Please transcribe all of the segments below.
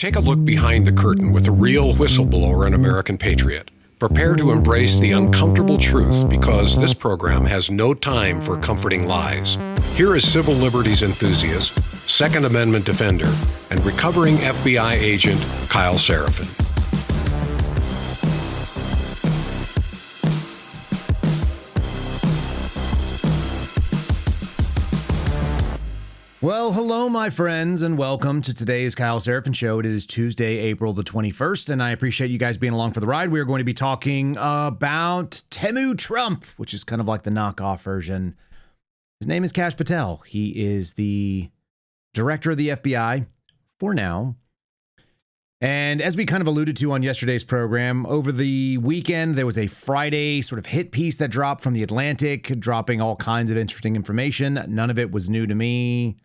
Take a look behind the curtain with a real whistleblower and American patriot. Prepare to embrace the uncomfortable truth because this program has no time for comforting lies. Here is civil liberties enthusiast, Second Amendment defender, and recovering FBI agent Kyle Seraphin. Well, hello, my friends, and welcome to today's Kyle Seraphin Show. It is Tuesday, April the 21st, and I appreciate you guys being along for the ride. We are going to be talking about Temu Trump, which is kind of like the knockoff version. His name is Kash Patel. He is the director of the FBI for now. And as we kind of alluded to on yesterday's program, over the weekend, there was a Friday sort of hit piece that dropped from The Atlantic, dropping all kinds of interesting information. None of it was new to me.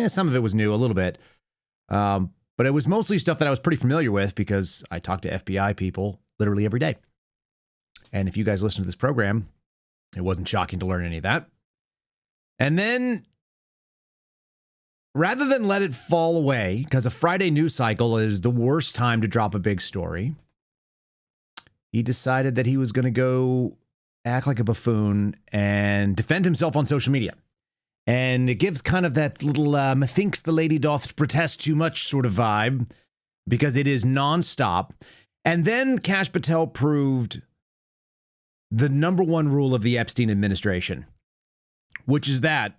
Some of it was new a little bit. But it was mostly stuff that I was pretty familiar with because I talk to FBI people literally every day. And if you guys listen to this program, it wasn't shocking to learn any of that. And then, rather than let it fall away, because a Friday news cycle is the worst time to drop a big story, he decided that he was going to go act like a buffoon and defend himself on social media. And it gives kind of that little methinks the lady doth protest too much sort of vibe because it is nonstop. And then Kash Patel proved the number one rule of the Epstein administration, which is that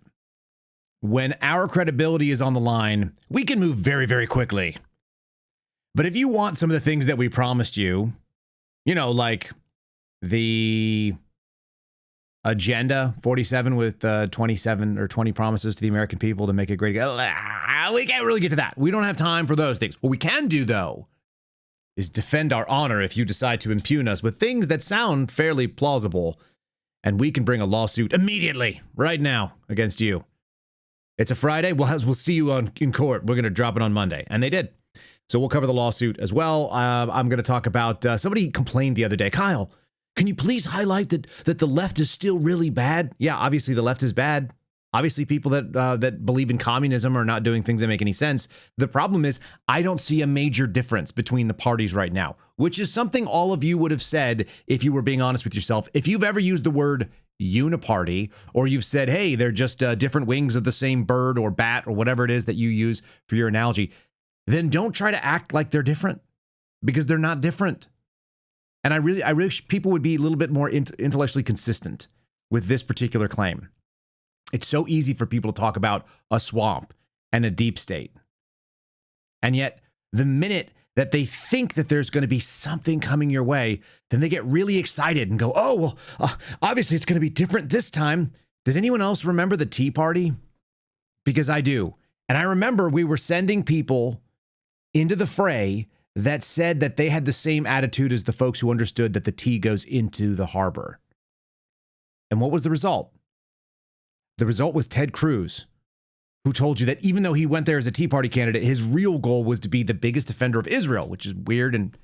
when our credibility is on the line, we can move very, very quickly. But if you want some of the things that we promised you, you know, like the Agenda 47 with 27 or 20 promises to the American people to make it great. We can't really get to that. We don't have time for those things. What we can do, though, is defend our honor if you decide to impugn us with things that sound fairly plausible. And we can bring a lawsuit immediately, right now, against you. It's a Friday. We'll see you in court. We're going to drop it on Monday. And they did. So we'll cover the lawsuit as well. I'm going to talk about somebody complained the other day. Kyle, can you please highlight that the left is still really bad? Yeah, obviously the left is bad. Obviously people that believe in communism are not doing things that make any sense. The problem is I don't see a major difference between the parties right now, which is something all of you would have said if you were being honest with yourself. If you've ever used the word uniparty, or you've said, hey, they're just different wings of the same bird or bat or whatever it is that you use for your analogy, then don't try to act like they're different because they're not different. And I really wish people would be a little bit more intellectually consistent with this particular claim. It's so easy for people to talk about a swamp and a deep state. And yet, the minute that they think that there's going to be something coming your way, then they get really excited and go, oh, well, obviously it's going to be different this time. Does anyone else remember the Tea Party? Because I do. And I remember we were sending people into the fray that said that they had the same attitude as the folks who understood that the tea goes into the harbor. And what was the result? The result was Ted Cruz, who told you that even though he went there as a Tea Party candidate, his real goal was to be the biggest defender of Israel, which is weird and,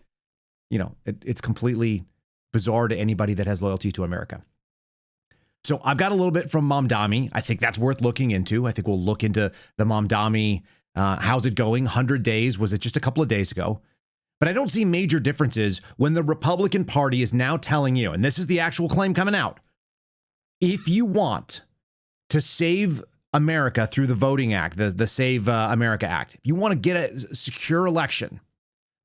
you know, it's completely bizarre to anybody that has loyalty to America. So I've got a little bit from Mamdani. I think that's worth looking into. I think we'll look into the Mamdani. How's it going? 100 days. Was it just a couple of days ago? But I don't see major differences when the Republican Party is now telling you, and this is the actual claim coming out, if you want to save America through the Voting Act, the Save America Act, if you want to get a secure election,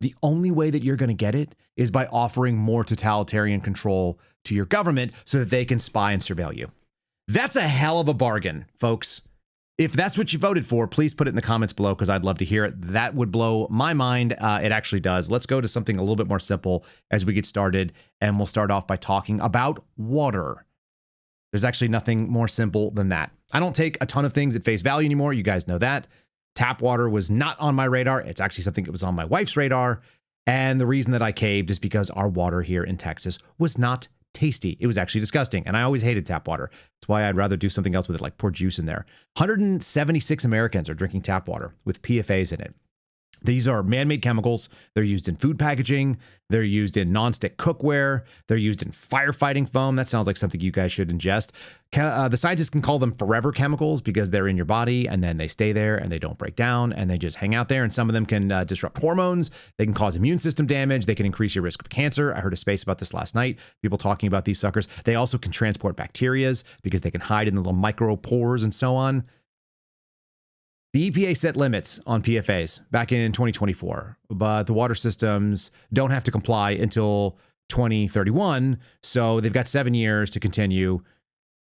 the only way that you're going to get it is by offering more totalitarian control to your government so that they can spy and surveil you. That's a hell of a bargain, folks. If that's what you voted for, please put it in the comments below because I'd love to hear it. That would blow my mind. It actually does. Let's go to something a little bit more simple as we get started. And we'll start off by talking about water. There's actually nothing more simple than that. I don't take a ton of things at face value anymore. You guys know that. Tap water was not on my radar. It's actually something that was on my wife's radar. And the reason that I caved is because our water here in Texas was not tasty. It was actually disgusting. And I always hated tap water. That's why I'd rather do something else with it, like pour juice in there. 176 Americans are drinking tap water with PFAs in it. These are man-made chemicals. They're used in food packaging. They're used in nonstick cookware. They're used in firefighting foam. That sounds like something you guys should ingest. The scientists can call them forever chemicals because they're in your body and then they stay there and they don't break down and they just hang out there. And some of them can disrupt hormones. They can cause immune system damage. They can increase your risk of cancer. I heard a space about this last night. People talking about these suckers. They also can transport bacterias because they can hide in the little micropores and so on. The EPA set limits on PFAS back in 2024, but the water systems don't have to comply until 2031. So they've got 7 years to continue.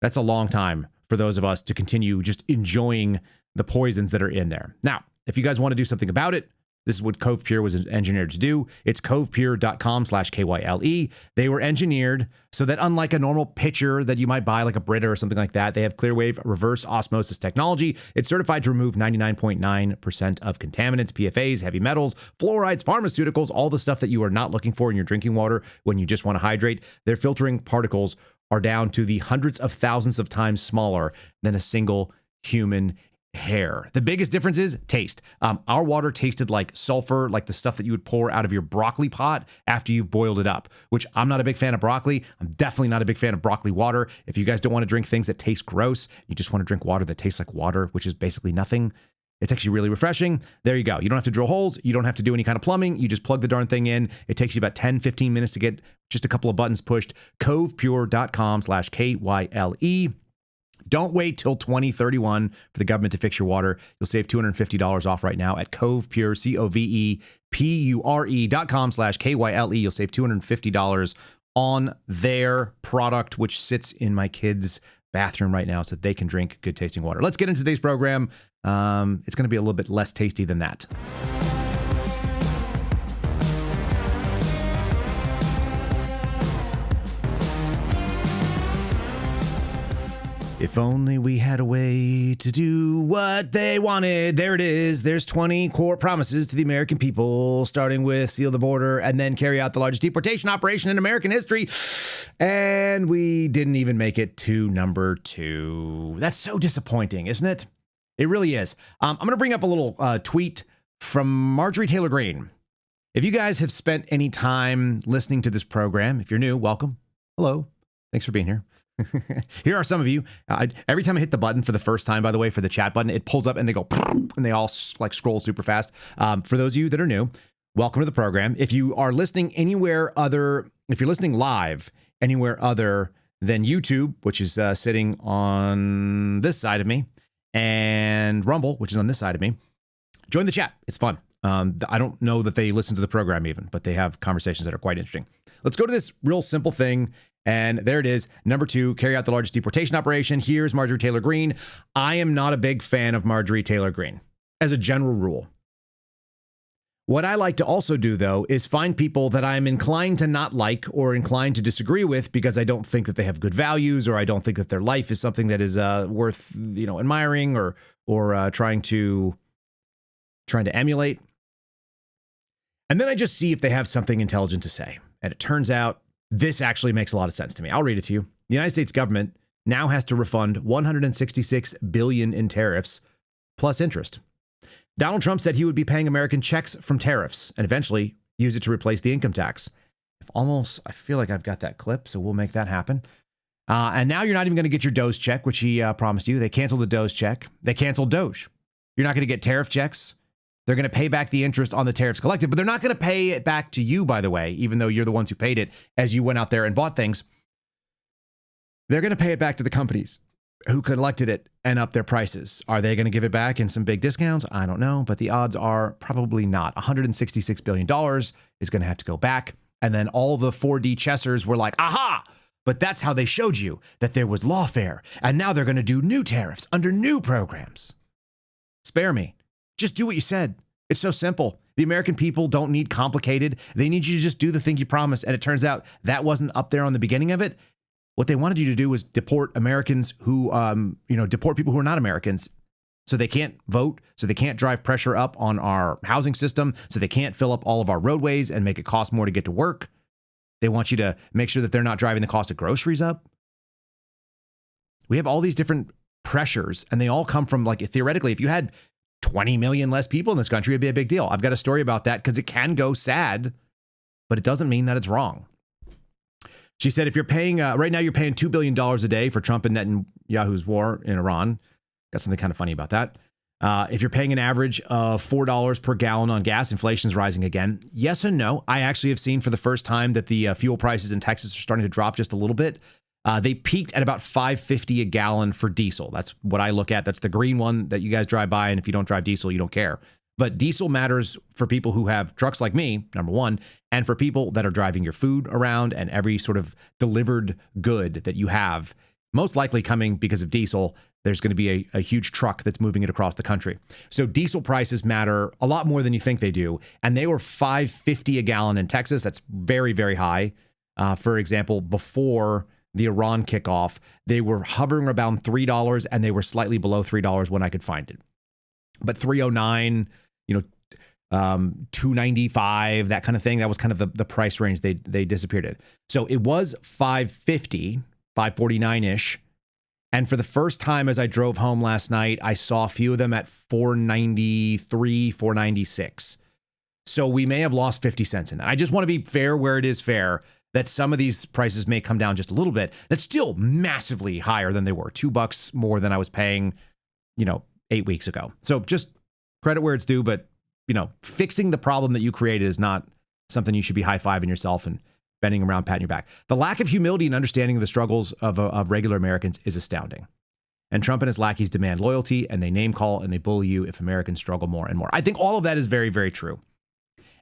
That's a long time for those of us to continue just enjoying the poisons that are in there. Now, if you guys want to do something about it, this is what Cove Pure was engineered to do. It's covepure.com/KYLE. They were engineered so that unlike a normal pitcher that you might buy like a Brita or something like that, they have Clearwave reverse osmosis technology. It's certified to remove 99.9% of contaminants, PFAS, heavy metals, fluorides, pharmaceuticals, all the stuff that you are not looking for in your drinking water when you just want to hydrate. Their filtering particles are down to the hundreds of thousands of times smaller than a single human hair. The biggest difference is taste. Our water tasted like sulfur, like the stuff that you would pour out of your broccoli pot after you've boiled it up, which I'm not a big fan of broccoli. I'm definitely not a big fan of broccoli water. If you guys don't want to drink things that taste gross, you just want to drink water that tastes like water, which is basically nothing. It's actually really refreshing. There you go. You don't have to drill holes. You don't have to do any kind of plumbing. You just plug the darn thing in. It takes you about 10, 15 minutes to get just a couple of buttons pushed. covepure.com/KYLE. Don't wait till 2031 for the government to fix your water. You'll save $250 off right now at covepure, covepure.com/KYLE. You'll save $250 on their product, which sits in my kids' bathroom right now so that they can drink good tasting water. Let's get into today's program. It's going to be a little bit less tasty than that. If only we had a way to do what they wanted. There it is. There's 20 core promises to the American people, starting with seal the border and then carry out the largest deportation operation in American history. And we didn't even make it to number 2. That's so disappointing, isn't it? It really is. I'm going to bring up a little tweet from Marjorie Taylor Greene. If you guys have spent any time listening to this program, if you're new, welcome. Hello. Thanks for being here. Here are some of you. Every time I hit the button for the first time, by the way, for the chat button, it pulls up and they go, and they all like scroll super fast. For those of you that are new, welcome to the program. If you are listening anywhere other, if you're listening live anywhere other than YouTube, which is sitting on this side of me, and Rumble, which is on this side of me, join the chat. It's fun. I don't know that they listen to the program even, but they have conversations that are quite interesting. Let's go to this real simple thing. And there it is. Number 2, carry out the largest deportation operation. Here's Marjorie Taylor Greene. I am not a big fan of Marjorie Taylor Greene as a general rule. What I like to also do, though, is find people that I'm inclined to not like or inclined to disagree with because I don't think that they have good values or I don't think that their life is something that is worth, admiring or trying to emulate. And then I just see if they have something intelligent to say. And it turns out this actually makes a lot of sense to me. I'll read it to you. The United States government now has to refund $166 billion in tariffs plus interest. Donald Trump said he would be paying American checks from tariffs and eventually use it to replace the income tax. I feel like I've got that clip, so we'll make that happen. And now you're not even going to get your Doge check, which he promised you. They canceled the Doge check. They canceled Doge. You're not going to get tariff checks. They're going to pay back the interest on the tariffs collected, but they're not going to pay it back to you, by the way, even though you're the ones who paid it as you went out there and bought things. They're going to pay it back to the companies who collected it and up their prices. Are they going to give it back in some big discounts? I don't know, but the odds are probably not. $166 billion is going to have to go back. And then all the 4D chessers were like, aha! But that's how they showed you that there was lawfare. And now they're going to do new tariffs under new programs. Spare me. Just do what you said. It's so simple. The American people don't need complicated. They need you to just do the thing you promised. And it turns out that wasn't up there on the beginning of it. What they wanted you to do was deport Americans who, deport people who are not Americans. So they can't vote. So they can't drive pressure up on our housing system. So they can't fill up all of our roadways and make it cost more to get to work. They want you to make sure that they're not driving the cost of groceries up. We have all these different pressures and they all come from, like, theoretically, if you had 20 million less people in this country, it'd be a big deal. I've got a story about that because it can go sad, but it doesn't mean that it's wrong. She said, if you're paying, right now you're paying $2 billion a day for Trump and Netanyahu's war in Iran. Got something kind of funny about that. If you're paying an average of $4 per gallon on gas, inflation's rising again. Yes and no. I actually have seen for the first time that the fuel prices in Texas are starting to drop just a little bit. They peaked at about $5.50 a gallon for diesel. That's what I look at. That's the green one that you guys drive by. And if you don't drive diesel, you don't care. But diesel matters for people who have trucks like me, number one, and for people that are driving your food around and every sort of delivered good that you have, most likely coming because of diesel. There's going to be a huge truck that's moving it across the country. So diesel prices matter a lot more than you think they do. And they were $5.50 a gallon in Texas. That's very, very high. For example, before the Iran kickoff, they were hovering around $3 and they were slightly below $3 when I could find it. But 309, $2.95, that kind of thing. That was kind of the price range they disappeared at. So it was $5.50, $5.49-ish. And for the first time as I drove home last night, I saw a few of them at $4.93, $4.96. So we may have lost 50 cents in that. I just want to be fair where it is fair, that some of these prices may come down just a little bit. That's still massively higher than they were. $2 more than I was paying, 8 weeks ago. So just credit where it's due, but fixing the problem that you created is not something you should be high-fiving yourself and bending around, patting your back. The lack of humility and understanding of the struggles of regular Americans is astounding. And Trump and his lackeys demand loyalty, and they name call and they bully you if Americans struggle more and more. I think all of that is very, very true.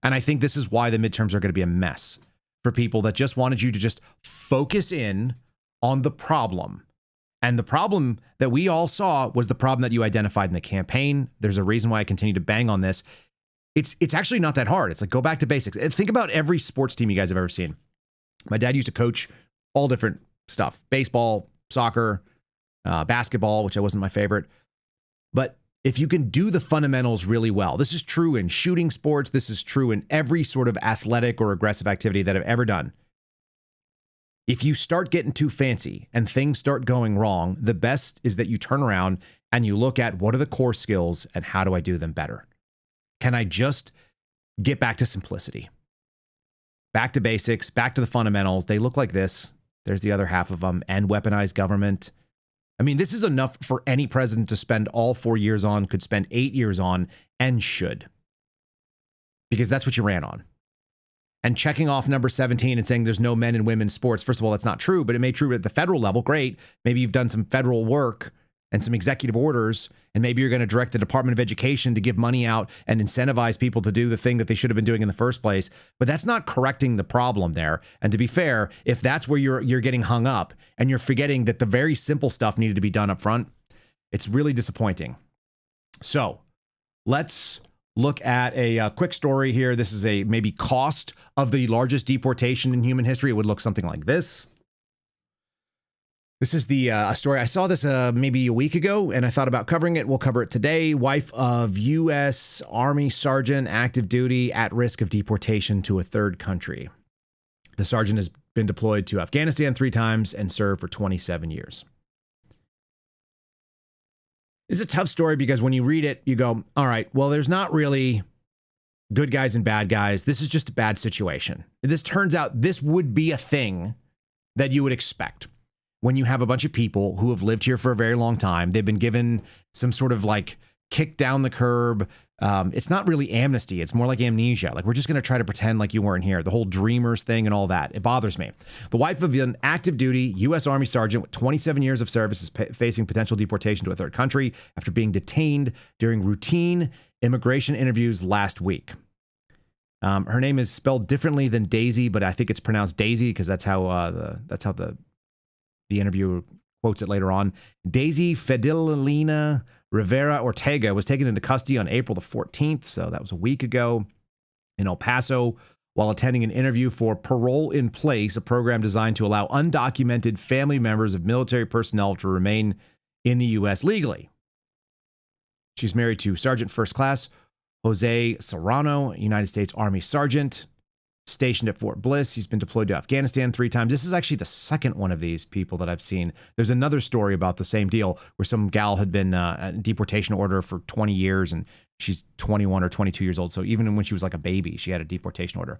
And I think this is why the midterms are going to be a mess for people that just wanted you to just focus in on the problem. And the problem that we all saw was the problem that you identified in the campaign. There's a reason why I continue to bang on this. It's actually not that hard. It's like, go back to basics. Think about every sports team you guys have ever seen. My dad used to coach all different stuff: baseball, soccer, basketball, which I wasn't my favorite. But if you can do the fundamentals really well, this is true in shooting sports. This is true in every sort of athletic or aggressive activity that I've ever done. If you start getting too fancy and things start going wrong, the best is that you turn around and you look at what are the core skills and how do I do them better? Can I just get back to simplicity? Back to basics, back to the fundamentals. They look like this. There's the other half of them. And weaponized government. I mean, this is enough for any president to spend all 4 years on, could spend 8 years on, and should. Because that's what you ran on. And checking off number 17 and saying there's no men and women's sports. First of all, that's not true, but it may be true at the federal level. Great. Maybe you've done some federal work and some executive orders, and maybe you're going to direct the Department of Education to give money out and incentivize people to do the thing that they should have been doing in the first place. But that's not correcting the problem there. And to be fair, if that's where you're getting hung up and you're forgetting that the very simple stuff needed to be done up front, it's really disappointing. So let's look at a quick story here. This is a maybe cost of the largest deportation in human history. It would look something like this. This is the story. I saw this maybe a week ago, and I thought about covering it. We'll cover it today. Wife of U.S. Army Sergeant, active duty, at risk of deportation to a third country. The sergeant has been deployed to Afghanistan 3 times and served for 27 years. It's a tough story because when you read it, you go, all right, well, there's not really good guys and bad guys. This is just a bad situation. This turns out this would be a thing that you would expect. When you have a bunch of people who have lived here for a very long time, they've been given some sort of like kick down the curb. It's not really amnesty. It's more like amnesia. Like, we're just going to try to pretend like you weren't here. The whole dreamers thing and all that. It bothers me. The wife of an active duty U.S. Army sergeant with 27 years of service is facing potential deportation to a third country after being detained during routine immigration interviews last week. Her name is spelled differently than Daisy, but I think it's pronounced Daisy because that's how the interview quotes it later on. Daisy Fidelina Rivera Ortega was taken into custody on April the 14th, so that was a week ago, in El Paso, while attending an interview for Parole in Place, a program designed to allow undocumented family members of military personnel to remain in the U.S. legally. She's married to Sergeant First Class Jose Serrano, United States Army Sergeant. stationed at Fort Bliss. He's been deployed to Afghanistan 3 times. This is actually the second one of these people that I've seen. There's another story about the same deal where some gal had been a deportation order for 20 years and she's 21 or 22 years old. So even when she was like a baby, she had a deportation order.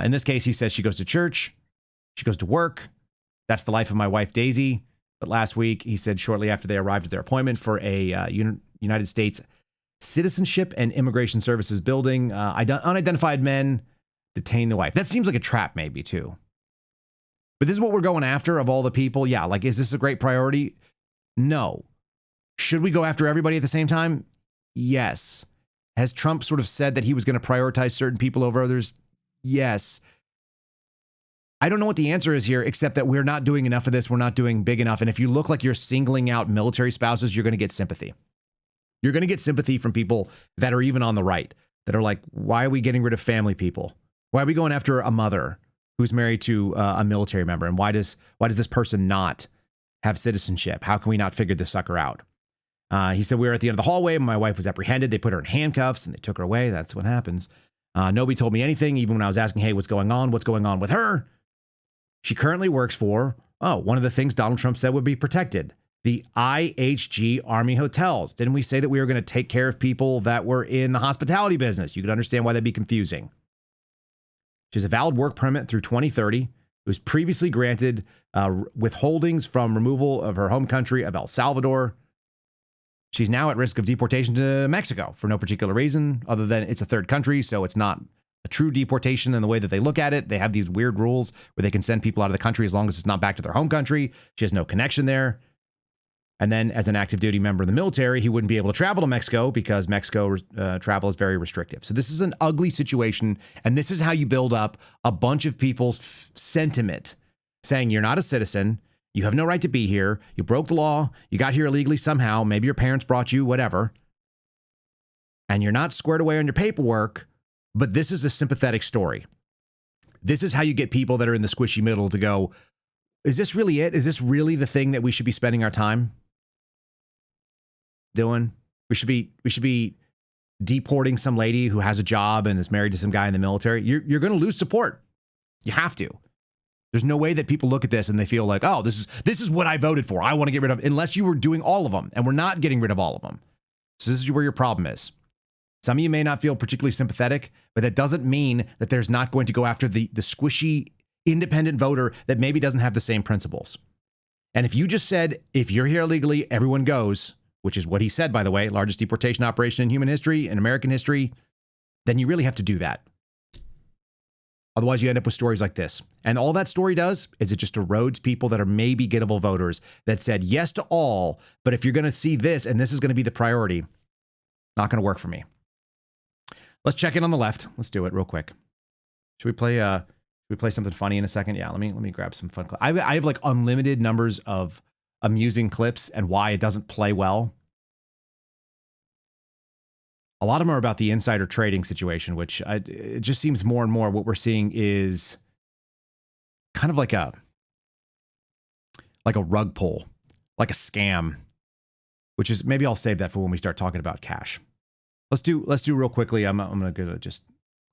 In this case, he says she goes to church, she goes to work. That's the life of my wife, Daisy. But last week, he said shortly after they arrived at their appointment for a United States Citizenship and Immigration Services building, unidentified men detained the wife. That seems like a trap maybe too. But this is what we're going after of all the people. Yeah, like, is this a great priority? No. Should we go after everybody at the same time? Yes. Has Trump sort of said that he was going to prioritize certain people over others? Yes. I don't know what the answer is here, except that we're not doing enough of this. We're not doing big enough. And if you look like you're singling out military spouses, you're going to get sympathy. You're going to get sympathy from people that are even on the right, that are like, why are we getting rid of family people? Why are we going after a mother who's married to a military member? And why does this person not have citizenship? How can we not figure this sucker out? He said, we were at the end of the hallway. My wife was apprehended. They put her in handcuffs and they took her away. That's what happens. Nobody told me anything, even when I was asking, hey, what's going on? What's going on with her? She currently works for, one of the things Donald Trump said would be protected, the IHG Army hotels. Didn't we say that we were going to take care of people that were in the hospitality business? You could understand why that'd be confusing. She has a valid work permit through 2030. It was previously granted withholdings from removal of her home country of El Salvador. She's now at risk of deportation to Mexico for no particular reason other than it's a third country, so it's not a true deportation in the way that they look at it. They have these weird rules where they can send people out of the country as long as it's not back to their home country. She has no connection there. And then as an active duty member of the military, he wouldn't be able to travel to Mexico because Mexico travel is very restrictive. So this is an ugly situation. And this is how you build up a bunch of people's sentiment saying you're not a citizen. You have no right to be here. You broke the law. You got here illegally somehow. Maybe your parents brought you, whatever. And you're not squared away on your paperwork. But this is a sympathetic story. This is how you get people that are in the squishy middle to go, is this really it? Is this really the thing that we should be spending our time doing? We should be deporting some lady who has a job and is married to some guy in the military. You're going to lose support. You have to. There's no way that people look at this and they feel like, oh, this is what I voted for. I want to get rid of, unless you were doing all of them, and we're not getting rid of all of them. So this is where your problem is. Some of you may not feel particularly sympathetic, but that doesn't mean that there's not going to go after the squishy independent voter that maybe doesn't have the same principles. And if you just said, if you're here illegally, everyone goes, which is what he said, by the way, largest deportation operation in human history, in American history, then you really have to do that. Otherwise, you end up with stories like this. And all that story does is it just erodes people that are maybe gettable voters that said yes to all, but if you're going to see this and this is going to be the priority, not going to work for me. Let's check in on the left. Let's do it real quick. Should we play something funny in a second? Yeah, let me grab some fun clips. I have like unlimited numbers of amusing clips and why it doesn't play well. A lot of them are about the insider trading situation, which it just seems more and more what we're seeing is kind of like a rug pull, like a scam, which is, maybe I'll save that for when we start talking about cash. Let's do real quickly. I'm going to just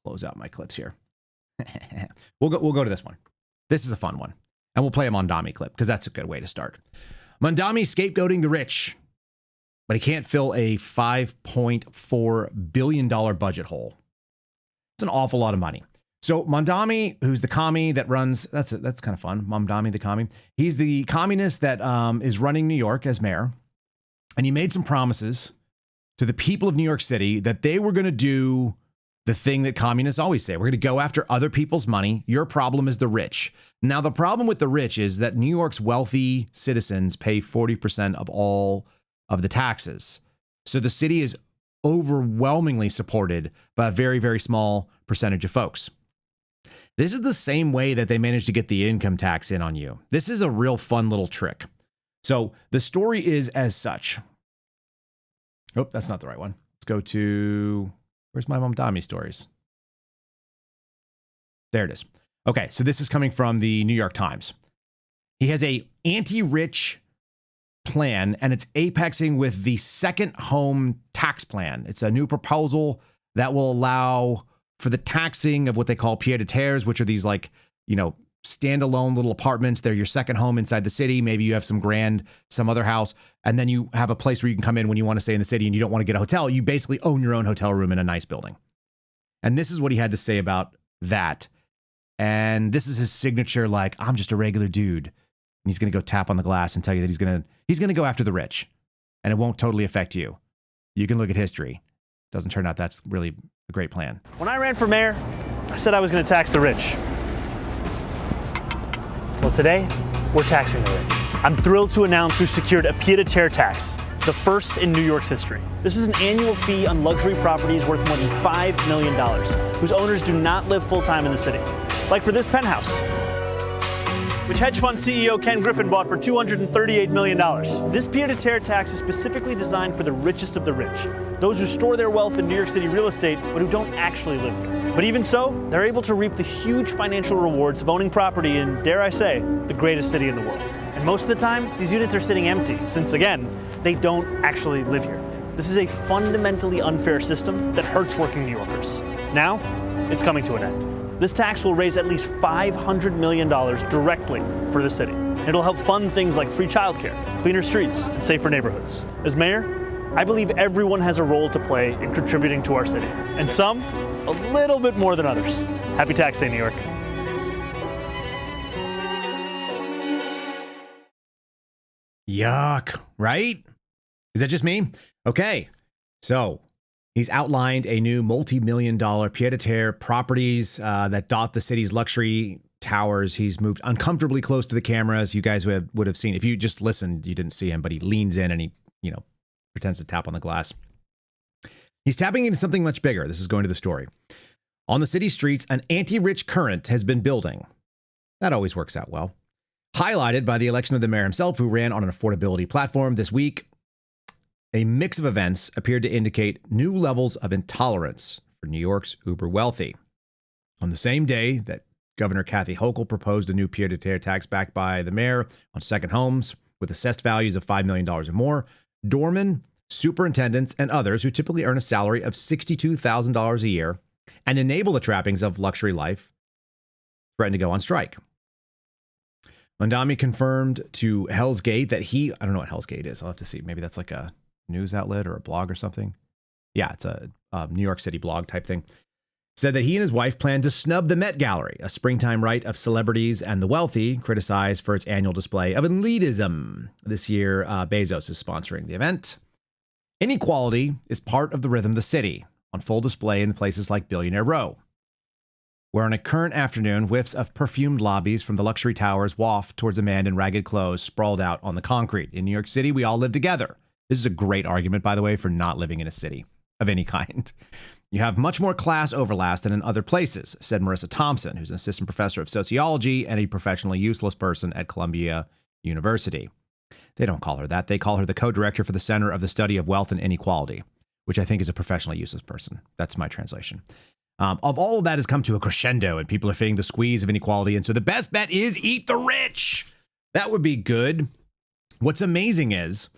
close out my clips here. We'll go to this one. This is a fun one. And we'll play a Mondami clip because that's a good way to start. Mondami scapegoating the rich, but he can't fill a $5.4 billion budget hole. It's an awful lot of money. So Mondami, who's the commie that runs, that's kind of fun. Mondami, the commie. He's the communist that is running New York as mayor. And he made some promises to the people of New York City that they were going to do the thing that communists always say. We're going to go after other people's money. Your problem is the rich. Now, the problem with the rich is that New York's wealthy citizens pay 40% of all of the taxes. So the city is overwhelmingly supported by a very, very small percentage of folks. This is the same way that they managed to get the income tax in on you. This is a real fun little trick. So the story is as such. Oh, that's not the right one. Let's go to, where's my Mondami stories? There it is. Okay, so this is coming from the New York Times. He has a anti-rich plan, and it's apexing with the second home tax plan. It's a new proposal that will allow for the taxing of what they call pied-à-terres, which are these like, standalone little apartments. They're your second home inside the city. Maybe you have some other house, and then you have a place where you can come in when you want to stay in the city and you don't want to get a hotel. You basically own your own hotel room in a nice building. And this is what he had to say about that. And this is his signature, like, I'm just a regular dude. And he's going to go tap on the glass and tell you that he's going to go after the rich. And it won't totally affect you. You can look at history. Doesn't turn out that's really a great plan. When I ran for mayor, I said I was going to tax the rich. Well, today, we're taxing the rich. I'm thrilled to announce we've secured a pied-à-terre tax, the first in New York's history. This is an annual fee on luxury properties worth more than $5 million, whose owners do not live full-time in the city. Like for this penthouse, which hedge fund CEO Ken Griffin bought for $238 million. This pied-à-terre tax is specifically designed for the richest of the rich, those who store their wealth in New York City real estate, but who don't actually live here. But even so, they're able to reap the huge financial rewards of owning property in, dare I say, the greatest city in the world. And most of the time, these units are sitting empty, since again, they don't actually live here. This is a fundamentally unfair system that hurts working New Yorkers. Now, it's coming to an end. This tax will raise at least $500 million directly for the city. It'll help fund things like free childcare, cleaner streets, and safer neighborhoods. As mayor, I believe everyone has a role to play in contributing to our city, and some a little bit more than others. Happy Tax Day, New York. Yuck, right? Is that just me? Okay, so he's outlined a new multi-million-dollar pied-à-terre properties that dot the city's luxury towers. He's moved uncomfortably close to the cameras. You guys would have seen. If you just listened, you didn't see him, but he leans in and he, pretends to tap on the glass. He's tapping into something much bigger. This is going to the story. On the city streets, an anti-rich current has been building. That always works out well. Highlighted by the election of the mayor himself, who ran on an affordability platform this week, a mix of events appeared to indicate new levels of intolerance for New York's uber wealthy. On the same day that Governor Kathy Hochul proposed a new pied-à-terre tax backed by the mayor on second homes with assessed values of $5 million or more, doormen, superintendents, and others who typically earn a salary of $62,000 a year and enable the trappings of luxury life threatened to go on strike. Mondami confirmed to Hell's Gate that I don't know what Hell's Gate is. I'll have to see. Maybe that's like a news outlet or a blog or something. Yeah, it's a New York City blog type thing. Said that he and his wife plan to snub the Met Gallery, a springtime rite of celebrities and the wealthy, criticized for its annual display of elitism. This year, Bezos is sponsoring the event. Inequality is part of the rhythm of the city, on full display in places like Billionaire Row, where on a current afternoon, whiffs of perfumed lobbies from the luxury towers waft towards a man in ragged clothes sprawled out on the concrete. In New York City, we all live together. This is a great argument, by the way, for not living in a city of any kind. You have much more class overlap than in other places, said Marissa Thompson, who's an assistant professor of sociology and a professionally useless person at Columbia University. They don't call her that. They call her the co-director for the Center of the Study of Wealth and Inequality, which I think is a professionally useless person. That's my translation. Of all of that has come to a crescendo, and people are feeling the squeeze of inequality. And so the best bet is eat the rich. That would be good. What's amazing is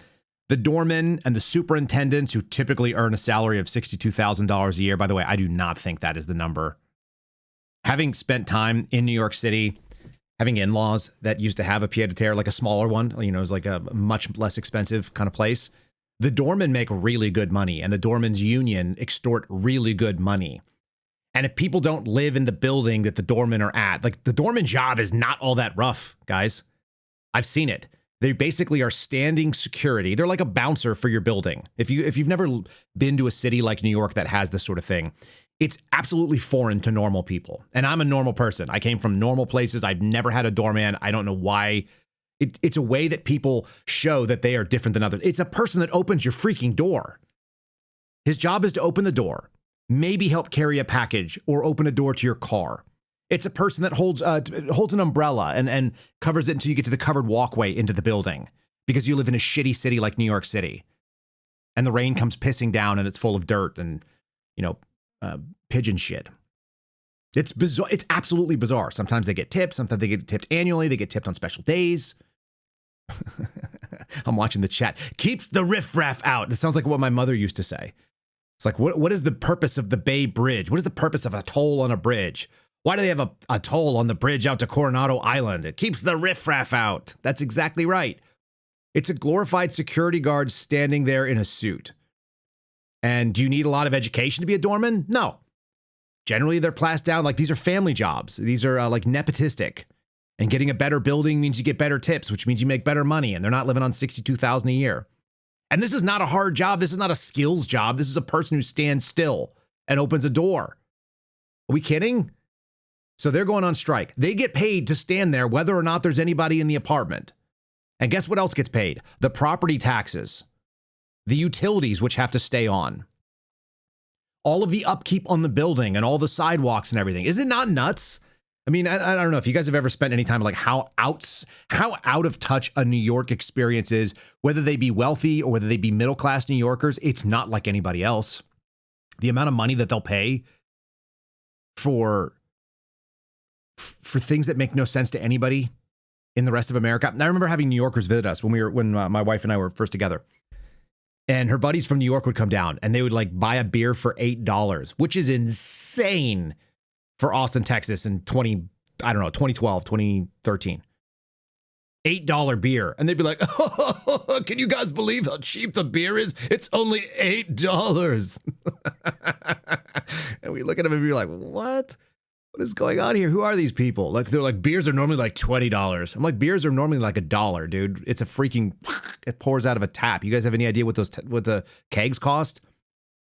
the doormen and the superintendents who typically earn a salary of $62,000 a year. By the way, I do not think that is the number. Having spent time in New York City, having in-laws that used to have a pied-à-terre, like a smaller one, it was like a much less expensive kind of place. The doormen make really good money, and the doormen's union extort really good money. And if people don't live in the building that the doormen are at, like the doorman job is not all that rough, guys. I've seen it. They basically are standing security. They're like a bouncer for your building. If you've never been to a city like New York that has this sort of thing, it's absolutely foreign to normal people. And I'm a normal person. I came from normal places. I've never had a doorman. I don't know why. It's a way that people show that they are different than others. It's a person that opens your freaking door. His job is to open the door, maybe help carry a package or open a door to your car. It's a person that holds an umbrella and covers it until you get to the covered walkway into the building because you live in a shitty city like New York City. And the rain comes pissing down and it's full of dirt and, pigeon shit. It's bizarre. It's absolutely bizarre. Sometimes they get tipped. Sometimes they get tipped annually. They get tipped on special days. I'm watching the chat. Keeps the riffraff out. It sounds like what my mother used to say. It's like, what is the purpose of the Bay Bridge? What is the purpose of a toll on a bridge? Why do they have a toll on the bridge out to Coronado Island? It keeps the riffraff out. That's exactly right. It's a glorified security guard standing there in a suit. And do you need a lot of education to be a doorman? No. Generally, they're passed down like these are family jobs. These are like nepotistic. And getting a better building means you get better tips, which means you make better money. And they're not living on $62,000 a year. And this is not a hard job. This is not a skills job. This is a person who stands still and opens a door. Are we kidding? So they're going on strike. They get paid to stand there whether or not there's anybody in the apartment. And guess what else gets paid? The property taxes, the utilities, which have to stay on, all of the upkeep on the building and all the sidewalks and everything. Is it not nuts? I mean, I don't know if you guys have ever spent any time like how out of touch a New York experience is, whether they be wealthy or whether they be middle-class New Yorkers. It's not like anybody else. The amount of money that they'll pay for things that make no sense to anybody in the rest of America. And I remember having New Yorkers visit us when my wife and I were first together. And her buddies from New York would come down and they would like buy a beer for $8, which is insane for Austin, Texas in 2012, 2013. $8 beer. And they'd be like, oh, can you guys believe how cheap the beer is? It's only $8. And we look at them and be like, what? What is going on here? Who are these people? Like, they're like, beers are normally like $20. I'm like, beers are normally like $1, dude. It's a freaking, it pours out of a tap. You guys have any idea what what the kegs cost?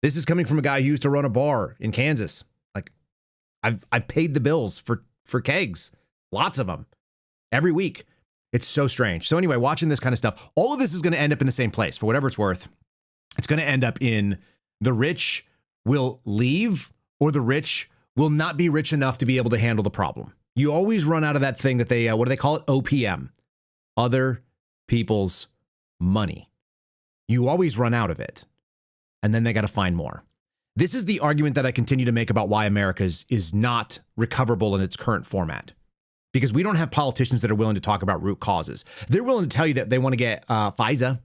This is coming from a guy who used to run a bar in Kansas. Like, I've paid the bills for kegs, lots of them, every week. It's so strange. So anyway, watching this kind of stuff, all of this is going to end up in the same place for whatever it's worth. It's going to end up in the rich will leave or the rich will not be rich enough to be able to handle the problem. You always run out of that thing that they, what do they call it? OPM, other people's money. You always run out of it. And then they got to find more. This is the argument that I continue to make about why America is not recoverable in its current format. Because we don't have politicians that are willing to talk about root causes. They're willing to tell you that they want to get FISA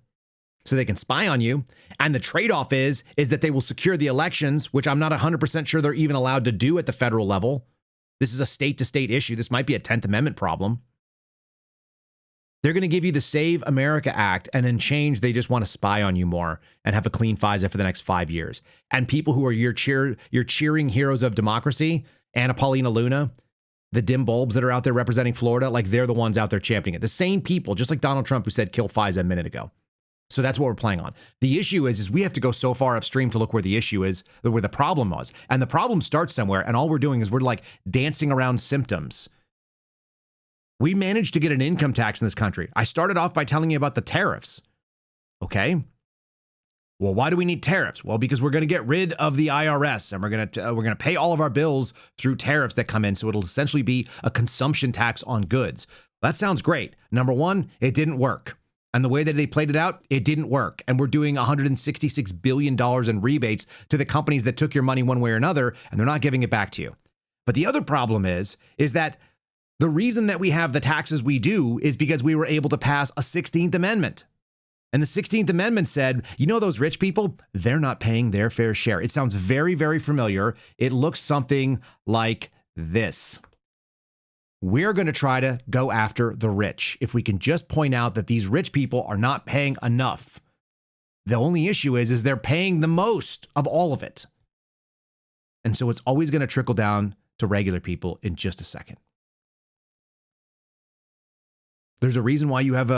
so they can spy on you. And the trade-off is that they will secure the elections, which I'm not 100% sure they're even allowed to do at the federal level. This is a state-to-state issue. This might be a 10th Amendment problem. They're going to give you the Save America Act, and in change, they just want to spy on you more and have a clean FISA for the next 5 years. And people who are your cheering heroes of democracy, Anna Paulina Luna, the dim bulbs that are out there representing Florida, like they're the ones out there championing it. The same people, just like Donald Trump, who said kill FISA a minute ago. So that's what we're playing on. The issue is we have to go so far upstream to look where the issue is, where the problem was. And the problem starts somewhere, and all we're doing is we're like dancing around symptoms. We managed to get an income tax in this country. I started off by telling you about the tariffs. Okay. Well, why do we need tariffs? Well, because we're going to get rid of the IRS and we're going to pay all of our bills through tariffs that come in. So it'll essentially be a consumption tax on goods. That sounds great. Number one, it didn't work. And the way that they played it out, it didn't work. And we're doing $166 billion in rebates to the companies that took your money one way or another, and they're not giving it back to you. But the other problem is that the reason that we have the taxes we do is because we were able to pass a 16th Amendment. And the 16th Amendment said, you know, those rich people, they're not paying their fair share. It sounds very, very familiar. It looks something like this. We're going to try to go after the rich. If we can just point out that these rich people are not paying enough. The only issue is they're paying the most of all of it. And so it's always going to trickle down to regular people in just a second. There's a reason why you have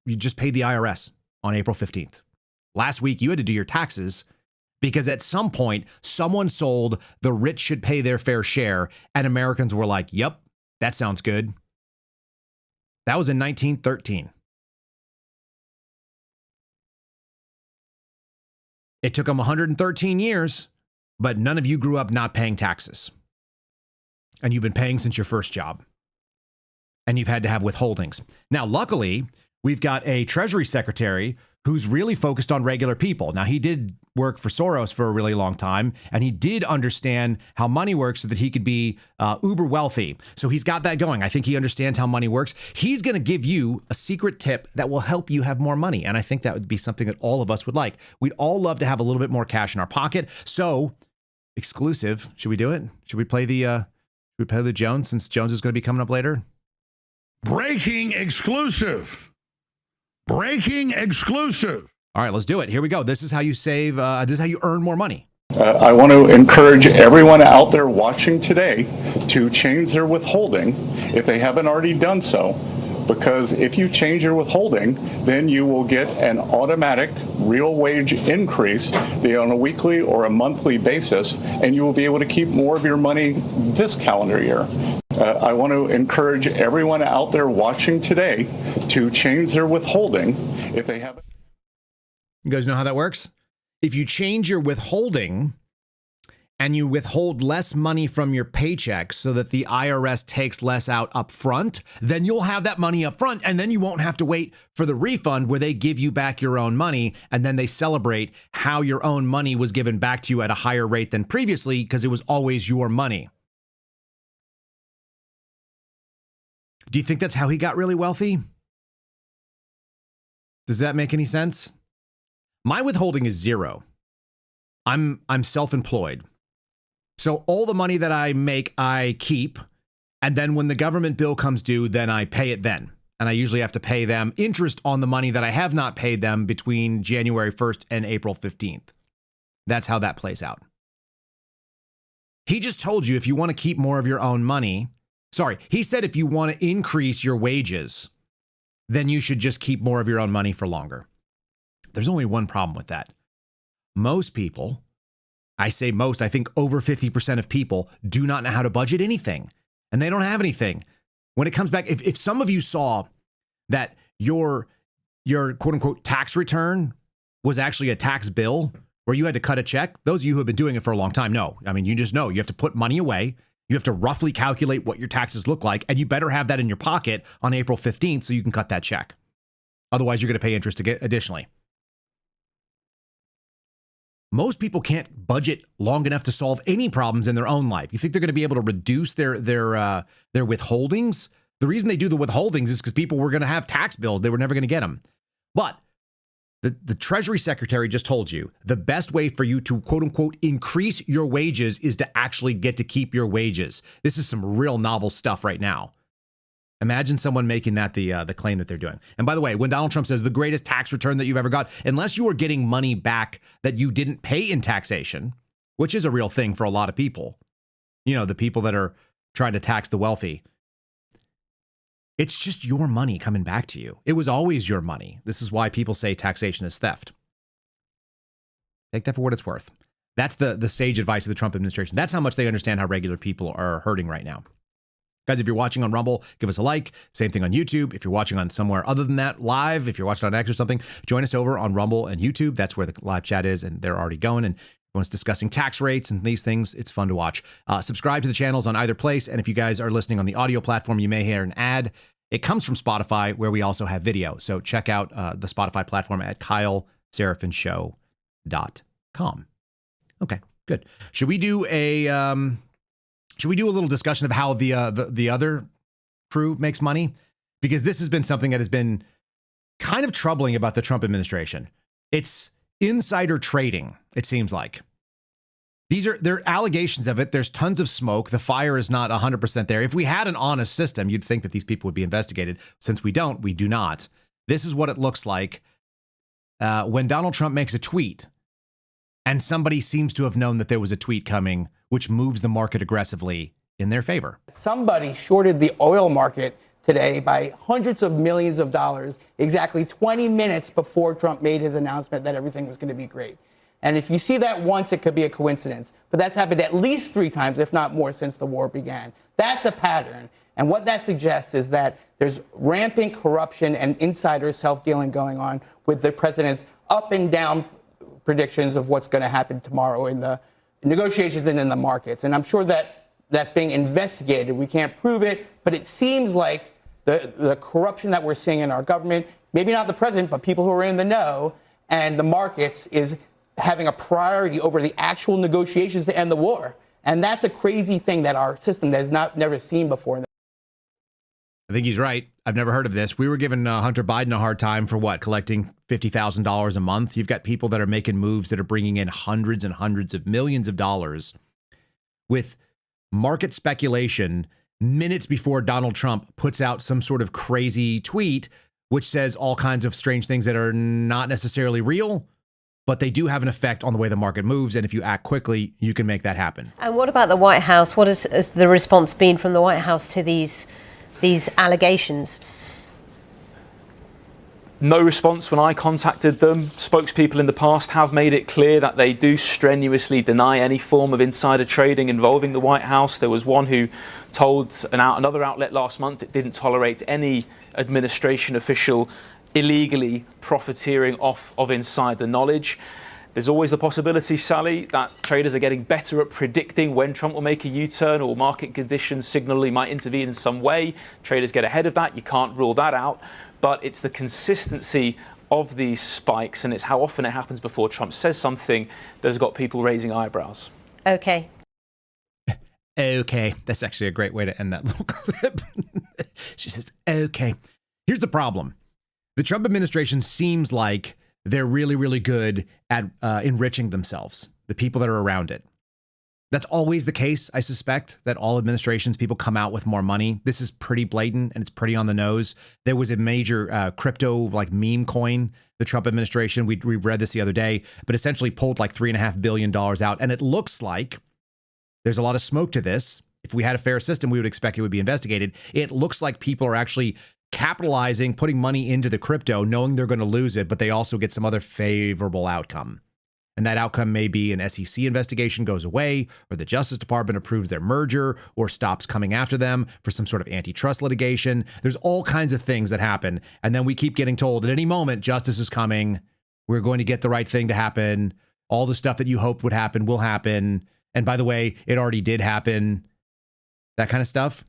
you just paid the IRS on April 15th. Last week, you had to do your taxes because at some point, someone sold the rich should pay their fair share, and Americans were like, yep, that sounds good. That was in 1913. It took them 113 years, but none of you grew up not paying taxes. And you've been paying since your first job. And you've had to have withholdings. Now, luckily, we've got a Treasury Secretary who's really focused on regular people. Now, he did work for Soros for a really long time, and he did understand how money works so that he could be uber wealthy. So he's got that going. I think he understands how money works. He's going to give you a secret tip that will help you have more money. And I think that would be something that all of us would like. We'd all love to have a little bit more cash in our pocket. So exclusive. Should we do it? Should we play the Jones, since Jones is going to be coming up later? Breaking exclusive. Breaking exclusive. All right, let's do it. Here we go. This is how you save. This is how you earn more money. I want to encourage everyone out there watching today to change their withholding if they haven't already done so. Because if you change your withholding, then you will get an automatic real wage increase on a weekly or a monthly basis, and you will be able to keep more of your money this calendar year. I want to encourage everyone out there watching today to change their withholding if they haven't. You guys know how that works? If you change your withholding and you withhold less money from your paycheck so that the IRS takes less out up front, then you'll have that money up front, and then you won't have to wait for the refund where they give you back your own money, and then they celebrate how your own money was given back to you at a higher rate than previously because it was always your money. Do you think that's how he got really wealthy? Does that make any sense? My withholding is zero. I'm self-employed. So all the money that I make, I keep. And then when the government bill comes due, then I pay it then. And I usually have to pay them interest on the money that I have not paid them between January 1st and April 15th. That's how that plays out. He just told you if you want to keep more of your own money, he said if you want to increase your wages, then you should just keep more of your own money for longer. There's only one problem with that. Most people, I say most, I think over 50% of people do not know how to budget anything, and they don't have anything. When it comes back, if some of you saw that your quote unquote tax return was actually a tax bill where you had to cut a check, those of you who have been doing it for a long time know. I mean, you just know you have to put money away. You have to roughly calculate what your taxes look like, and you better have that in your pocket on April 15th so you can cut that check. Otherwise, you're going to pay interest additionally. Most people can't budget long enough to solve any problems in their own life. You think they're going to be able to reduce their withholdings? The reason they do the withholdings is because people were going to have tax bills. They were never going to get them. But the Treasury Secretary just told you the best way for you to, quote unquote, increase your wages is to actually get to keep your wages. This is some real novel stuff right now. Imagine someone making that the claim that they're doing. And by the way, when Donald Trump says the greatest tax return that you've ever got, unless you are getting money back that you didn't pay in taxation, which is a real thing for a lot of people, you know, the people that are trying to tax the wealthy, it's just your money coming back to you. It was always your money. This is why people say taxation is theft. Take that for what it's worth. That's the sage advice of the Trump administration. That's how much they understand how regular people are hurting right now. Guys, if you're watching on Rumble, give us a like. Same thing on YouTube. If you're watching on somewhere other than that, live, if you're watching on X or something, join us over on Rumble and YouTube. That's where the live chat is, and they're already going. And everyone's discussing tax rates and these things. It's fun to watch. Subscribe to the channels on either place. And if you guys are listening on the audio platform, you may hear an ad. It comes from Spotify, where we also have video. So check out the Spotify platform at KyleSeraphinShow.com. Okay, good. Should we do a little discussion of how the other crew makes money? Because this has been something that has been kind of troubling about the Trump administration. It's insider trading, it seems like. There are allegations of it. There's tons of smoke. The fire is not 100% there. If we had an honest system, you'd think that these people would be investigated. Since we don't, we do not. This is what it looks like when Donald Trump makes a tweet and somebody seems to have known that there was a tweet coming, which moves the market aggressively in their favor. Somebody shorted the oil market today by hundreds of millions of dollars exactly 20 minutes before Trump made his announcement that everything was going to be great. And if you see that once, it could be a coincidence. But that's happened at least 3 times, if not more, since the war began. That's a pattern. And what that suggests is that there's rampant corruption and insider self-dealing going on with the president's up and down predictions of what's going to happen tomorrow in the negotiations and in the markets. And I'm sure that that's being investigated. We can't prove it, but it seems like the corruption that we're seeing in our government maybe not the president, but people who are in the know, and the markets is having a priority over the actual negotiations to end the war. And that's a crazy thing that our system has never seen before. I think he's right. I've never heard of this. We were giving Hunter Biden a hard time for what? Collecting $50,000 a month. You've got people that are making moves that are bringing in hundreds and hundreds of millions of dollars with market speculation minutes before Donald Trump puts out some sort of crazy tweet, which says all kinds of strange things that are not necessarily real, but they do have an effect on the way the market moves. And if you act quickly, you can make that happen. And what about the White House? What has the response been from the White House to these allegations? No response when I contacted them. Spokespeople in the past have made it clear that they do strenuously deny any form of insider trading involving the White House. There was one who told another outlet last month it didn't tolerate any administration official illegally profiteering off of insider knowledge. There's always the possibility, Sally, that traders are getting better at predicting when Trump will make a U-turn or market conditions signal he might intervene in some way. Traders get ahead of that. You can't rule that out. But it's the consistency of these spikes, and it's how often it happens before Trump says something that has got people raising eyebrows. Okay. Okay. That's actually a great way to end that little clip. She says, okay. Here's the problem. The Trump administration seems like they're really, really good at enriching themselves, the people that are around it. That's always the case, I suspect, that all administrations, people come out with more money. This is pretty blatant and it's pretty on the nose. There was a major crypto like meme coin, the Trump administration, we read this the other day, but essentially pulled like $3.5 billion out. And it looks like there's a lot of smoke to this. If we had a fair system, we would expect it would be investigated. It looks like people are actually capitalizing, putting money into the crypto, knowing they're going to lose it, but they also get some other favorable outcome. And that outcome may be an SEC investigation goes away, or the Justice Department approves their merger, or stops coming after them for some sort of antitrust litigation. There's all kinds of things that happen. And then we keep getting told at any moment, justice is coming. We're going to get the right thing to happen. All the stuff that you hoped would happen will happen. And by the way, it already did happen. That kind of stuff.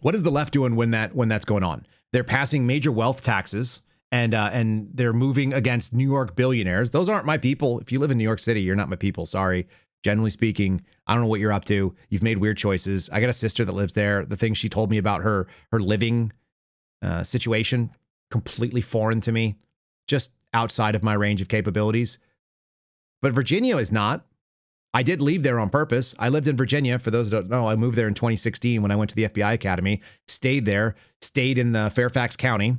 What is the left doing when that's going on? They're passing major wealth taxes and they're moving against New York billionaires. Those aren't my people. If you live in New York City, you're not my people. Sorry. Generally speaking, I don't know what you're up to. You've made weird choices. I got a sister that lives there. The things she told me about her living situation, completely foreign to me, just outside of my range of capabilities. But Virginia is not. I did leave there on purpose. I lived in Virginia. For those that don't know, I moved there in 2016 when I went to the FBI Academy, stayed there, stayed in the Fairfax County,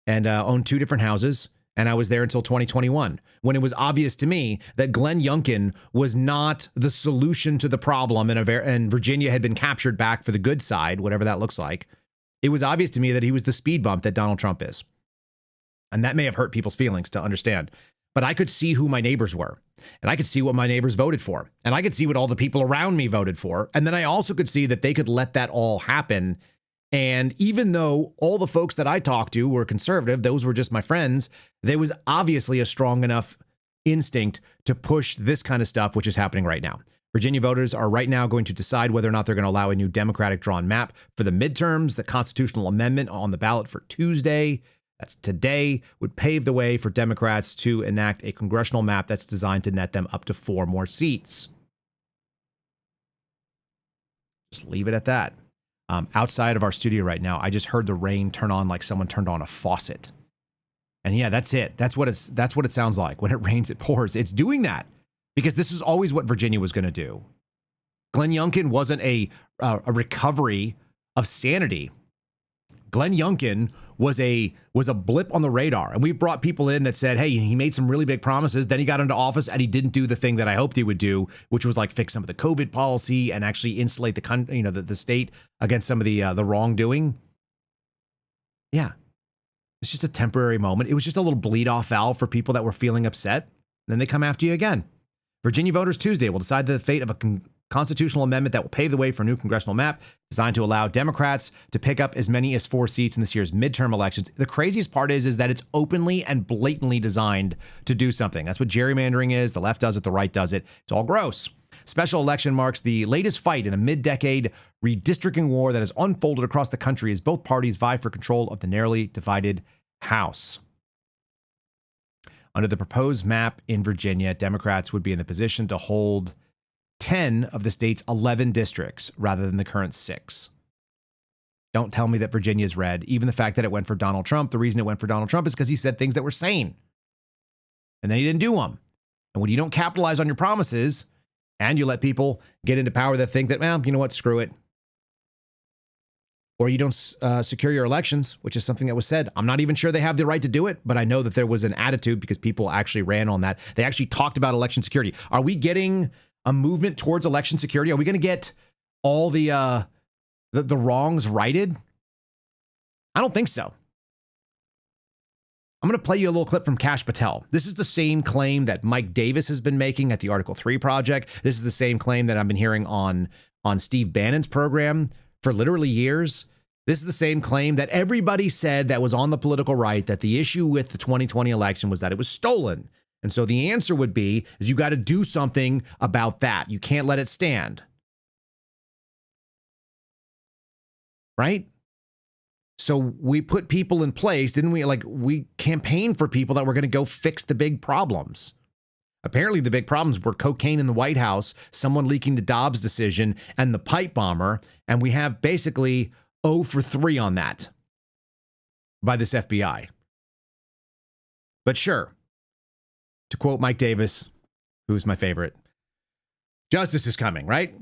and owned 2 different houses. And I was there until 2021, when it was obvious to me that Glenn Youngkin was not the solution to the problem, and Virginia had been captured back for the good side, whatever that looks like. It was obvious to me that he was the speed bump that Donald Trump is. And that may have hurt people's feelings to understand. But I could see who my neighbors were, and I could see what my neighbors voted for, and I could see what all the people around me voted for. And then I also could see that they could let that all happen. And even though all the folks that I talked to were conservative, those were just my friends, there was obviously a strong enough instinct to push this kind of stuff, which is happening right now. Virginia voters are right now going to decide whether or not they're going to allow a new Democratic drawn map for the midterms. The constitutional amendment on the ballot for Tuesday, that's today, would pave the way for Democrats to enact a congressional map that's designed to net them up to 4 more seats. Just leave it at that. Outside of our studio right now, I just heard the rain turn on like someone turned on a faucet. And yeah, that's it. That's what it sounds like. When it rains, it pours. It's doing that because this is always what Virginia was going to do. Glenn Youngkin wasn't a recovery of sanity. Glenn Youngkin was a blip on the radar. And we brought people in that said, hey, he made some really big promises. Then he got into office and he didn't do the thing that I hoped he would do, which was like fix some of the COVID policy and actually insulate the state against some of the wrongdoing. Yeah. It's just a temporary moment. It was just a little bleed off valve for people that were feeling upset. And then they come after you again. Virginia voters Tuesday will decide the fate of a constitutional amendment that will pave the way for a new congressional map designed to allow Democrats to pick up as many as 4 seats in this year's midterm elections. The craziest part is that it's openly and blatantly designed to do something. That's what gerrymandering is. The left does it. The right does it. It's all gross. Special election marks the latest fight in a mid-decade redistricting war that has unfolded across the country as both parties vie for control of the narrowly divided House. Under the proposed map in Virginia, Democrats would be in the position to hold 10 of the state's 11 districts rather than the current 6. Don't tell me that Virginia is red. Even the fact that it went for Donald Trump, the reason it went for Donald Trump is because he said things that were sane. And then he didn't do them. And when you don't capitalize on your promises and you let people get into power that think that, well, you know what, screw it. Or you don't secure your elections, which is something that was said. I'm not even sure they have the right to do it, but I know that there was an attitude because people actually ran on that. They actually talked about election security. Are we getting a movement towards election security? Are we going to get all the wrongs righted? I don't think so. I'm going to play you a little clip from Kash Patel. This is the same claim that Mike Davis has been making at the Article 3 Project. This is the same claim that I've been hearing on Steve Bannon's program for literally years. This is the same claim that everybody said that was on the political right, that the issue with the 2020 election was that it was stolen. And so the answer would be, is you got to do something about that. You can't let it stand. Right? So we put people in place, didn't we? Like, we campaigned for people that were going to go fix the big problems. Apparently, the big problems were cocaine in the White House, someone leaking the Dobbs decision, and the pipe bomber. And we have basically 0 for 3 on that by this FBI. But sure, to quote Mike Davis, who's my favorite, justice is coming, right?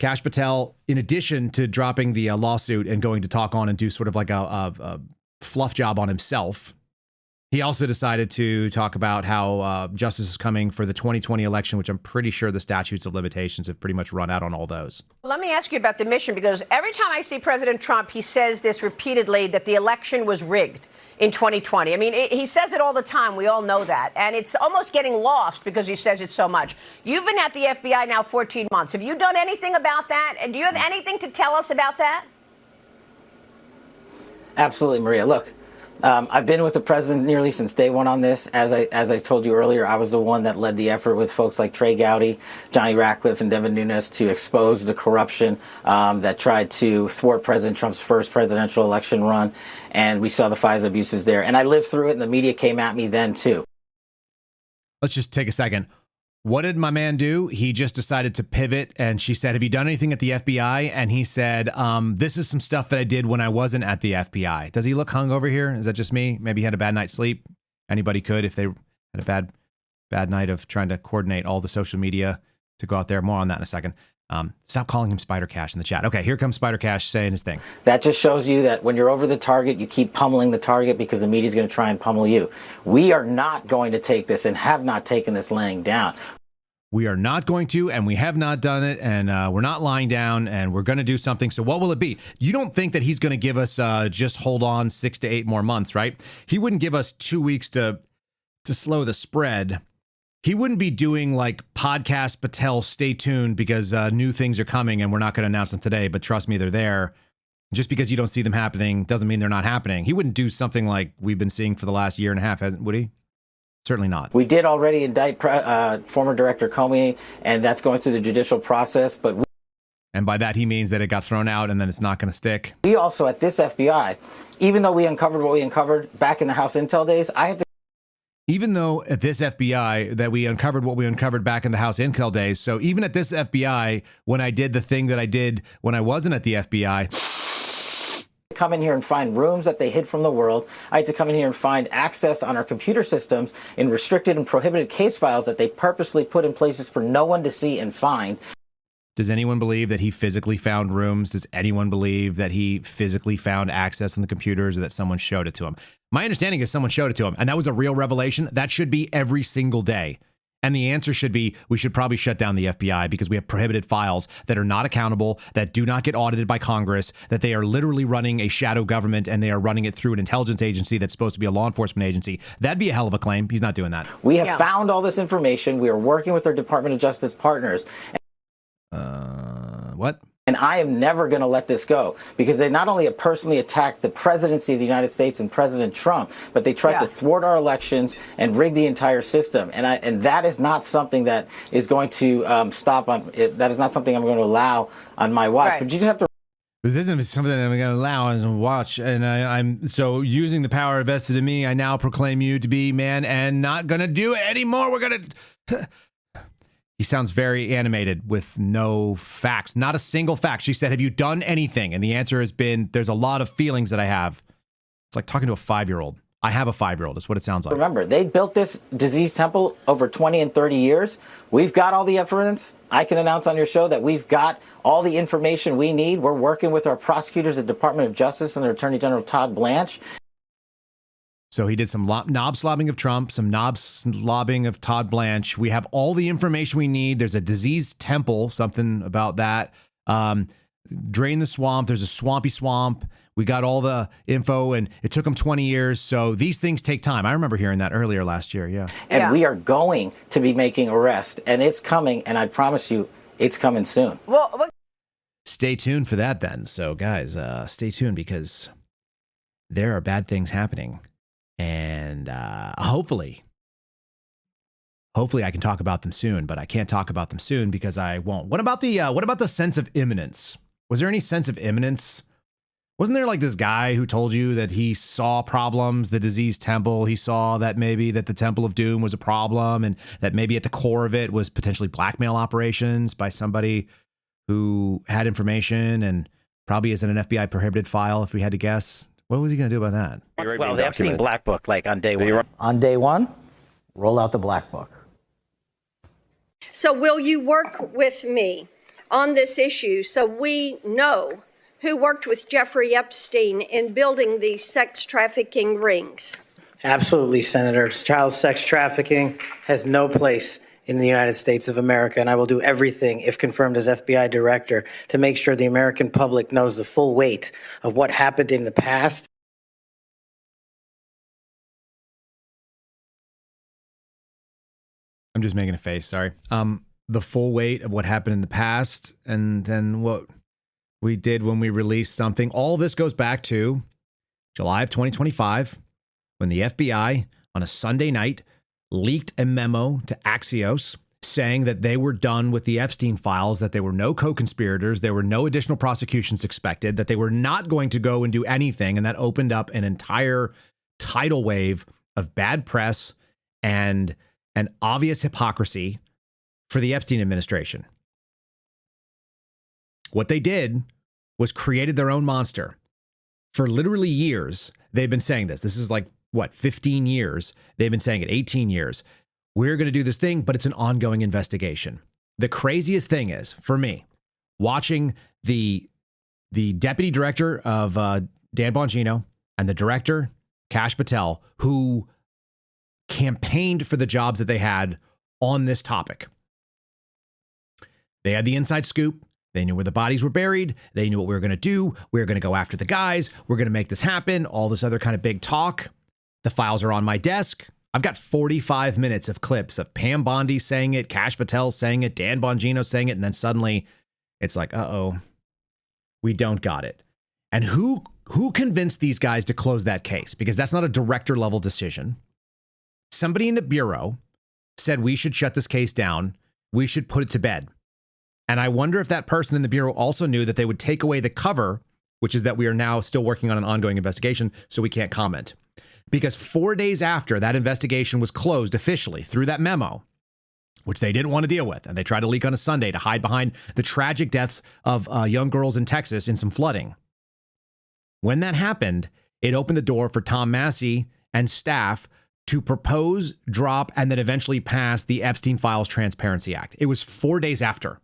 Kash Patel, in addition to dropping the lawsuit and going to talk on and do sort of like a fluff job on himself, he also decided to talk about how justice is coming for the 2020 election, which I'm pretty sure the statutes of limitations have pretty much run out on all those. Let me ask you about the mission, because every time I see President Trump, he says this repeatedly, that the election was rigged in 2020. I mean, he says it all the time. We all know that. And it's almost getting lost because he says it so much. You've been at the FBI now 14 months. Have you done anything about that? And do you have anything to tell us about that? Absolutely, Maria. Look, I've been with the president nearly since day one on this. As I told you earlier, I was the one that led the effort with folks like Trey Gowdy, Johnny Ratcliffe, and Devin Nunes to expose the corruption that tried to thwart President Trump's first presidential election run. And we saw the FISA abuses there. And I lived through it, and the media came at me then, too. Let's just take a second. What did my man do? He just decided to pivot, and she said, have you done anything at the FBI? And he said, this is some stuff that I did when I wasn't at the FBI. Does he look hungover here? Is that just me? Maybe he had a bad night's sleep. Anybody could if they had a bad night of trying to coordinate all the social media to go out there. More on that in a second. Stop calling him Spider Cash in the chat. Okay, here comes Spider Cash saying his thing. That just shows you that when you're over the target, you keep pummeling the target because the media is going to try and pummel you. We are not going to take this and have not taken this laying down. We are not going to, and we have not done it, and we're not lying down, and we're going to do something. So what will it be? You don't think that he's going to give us just hold on 6 to 8 more months, right? He wouldn't give us 2 weeks to slow the spread. He wouldn't be doing like podcast Patel, stay tuned because new things are coming and we're not going to announce them today, but trust me, they're there. Just because you don't see them happening doesn't mean they're not happening. He wouldn't do something like we've been seeing for the last year and a half, would he? Certainly not. We did already indict former Director Comey, and that's going through the judicial process. And by that, he means that it got thrown out and then it's not going to stick. We also, at this FBI, even though we uncovered what we uncovered back in the House Intel days, Even though at this FBI that we uncovered what we uncovered back in the House Intel days. So even at this FBI, when I did the thing that I did when I wasn't at the FBI, come in here and find rooms that they hid from the world. I had to come in here and find access on our computer systems in restricted and prohibited case files that they purposely put in places for no one to see and find. Does anyone believe that he physically found rooms? Does anyone believe that he physically found access on the computers or that someone showed it to him? My understanding is someone showed it to him, and that was a real revelation. That should be every single day. And the answer should be, we should probably shut down the FBI because we have prohibited files that are not accountable, that do not get audited by Congress, that they are literally running a shadow government and they are running it through an intelligence agency that's supposed to be a law enforcement agency. That'd be a hell of a claim. He's not doing that. We have found all this information. We are working with our Department of Justice partners. What? And I am never going to let this go because they not only have personally attacked the presidency of the United States and President Trump, but they tried to thwart our elections and rig the entire system. And that is not something that is going to stop on. That is not something I'm going to allow on my watch. Right. But you just have to. This isn't something that I'm going to allow and watch. And I'm so using the power vested in me. I now proclaim you to be man and not going to do it anymore. We're going to. He sounds very animated with no facts, not a single fact. She said, have you done anything? And the answer has been, there's a lot of feelings that I have. It's like talking to a 5-year-old. I have a 5-year-old. Is what it sounds like. Remember, they built this disease temple over 20 and 30 years. We've got all the evidence. I can announce on your show that we've got all the information we need. We're working with our prosecutors at the Department of Justice and their Attorney General Todd Blanche. So he did some knob slobbing of Trump, some knob slobbing of Todd Blanche. We have all the information we need. There's a disease temple, something about that. Drain the swamp. There's a swampy swamp. We got all the info, and it took them 20 years. So these things take time. I remember hearing that earlier last year. Yeah. And we are going to be making arrests, and it's coming. And I promise you, it's coming soon. Well, stay tuned for that then. So guys, stay tuned because there are bad things happening. And hopefully I can talk about them soon, but I can't talk about them soon because I won't. What about the sense of imminence? Was there any sense of imminence? Wasn't there like this guy who told you that he saw problems, the disease temple? He saw that maybe that the Temple of Doom was a problem and that maybe at the core of it was potentially blackmail operations by somebody who had information and probably is in an FBI prohibited file, if we had to guess. What was he going to do about that? Well, the Epstein Black Book, like on day one. On day one, roll out the Black Book. So will you work with me on this issue so we know who worked with Jeffrey Epstein in building these sex trafficking rings? Absolutely, Senator. Child sex trafficking has no place in the United States of America, and I will do everything, if confirmed as FBI director, to make sure the American public knows the full weight of what happened in the past. I'm just making a face, sorry. The full weight of what happened in the past and then what we did when we released something. All this goes back to July of 2025 when the FBI on a Sunday night leaked a memo to Axios saying that they were done with the Epstein files, that there were no co-conspirators, there were no additional prosecutions expected, that they were not going to go and do anything. And that opened up an entire tidal wave of bad press and an obvious hypocrisy for the Epstein administration. What they did was created their own monster. For literally years, they've been saying this. This is like, 15 years? They've been saying it, 18 years. We're going to do this thing, but it's an ongoing investigation. The craziest thing is, for me, watching the deputy director of Dan Bongino and the director, Kash Patel, who campaigned for the jobs that they had on this topic. They had the inside scoop. They knew where the bodies were buried. They knew what we were going to do. We were going to go after the guys. We're going to make this happen. All this other kind of big talk. The files are on my desk. I've got 45 minutes of clips of Pam Bondi saying it, Kash Patel saying it, Dan Bongino saying it, and then suddenly it's like, uh-oh, we don't got it. And who convinced these guys to close that case? Because that's not a director level decision. Somebody in the Bureau said we should shut this case down. We should put it to bed. And I wonder if that person in the Bureau also knew that they would take away the cover, which is that we are now still working on an ongoing investigation, so we can't comment. Because 4 days after that investigation was closed officially through that memo, which they didn't want to deal with, and they tried to leak on a Sunday to hide behind the tragic deaths of young girls in Texas in some flooding. When that happened, it opened the door for Tom Massey and staff to propose, drop, and then eventually pass the Epstein Files Transparency Act. It was 4 days after.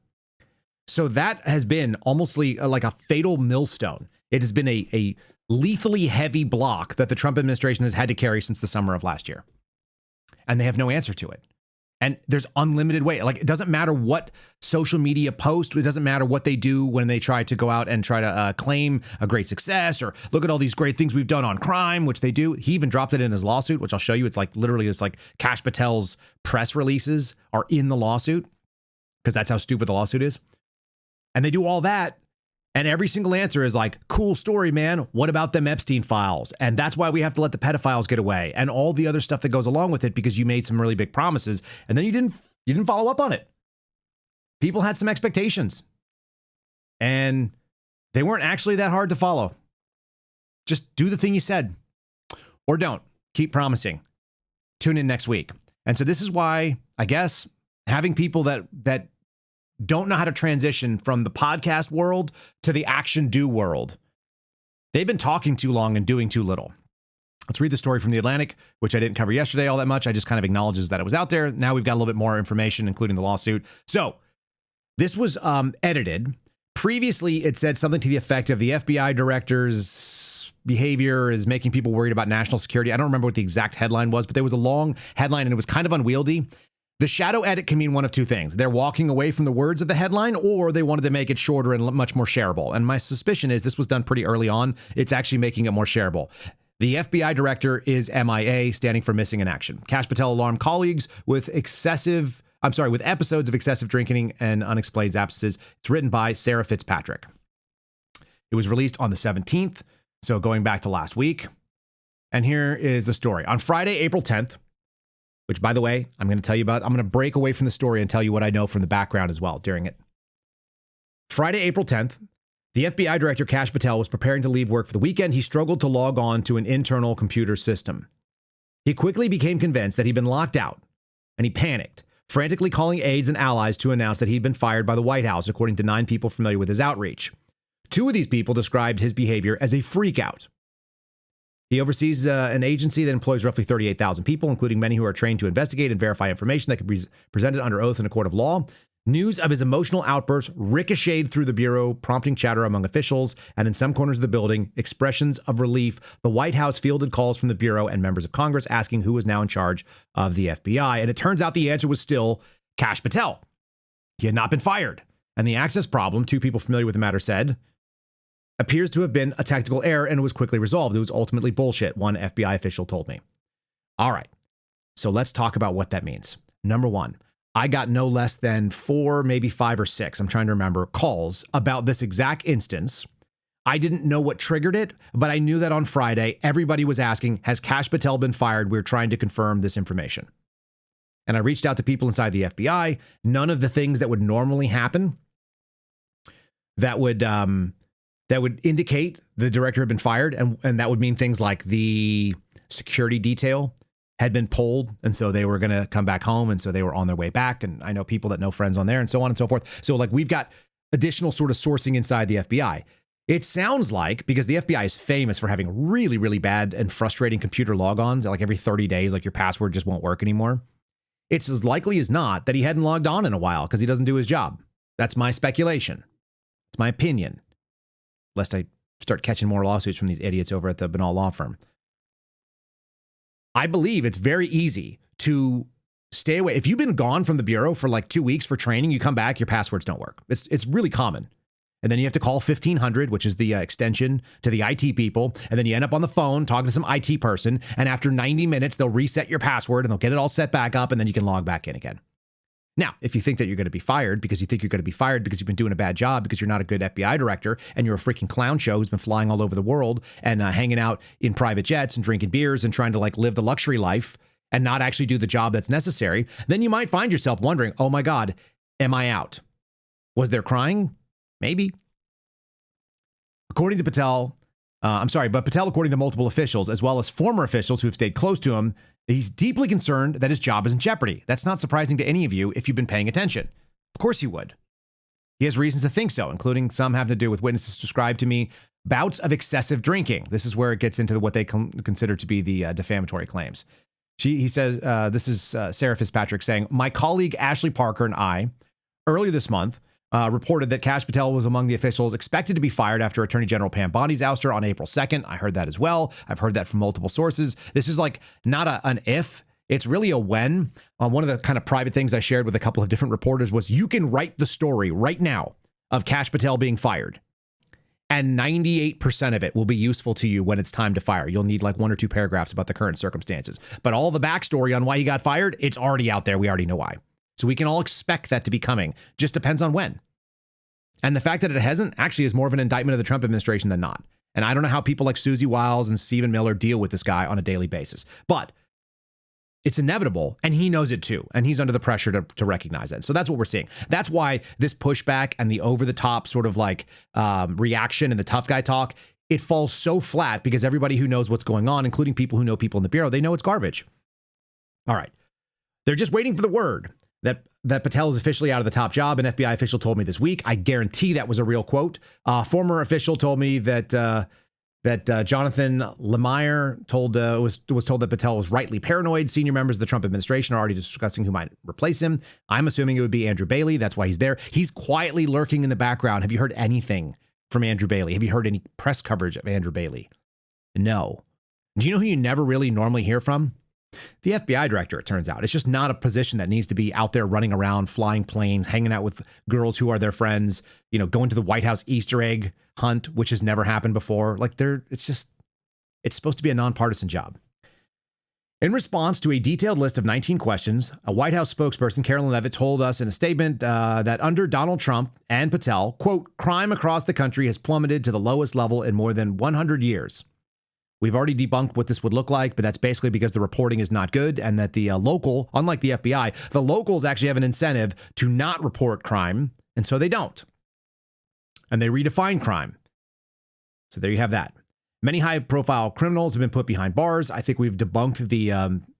So that has been almost like a fatal millstone. It has been a lethally heavy block that the Trump administration has had to carry since the summer of last year. And they have no answer to it. And there's unlimited way. Like, it doesn't matter what social media post. It doesn't matter what they do when they try to go out and try to claim a great success or look at all these great things we've done on crime, which they do. He even dropped it in his lawsuit, which I'll show you. It's like literally, it's like Kash Patel's press releases are in the lawsuit because that's how stupid the lawsuit is. And they do all that. And every single answer is like, cool story, man. What about them Epstein files? And that's why we have to let the pedophiles get away and all the other stuff that goes along with it because you made some really big promises and then you didn't follow up on it. People had some expectations and They weren't actually that hard to follow. Just do the thing you said. Or don't. Keep promising. Tune in next week. And so this is why, I guess, having people that don't know how to transition from the podcast world to the action do world, they've been talking too long and doing too little. Let's read the story from The Atlantic, which I didn't cover yesterday all that much. I just kind of acknowledges that it was out there. Now we've got a little bit more information, including the lawsuit. So this was edited. Previously, it said something to the effect of the FBI director's behavior is making people worried about national security. I don't remember what the exact headline was, but there was a long headline and it was kind of unwieldy. The shadow edit can mean one of two things. They're walking away from the words of the headline, or they wanted to make it shorter and much more shareable. And my suspicion is this was done pretty early on. It's actually making it more shareable. The FBI director is MIA, standing for missing in action. Kash Patel alarmed colleagues with episodes of excessive drinking and unexplained absences. It's written by Sarah Fitzpatrick. It was released on the 17th, so going back to last week. And here is the story. On Friday, April 10th, which, by the way, I'm going to tell you about. I'm going to break away from the story and tell you what I know from the background as well during it. Friday, April 10th, the FBI director, Kash Patel, was preparing to leave work for the weekend. He struggled to log on to an internal computer system. He quickly became convinced that he'd been locked out, and he panicked, frantically calling aides and allies to announce that he'd been fired by the White House, according to 9 people familiar with his outreach. 2 of these people described his behavior as a freakout. He oversees an agency that employs roughly 38,000 people, including many who are trained to investigate and verify information that can be presented under oath in a court of law. News of his emotional outbursts ricocheted through the Bureau, prompting chatter among officials, and in some corners of the building, expressions of relief. The White House fielded calls from the Bureau and members of Congress asking who was now in charge of the FBI. And it turns out the answer was still Kash Patel. He had not been fired. And the access problem, 2 people familiar with the matter said, appears to have been a technical error and it was quickly resolved. It was ultimately bullshit, one FBI official told me. All right, so let's talk about what that means. Number 1, I got no less than 4, maybe 5 or 6, I'm trying to remember, calls about this exact instance. I didn't know what triggered it, but I knew that on Friday, everybody was asking, has Kash Patel been fired? We're trying to confirm this information. And I reached out to people inside the FBI. None of the things that would normally happen that would indicate the director had been fired. And that would mean things like the security detail had been pulled. And so they were going to come back home. And so they were on their way back. And I know people that know friends on there and so on and so forth. So like we've got additional sort of sourcing inside the FBI. It sounds like, because the FBI is famous for having really, really bad and frustrating computer logons, like every 30 days, like your password just won't work anymore. It's as likely as not that he hadn't logged on in a while because he doesn't do his job. That's my speculation. It's my opinion. Lest I start catching more lawsuits from these idiots over at the Banal Law Firm. I believe it's very easy to stay away. If you've been gone from the Bureau for like 2 weeks for training, you come back, your passwords don't work. It's really common. And then you have to call 1500, which is the extension to the IT people. And then you end up on the phone talking to some IT person. And after 90 minutes, they'll reset your password and they'll get it all set back up. And then you can log back in again. Now, if you think that you're going to be fired because you think you're going to be fired because you've been doing a bad job, because you're not a good FBI director and you're a freaking clown show who's been flying all over the world and hanging out in private jets and drinking beers and trying to like live the luxury life and not actually do the job that's necessary, then you might find yourself wondering, oh my God, am I out? Was there crying? Maybe. According to Patel, but Patel, according to multiple officials, as well as former officials who have stayed close to him, he's deeply concerned that his job is in jeopardy. That's not surprising to any of you if you've been paying attention. Of course you would. He has reasons to think so, including some having to do with witnesses described to me bouts of excessive drinking. This is where it gets into what they consider to be the defamatory claims. He says, this is Sarah Fitzpatrick saying, my colleague Ashley Parker and I, earlier this month, reported that Kash Patel was among the officials expected to be fired after Attorney General Pam Bondi's ouster on April 2nd. I heard that as well. I've heard that from multiple sources. This is like not an if, it's really a when. One of the kind of private things I shared with a couple of different reporters was you can write the story right now of Kash Patel being fired. And 98% of it will be useful to you when it's time to fire. You'll need like 1 or 2 paragraphs about the current circumstances. But all the backstory on why he got fired, it's already out there. We already know why. So we can all expect that to be coming. Just depends on when. And the fact that it hasn't actually is more of an indictment of the Trump administration than not. And I don't know how people like Susie Wiles and Stephen Miller deal with this guy on a daily basis. But It's inevitable, and he knows it too, and he's under the pressure to recognize it. So that's what we're seeing. That's why this pushback and the over-the-top sort of like reaction and the tough guy talk, it falls so flat because everybody who knows what's going on, including people who know people in the Bureau, they know it's garbage. All right. They're just waiting for the word that Patel is officially out of the top job. An FBI official told me this week. I guarantee that was a real quote. Former official told me that Jonathan Lemire was told that Patel was rightly paranoid. Senior members of the Trump administration are already discussing who might replace him. I'm assuming it would be Andrew Bailey. That's why he's there. He's quietly lurking in the background. Have you heard anything from Andrew Bailey? Have you heard any press coverage of Andrew Bailey? No. Do you know who you never really normally hear from? The FBI director, it turns out. It's just not a position that needs to be out there running around, flying planes, hanging out with girls who are their friends, going to the White House Easter egg hunt, which has never happened before. It's supposed to be a nonpartisan job. In response to a detailed list of 19 questions, a White House spokesperson, Carolyn Leavitt, told us in a statement that under Donald Trump and Patel, quote, crime across the country has plummeted to the lowest level in more than 100 years. We've already debunked what this would look like, but that's basically because the reporting is not good and that the local, unlike the FBI, the locals actually have an incentive to not report crime, and so they don't. And they redefine crime. So there you have that. Many high-profile criminals have been put behind bars. I think we've debunked the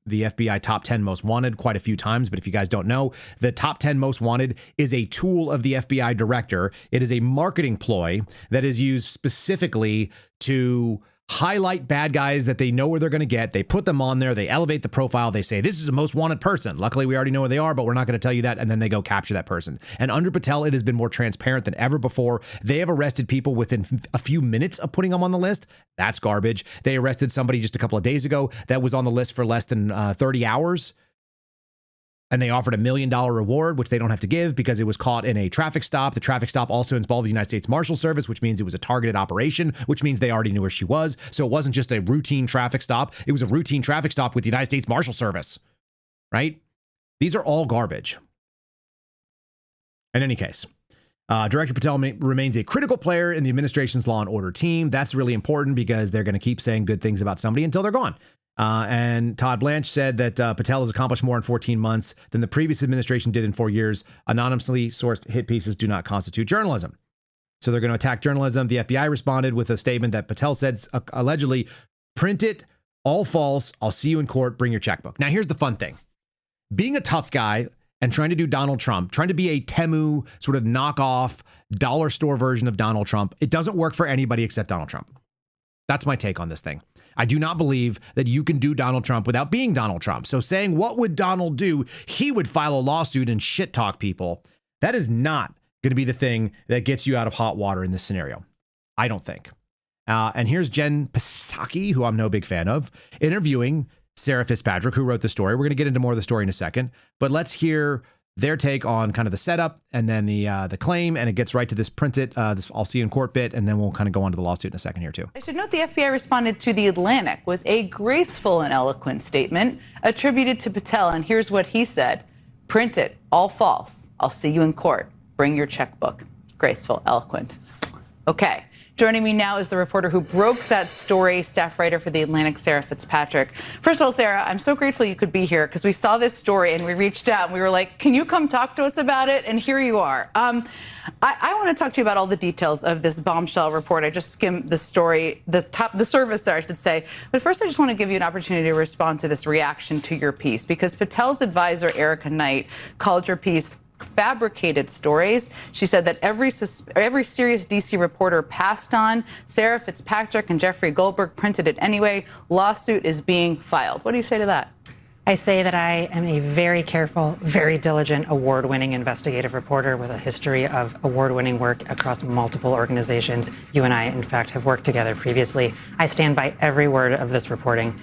FBI top 10 most wanted quite a few times, but if you guys don't know, the top 10 most wanted is a tool of the FBI director. It is a marketing ploy that is used specifically to highlight bad guys that they know where they're going to get. They put them on there. They elevate the profile. They say, this is the most wanted person. Luckily, we already know where they are, but we're not going to tell you that. And then they go capture that person. And under Patel, it has been more transparent than ever before. They have arrested people within a few minutes of putting them on the list. That's garbage. They arrested somebody just a couple of days ago that was on the list for less than 30 hours. And they offered $1 million reward, which they don't have to give because it was caught in a traffic stop. The traffic stop also involved the United States Marshal Service, which means it was a targeted operation, which means they already knew where she was. So it wasn't just a routine traffic stop. It was a routine traffic stop with the United States Marshal Service, right? These are all garbage. In any case, Director Patel remains a critical player in the administration's law and order team. That's really important because they're going to keep saying good things about somebody until they're gone. And Todd Blanche said that Patel has accomplished more in 14 months than the previous administration did in 4 years. Anonymously sourced hit pieces do not constitute journalism. So they're going to attack journalism. The FBI responded with a statement that Patel said, allegedly, print it, all false. I'll see you in court. Bring your checkbook. Now, here's the fun thing. Being a tough guy and trying to do Donald Trump, trying to be a Temu sort of knockoff dollar store version of Donald Trump, it doesn't work for anybody except Donald Trump. That's my take on this thing. I do not believe that you can do Donald Trump without being Donald Trump. So saying, what would Donald do? He would file a lawsuit and shit talk people. That is not going to be the thing that gets you out of hot water in this scenario. I don't think. And here's Jen Psaki, who I'm no big fan of, interviewing Sarah Fitzpatrick, who wrote the story. We're going to get into more of the story in a second, but let's hear their take on kind of the setup and then the claim, and it gets right to this print it, this I'll see you in court bit, and then we'll kind of go on to the lawsuit in a second here too. I should note the FBI responded to The Atlantic with a graceful and eloquent statement attributed to Patel, and here's what he said. Print it, all false. I'll see you in court. Bring your checkbook. Graceful, eloquent. Okay. Joining me now is the reporter who broke that story, staff writer for The Atlantic, Sarah Fitzpatrick. First of all, Sarah, I'm so grateful you could be here because we saw this story and we reached out and we were like, can you come talk to us about it? And here you are. I want to talk to you about all the details of this bombshell report. I just skimmed the story, the service there, I should say. But first, I just want to give you an opportunity to respond to this reaction to your piece because Patel's advisor, Erica Knight, called your piece fabricated stories. She said that every serious D.C. reporter passed on. Sarah Fitzpatrick and Jeffrey Goldberg printed it anyway. Lawsuit is being filed. What do you say to that? I say that I am a very careful, very diligent, award-winning investigative reporter with a history of award-winning work across multiple organizations. You and I, in fact, have worked together previously. I stand by every word of this reporting.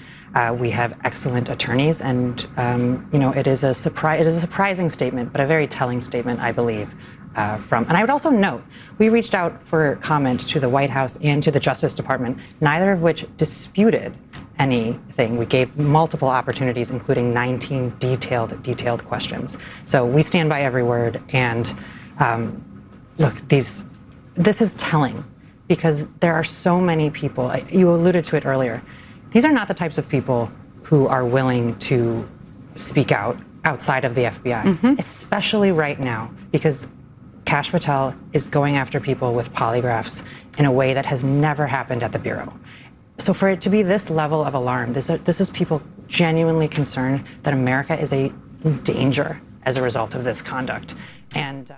We have excellent attorneys, and it is a surprising statement, but a very telling statement, I believe. And I would also note, we reached out for comment to the White House and to the Justice Department, neither of which disputed anything. We gave multiple opportunities, including 19 detailed questions. So we stand by every word. And look, this is telling because there are so many people. You alluded to it earlier. These are not the types of people who are willing to speak out outside of the FBI, especially right now, because Kash Patel is going after people with polygraphs in a way that has never happened at the Bureau. So for it to be this level of alarm, this is people genuinely concerned that America is in danger as a result of this conduct. And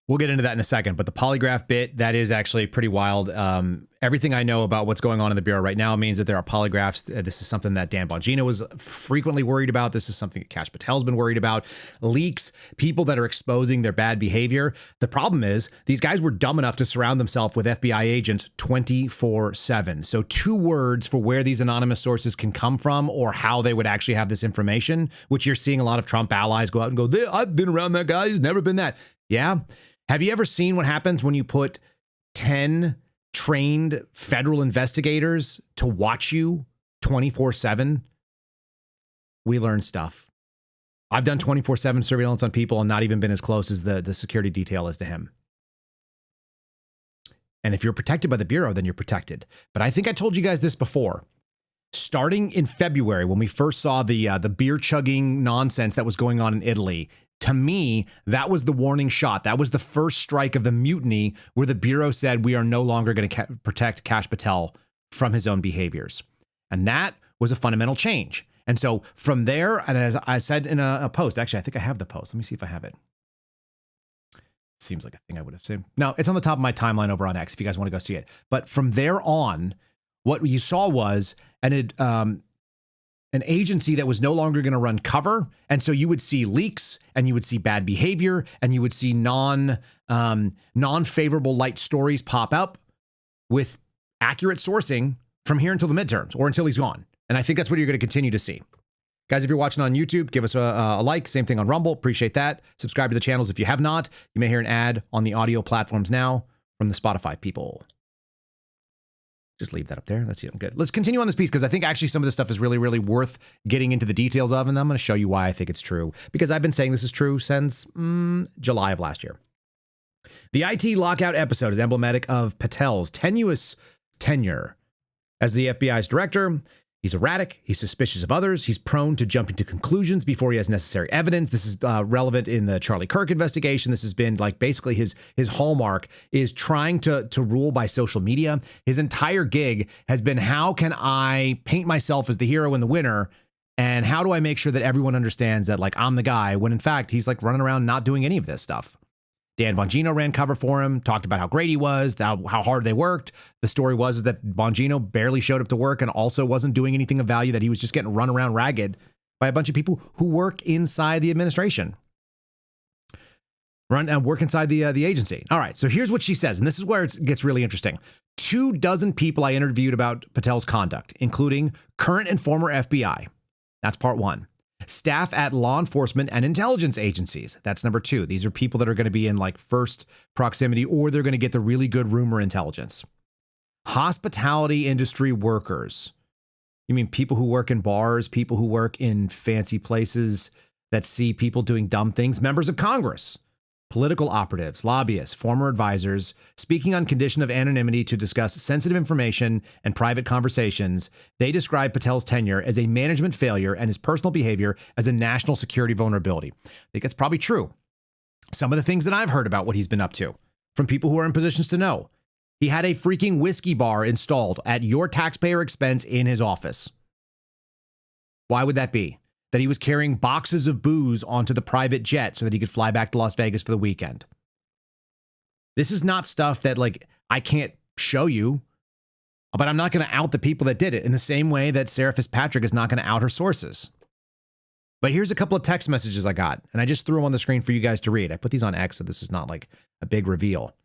we'll get into that in a second, but the polygraph bit, that is actually pretty wild. Everything I know about what's going on in the Bureau right now means that there are polygraphs. This is something that Dan Bongino was frequently worried about. This is something that Kash Patel's been worried about. Leaks, people that are exposing their bad behavior. The problem is these guys were dumb enough to surround themselves with FBI agents 24/7. So 2 words for where these anonymous sources can come from or how they would actually have this information, which you're seeing a lot of Trump allies go out and go, I've been around that guy. He's never been that. Yeah. Have you ever seen what happens when you put 10 trained federal investigators to watch you 24/7? We learn stuff. I've done 24/7 surveillance on people and not even been as close as the security detail is to him. And if you're protected by the Bureau, then you're protected. But I think I told you guys this before. Starting in February, when we first saw the beer chugging nonsense that was going on in Italy, to me, that was the warning shot. That was the first strike of the mutiny where the Bureau said we are no longer going to protect Kash Patel from his own behaviors. And that was a fundamental change. And so from there, and as I said in a post, actually, I think I have the post. Let me see if I have it. Seems like a thing I would have said. No, it's on the top of my timeline over on X if you guys want to go see it. But from there on, what you saw was an agency that was no longer going to run cover. And so you would see leaks and you would see bad behavior and you would see non-favorable light stories pop up with accurate sourcing from here until the midterms or until he's gone. And I think that's what you're going to continue to see. Guys, if you're watching on YouTube, give us a like. Same thing on Rumble. Appreciate that. Subscribe to the channels if you have not. You may hear an ad on the audio platforms now from the Spotify people. Just leave that up there. That's good. Let's continue on this piece because I think actually some of this stuff is really, really worth getting into the details of. And I'm going to show you why I think it's true because I've been saying this is true since July of last year. The IT lockout episode is emblematic of Patel's tenuous tenure as the FBI's director. He's erratic. He's suspicious of others. He's prone to jumping to conclusions before he has necessary evidence. This is relevant in the Charlie Kirk investigation. This has been like basically his hallmark is trying to rule by social media. His entire gig has been how can I paint myself as the hero and the winner, and how do I make sure that everyone understands that like I'm the guy when in fact he's like running around not doing any of this stuff. Dan Bongino ran cover for him, talked about how great he was, how hard they worked. The story was that Bongino barely showed up to work and also wasn't doing anything of value, that he was just getting run around ragged by a bunch of people who work inside the administration. Work inside the agency. All right, so here's what she says, and this is where it gets really interesting. 24 people I interviewed about Patel's conduct, including current and former FBI. That's part 1. Staff at law enforcement and intelligence agencies. That's number 2. These are people that are going to be in like first proximity or they're going to get the really good rumor intelligence. Hospitality industry workers. You mean people who work in bars, people who work in fancy places that see people doing dumb things? Members of Congress, political operatives, lobbyists, former advisors, speaking on condition of anonymity to discuss sensitive information and private conversations. They describe Patel's tenure as a management failure and his personal behavior as a national security vulnerability. I think that's probably true. Some of the things that I've heard about what he's been up to from people who are in positions to know. He had a freaking whiskey bar installed at your taxpayer expense in his office. Why would that be? That he was carrying boxes of booze onto the private jet so that he could fly back to Las Vegas for the weekend. This is not stuff that like I can't show you, but I'm not going to out the people that did it in the same way that Seraphin Patrick is not going to out her sources. But here's a couple of text messages I got, and I just threw them on the screen for you guys to read. I put these on X, so this is not like a big reveal.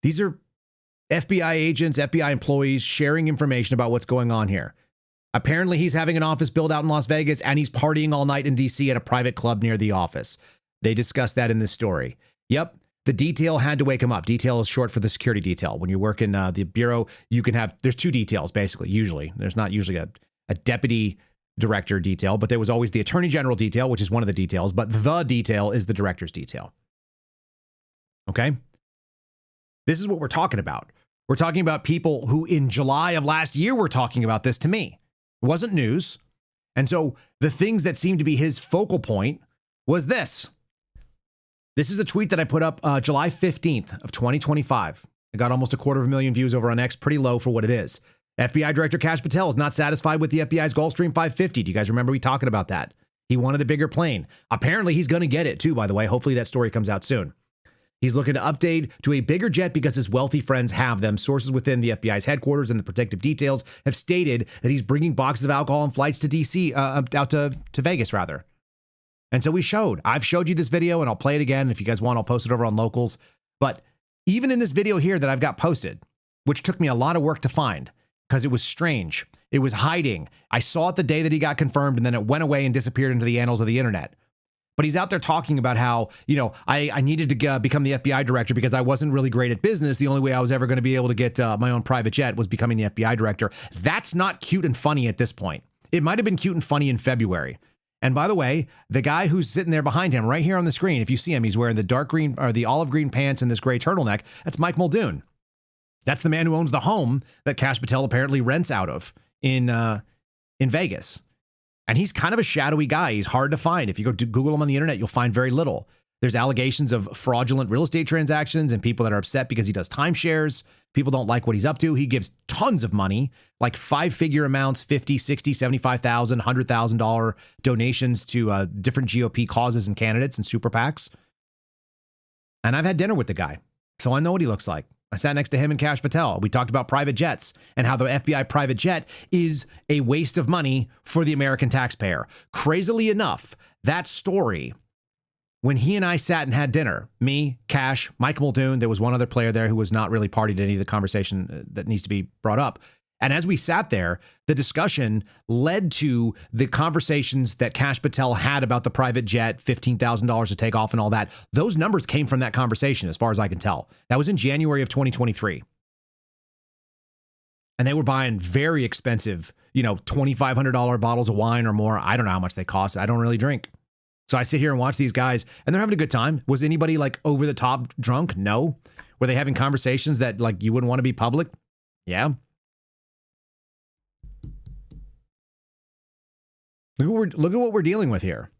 These are FBI agents, FBI employees sharing information about what's going on here. Apparently, he's having an office built out in Las Vegas, and he's partying all night in D.C. at a private club near the office. They discussed that in this story. Yep, the detail had to wake him up. Detail is short for the security detail. When you work in the Bureau, you can have, there's 2 details, basically, usually. There's not usually a deputy director detail, but there was always the attorney general detail, which is one of the details, but the detail is the director's detail. Okay? This is what we're talking about. We're talking about people who in July of last year were talking about this to me. It wasn't news. And so the things that seemed to be his focal point was this. This is a tweet that I put up July 15th of 2025. It got almost 250,000 views over on X, pretty low for what it is. FBI Director Kash Patel is not satisfied with the FBI's Gulfstream 550. Do you guys remember we talking about that? He wanted a bigger plane. Apparently, he's going to get it too, by the way. Hopefully that story comes out soon. He's looking to update to a bigger jet because his wealthy friends have them. Sources within the FBI's headquarters and the protective details have stated that he's bringing boxes of alcohol on flights to D.C., out to Vegas, rather. And so I've showed you this video, and I'll play it again. If you guys want, I'll post it over on Locals. But even in this video here that I've got posted, which took me a lot of work to find because it was strange. It was hiding. I saw it the day that he got confirmed, and then it went away and disappeared into the annals of the internet. But he's out there talking about how, I needed to become the FBI director because I wasn't really great at business. The only way I was ever going to be able to get my own private jet was becoming the FBI director. That's not cute and funny at this point. It might have been cute and funny in February. And by the way, the guy who's sitting there behind him right here on the screen, if you see him, he's wearing the dark green or the olive green pants and this gray turtleneck. That's Mike Muldoon. That's the man who owns the home that Kash Patel apparently rents out of in Vegas. And he's kind of a shadowy guy. He's hard to find. If you go to Google him on the internet, you'll find very little. There's allegations of fraudulent real estate transactions and people that are upset because he does timeshares. People don't like what he's up to. He gives tons of money, like 5-figure amounts, $50,000, $60,000, $75,000, $100,000 donations to different GOP causes and candidates and super PACs. And I've had dinner with the guy, so I know what he looks like. I sat next to him and Kash Patel. We talked about private jets and how the FBI private jet is a waste of money for the American taxpayer. Crazily enough, that story, when he and I sat and had dinner, me, Kash, Mike Muldoon, there was one other player there who was not really party to any of the conversation that needs to be brought up. And as we sat there, the discussion led to the conversations that Kash Patel had about the private jet, $15,000 to take off and all that. Those numbers came from that conversation, as far as I can tell. That was in January of 2023. And they were buying very expensive, $2,500 bottles of wine or more. I don't know how much they cost. I don't really drink. So I sit here and watch these guys, and they're having a good time. Was anybody over the top drunk? No. Were they having conversations that you wouldn't want to be public? Yeah. Look at what we're dealing with here.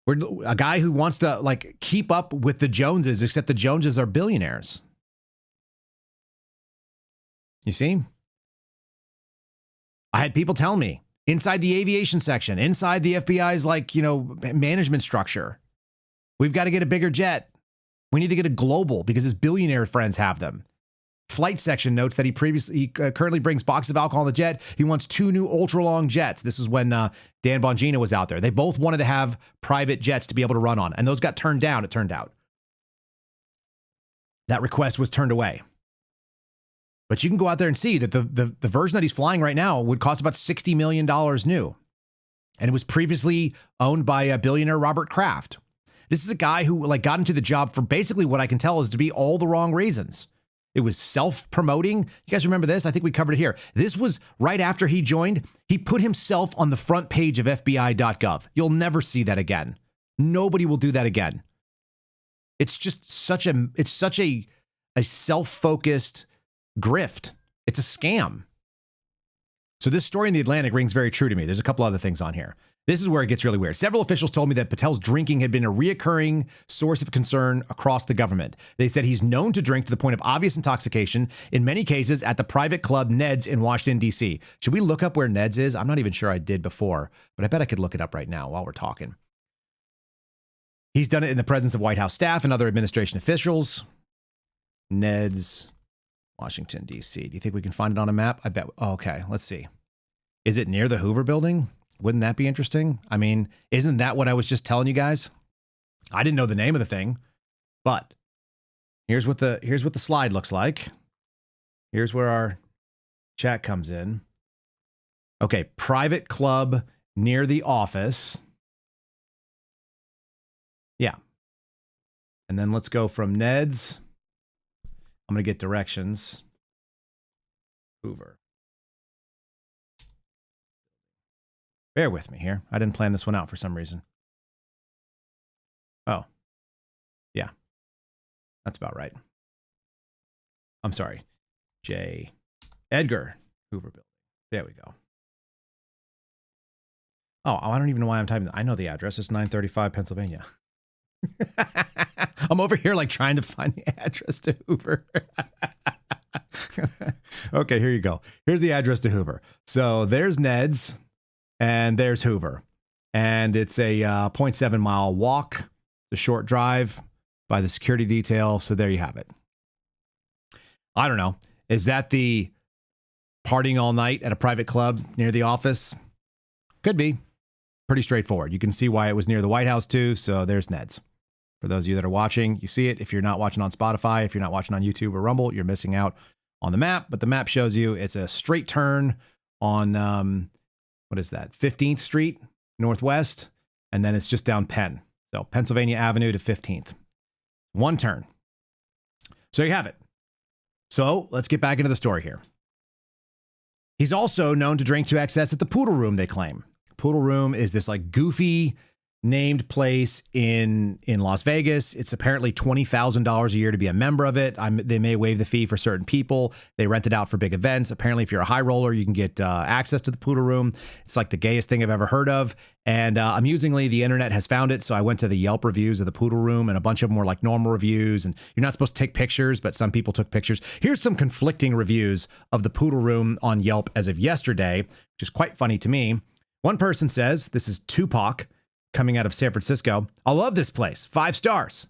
We're a guy who wants to keep up with the Joneses, except the Joneses are billionaires. You see? I had people tell me inside the aviation section, inside the FBI's management structure, we've got to get a bigger jet. We need to get a global because his billionaire friends have them. Flight section notes that he currently brings boxes of alcohol on the jet. He wants 2 new ultra-long jets. This is when Dan Bongino was out there. They both wanted to have private jets to be able to run on, and those got turned down, it turned out. That request was turned away. But you can go out there and see that the version that he's flying right now would cost about $60 million new. And it was previously owned by a billionaire Robert Kraft. This is a guy who got into the job for basically what I can tell is to be all the wrong reasons. It was self-promoting. You guys remember this? I think we covered it here. This was right after he joined. He put himself on the front page of FBI.gov. You'll never see that again. Nobody will do that again. It's just such a self-focused grift. It's a scam. So this story in the Atlantic rings very true to me. There's a couple other things on here. This is where it gets really weird. Several officials told me that Patel's drinking had been a reoccurring source of concern across the government. They said he's known to drink to the point of obvious intoxication, in many cases at the private club Ned's in Washington, D.C. Should we look up where Ned's is? I'm not even sure I did before, but I bet I could look it up right now while we're talking. He's done it in the presence of White House staff and other administration officials. Ned's, Washington, D.C. Do you think we can find it on a map? I bet. Oh, okay, let's see. Is it near the Hoover Building? Wouldn't that be interesting? I mean, isn't that what I was just telling you guys? I didn't know the name of the thing, but here's what the slide looks like. Here's where our chat comes in. Okay, private club near the office. Yeah. And then let's go from Ned's. I'm going to get directions. Hoover. Bear with me here. I didn't plan this one out for some reason. Oh. Yeah. That's about right. I'm sorry. J. Edgar Hoover Building. There we go. Oh, I don't even know why I'm typing. I know the address. It's 935 Pennsylvania. I'm over here like trying to find the address to Hoover. Okay, here you go. Here's the address to Hoover. So there's Ned's and there's Hoover. And it's a 0.7 mile walk, a short drive by the security detail. So there you have it. I don't know. Is that the partying all night at a private club near the office? Could be. Pretty straightforward. You can see why it was near the White House too. So there's Ned's. For those of you that are watching, you see it. If you're not watching on Spotify, if you're not watching on YouTube or Rumble, you're missing out on the map. But the map shows you it's a straight turn on, what is that? 15th Street Northwest. And then it's just down Penn. So Pennsylvania Avenue to 15th. One turn. So you have it. So let's get back into the story here. He's also known to drink to excess at the Poodle Room, they claim. Poodle Room is this like goofy named place in Las Vegas. It's apparently $20,000 a year to be a member of it. They may waive the fee for certain people. They rent it out for big events. Apparently, if you're a high roller, you can get access to the Poodle Room. It's like the gayest thing I've ever heard of. And amusingly, the internet has found it. So I went to the Yelp reviews of the Poodle Room, and a bunch of them were like normal reviews. And you're not supposed to take pictures, but some people took pictures. Here's some conflicting reviews of the Poodle Room on Yelp as of yesterday, which is quite funny to me. One person says, this is Tupac, coming out of San Francisco. I love this place. 5 stars.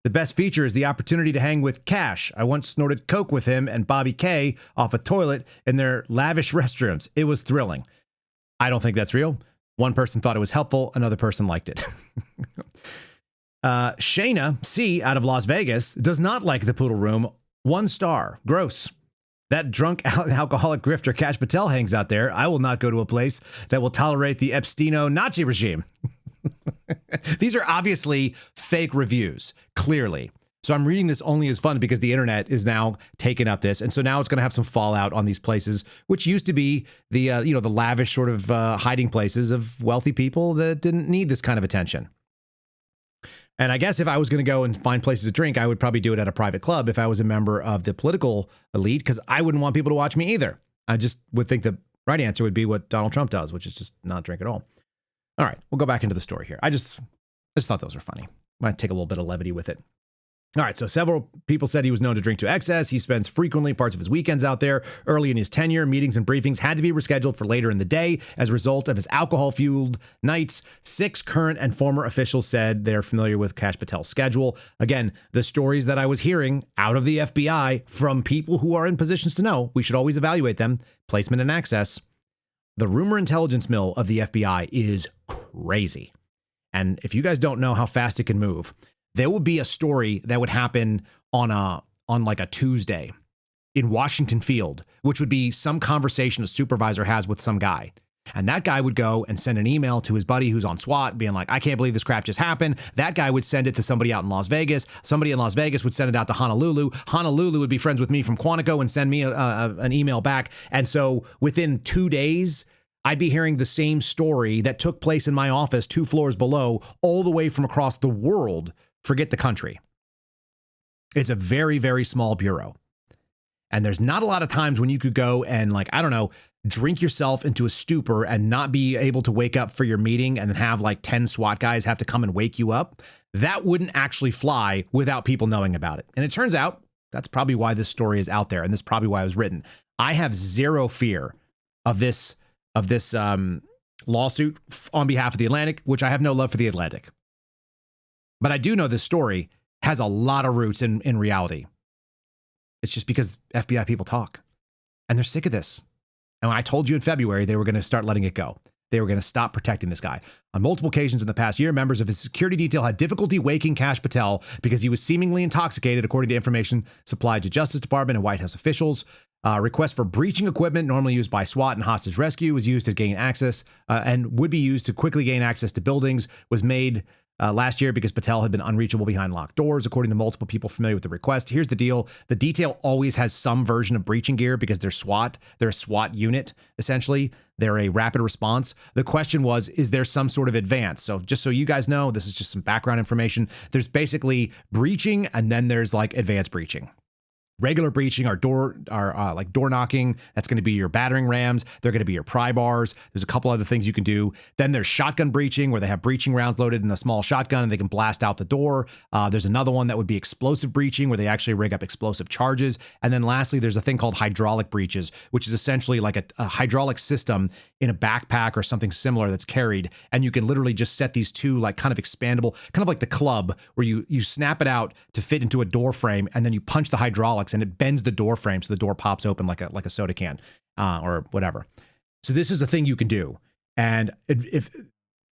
The best feature is the opportunity to hang with Kash. I once snorted coke with him and Bobby K off a toilet in their lavish restrooms. It was thrilling. I don't think that's real. One person thought it was helpful. Another person liked it. Shayna C out of Las Vegas does not like the Poodle Room. 1 star. Gross. That drunk alcoholic grifter Kash Patel hangs out there. I will not go to a place that will tolerate the Epsteino Nazi regime. These are obviously fake reviews, clearly. So I'm reading this only as fun because the internet is now taking up this. And so now it's going to have some fallout on these places, which used to be the, the lavish sort of hiding places of wealthy people that didn't need this kind of attention. And I guess if I was going to go and find places to drink, I would probably do it at a private club if I was a member of the political elite, because I wouldn't want people to watch me either. I just would think the right answer would be what Donald Trump does, which is just not drink at all. All right, we'll go back into the story here. I just thought those were funny. Might take a little bit of levity with it. All right, so several people said he was known to drink to excess. He spends frequently parts of his weekends out there. Early in his tenure, meetings and briefings had to be rescheduled for later in the day as a result of his alcohol-fueled nights. 6 current and former officials said they're familiar with Kash Patel's schedule. Again, the stories that I was hearing out of the FBI from people who are in positions to know, we should always evaluate them, placement and access. The rumor intelligence mill of the FBI is crazy. And if you guys don't know how fast it can move, there would be a story that would happen on like a Tuesday in Washington Field, which would be some conversation a supervisor has with some guy. And that guy would go and send an email to his buddy who's on SWAT being like, I can't believe this crap just happened. That guy would send it to somebody out in Las Vegas. Somebody in Las Vegas would send it out to Honolulu. Honolulu would be friends with me from Quantico and send me an email back. And so within 2 days, I'd be hearing the same story that took place in my office 2 floors below, all the way from across the world. Forget the country. It's a very, very small bureau. And there's not a lot of times when you could go and drink yourself into a stupor and not be able to wake up for your meeting and then have like 10 SWAT guys have to come and wake you up. That wouldn't actually fly without people knowing about it. And it turns out that's probably why this story is out there. And this is probably why it was written. I have zero fear of this lawsuit on behalf of the Atlantic, which I have no love for the Atlantic. But I do know this story has a lot of roots in reality. It's just because FBI people talk and they're sick of this. And when I told you in February, they were going to start letting it go. They were going to stop protecting this guy. On multiple occasions in the past year, members of his security detail had difficulty waking Kash Patel because he was seemingly intoxicated, according to information supplied to Justice Department and White House officials. Request for breaching equipment normally used by SWAT and hostage rescue was used to gain access and would be used to quickly gain access to buildings was made last year because Patel had been unreachable behind locked doors, according to multiple people familiar with the request. Here's the deal. The detail always has some version of breaching gear because they're SWAT. They're a SWAT unit, essentially. They're a rapid response. The question was, is there some sort of advance? So just so you guys know, this is just some background information. There's basically breaching and then there's like advanced breaching. Regular breaching are like door knocking. That's going to be your battering rams. They're going to be your pry bars. There's a couple other things you can do. Then there's shotgun breaching, where they have breaching rounds loaded in a small shotgun and they can blast out the door. There's another one that would be explosive breaching, where they actually rig up explosive charges. And then lastly, there's a thing called hydraulic breaches, which is essentially like a hydraulic system in a backpack or something similar that's carried. And you can literally just set these two like kind of expandable, kind of like the club, where you snap it out to fit into a door frame, and then you punch the hydraulics and it bends the door frame so the door pops open like a soda can or whatever. So this is a thing you can do. And if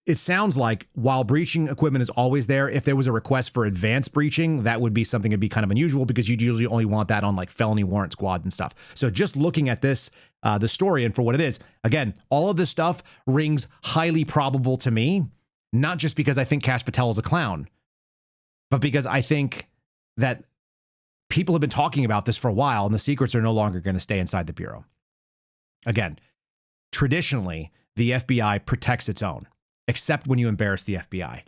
it sounds like while breaching equipment is always there, if there was a request for advanced breaching, that would be something that'd be kind of unusual, because you'd usually only want that on like felony warrant squad and stuff. So just looking at this, the story and for what it is, again, all of this stuff rings highly probable to me, not just because I think Kash Patel is a clown, but because I think that people have been talking about this for a while, and the secrets are no longer going to stay inside the Bureau. Again, traditionally, the FBI protects its own, except when you embarrass the FBI.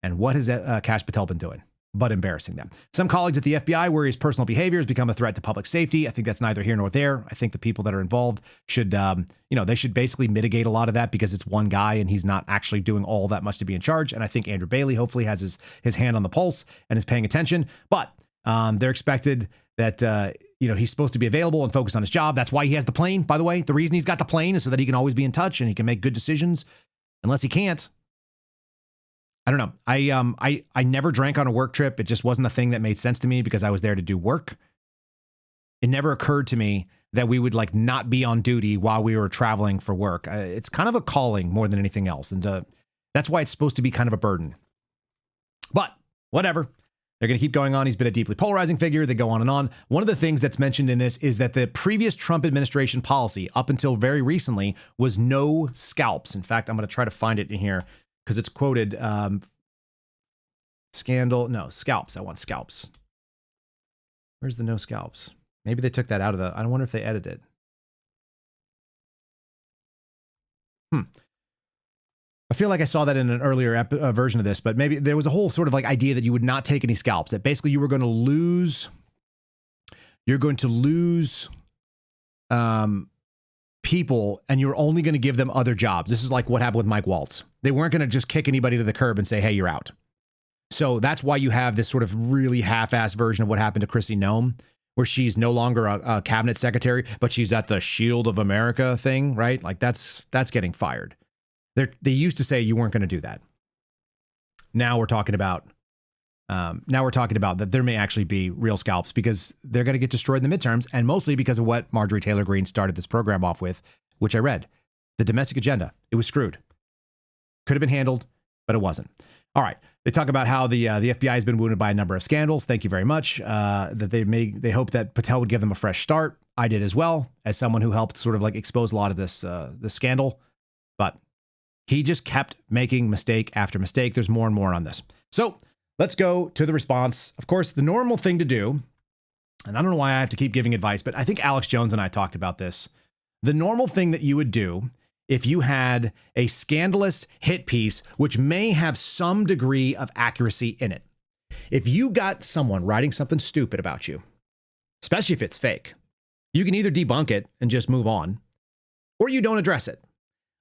And what has Kash Patel been doing but embarrassing them? Some colleagues at the FBI worry his personal behavior has become a threat to public safety. I think that's neither here nor there. I think the people that are involved should, they should basically mitigate a lot of that, because it's one guy and he's not actually doing all that much to be in charge. And I think Andrew Bailey hopefully has his hand on the pulse and is paying attention. But they're expected that, he's supposed to be available and focus on his job. That's why he has the plane, by the way. The reason he's got the plane is so that he can always be in touch and he can make good decisions. Unless he can't. I don't know. I never drank on a work trip. It just wasn't a thing that made sense to me, because I was there to do work. It never occurred to me that we would like not be on duty while we were traveling for work. It's kind of a calling more than anything else. And that's why it's supposed to be kind of a burden. But whatever. They're going to keep going on. He's been a deeply polarizing figure. They go on and on. One of the things that's mentioned in this is that the previous Trump administration policy, up until very recently, was no scalps. In fact, I'm going to try to find it in here because it's quoted. Scalps. I want scalps. Where's the no scalps? Maybe they took that out of the... I wonder if they edited it. I feel like I saw that in an earlier version of this, but maybe there was a whole sort of like idea that you would not take any scalps, that basically you're going to lose people, and you're only going to give them other jobs. This is like what happened with Mike Waltz. They weren't going to just kick anybody to the curb and say, hey, you're out. So that's why you have this sort of really half-assed version of what happened to Kristi Noem, where she's no longer a cabinet secretary, but she's at the Shield of America thing, right? Like that's getting fired. They used to say you weren't going to do that. Now we're talking about that there may actually be real scalps, because they're going to get destroyed in the midterms, and mostly because of what Marjorie Taylor Greene started this program off with, which I read. The domestic agenda. It was screwed. Could have been handled, but it wasn't. All right. They talk about how the FBI has been wounded by a number of scandals. Thank you very much. That they hope that Patel would give them a fresh start. I did as well, as someone who helped sort of like expose a lot of this scandal. But he just kept making mistake after mistake. There's more and more on this. So let's go to the response. Of course, the normal thing to do, and I don't know why I have to keep giving advice, but I think Alex Jones and I talked about this. The normal thing that you would do if you had a scandalous hit piece, which may have some degree of accuracy in it. If you got someone writing something stupid about you, especially if it's fake, you can either debunk it and just move on, or you don't address it.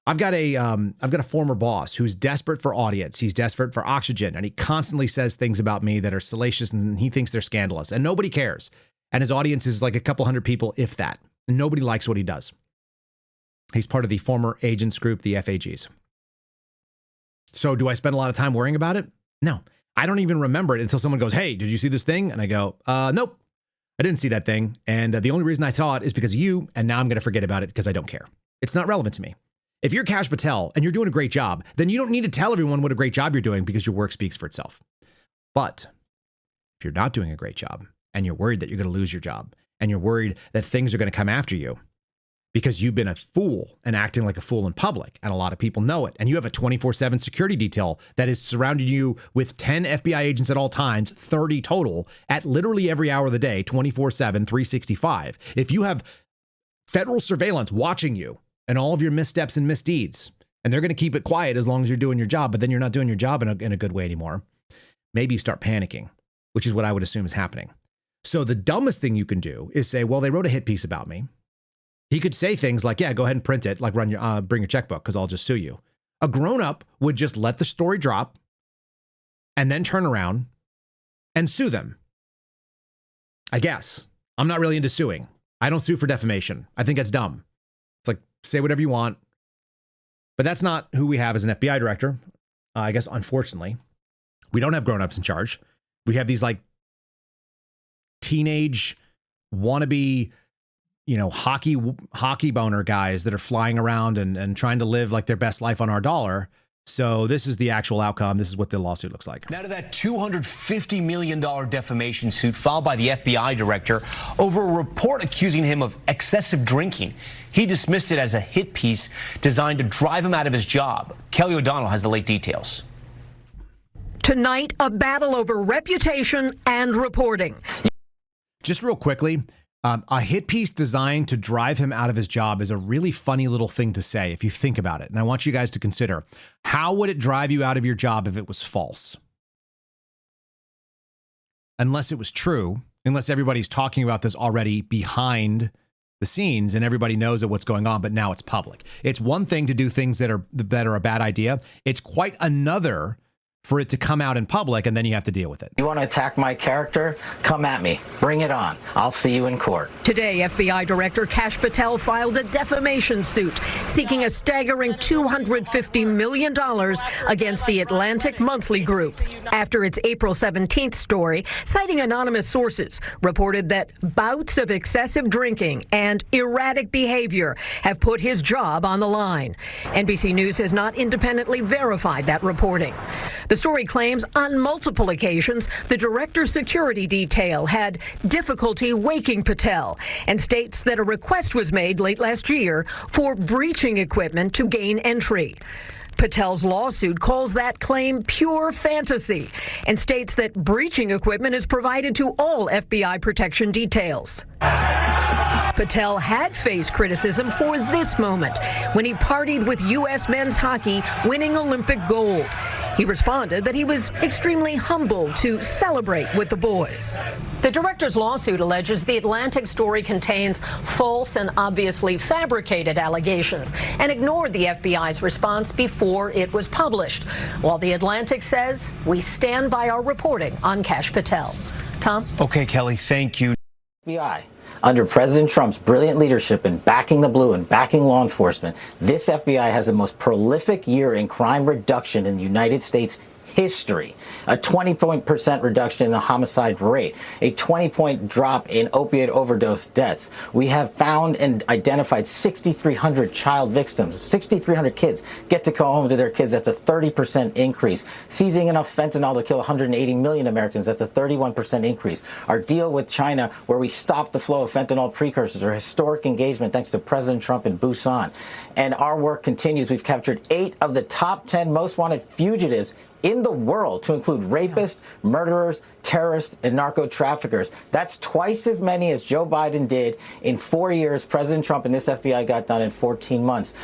I've got a former boss who's desperate for audience. He's desperate for oxygen, and he constantly says things about me that are salacious, and he thinks they're scandalous, and nobody cares. And his audience is like a couple hundred people, if that. And nobody likes what he does. He's part of the former agents group, the FAGs. So do I spend a lot of time worrying about it? No. I don't even remember it until someone goes, hey, did you see this thing? And I go, nope, I didn't see that thing. And the only reason I saw it is because of you, and now I'm going to forget about it because I don't care. It's not relevant to me. If you're Kash Patel and you're doing a great job, then you don't need to tell everyone what a great job you're doing, because your work speaks for itself. But if you're not doing a great job and you're worried that you're going to lose your job, and you're worried that things are going to come after you because you've been a fool and acting like a fool in public, and a lot of people know it, and you have a 24/7 security detail that is surrounding you with 10 FBI agents at all times, 30 total, at literally every hour of the day, 24/7, 365. If you have federal surveillance watching you and all of your missteps and misdeeds, and they're going to keep it quiet as long as you're doing your job, but then you're not doing your job in a good way anymore, maybe you start panicking, which is what I would assume is happening. So the dumbest thing you can do is say, well, they wrote a hit piece about me. He could say things like, yeah, go ahead and print it, like bring your checkbook because I'll just sue you. A grown-up would just let the story drop and then turn around and sue them. I guess. I'm not really into suing. I don't sue for defamation. I think that's dumb. It's like, say whatever you want. But that's not who we have as an FBI director. I guess, unfortunately, we don't have grown-ups in charge. We have these like teenage wannabe, hockey boner guys that are flying around and trying to live like their best life on our dollar. So this is the actual outcome. This is what the lawsuit looks like. Now to that $250 million defamation suit filed by the FBI director over a report accusing him of excessive drinking. He dismissed it as a hit piece designed to drive him out of his job. Kelly O'Donnell has the late details. Tonight, a battle over reputation and reporting. Just real quickly, a hit piece designed to drive him out of his job is a really funny little thing to say if you think about it. And I want you guys to consider, how would it drive you out of your job if it was false? Unless it was true, unless everybody's talking about this already behind the scenes and everybody knows that what's going on, but now it's public. It's one thing to do things that are a bad idea. It's quite another for it to come out in public, and then you have to deal with it. You want to attack my character? Come at me. Bring it on. I'll see you in court. Today, FBI Director Kash Patel filed a defamation suit seeking a staggering $250 million against the Atlantic Monthly Group after its April 17th story, citing anonymous sources, reported that bouts of excessive drinking and erratic behavior have put his job on the line. NBC News has not independently verified that reporting. The story claims on multiple occasions the director's security detail had difficulty waking Patel and states that a request was made late last year for breaching equipment to gain entry. Patel's lawsuit calls that claim pure fantasy and states that breaching equipment is provided to all FBI protection details. Patel had faced criticism for this moment when he partied with U.S. men's hockey, winning Olympic gold. He responded that he was extremely humbled to celebrate with the boys. The director's lawsuit alleges the Atlantic story contains false and obviously fabricated allegations and ignored the FBI's response before it was published, while the Atlantic says we stand by our reporting on Kash Patel. Tom? Okay, Kelly, thank you. FBI. Under President Trump's brilliant leadership in backing the blue and backing law enforcement, this FBI has the most prolific year in crime reduction in the United States history. A 20% reduction in the homicide rate, a 20-point drop in opiate overdose deaths. We have found and identified 6,300 child victims. 6,300 kids get to go home to their kids. That's a 30% increase. Seizing enough fentanyl to kill 180 million Americans. That's a 31% increase. Our deal with China, where we stopped the flow of fentanyl precursors, or historic engagement thanks to President Trump in Busan. And our work continues. We've captured 8 of the top 10 most wanted fugitives in the world, to include rapists, murderers, terrorists, and narco traffickers. That's twice as many as Joe Biden did in 4 years. President Trump and this FBI got done in 14 months.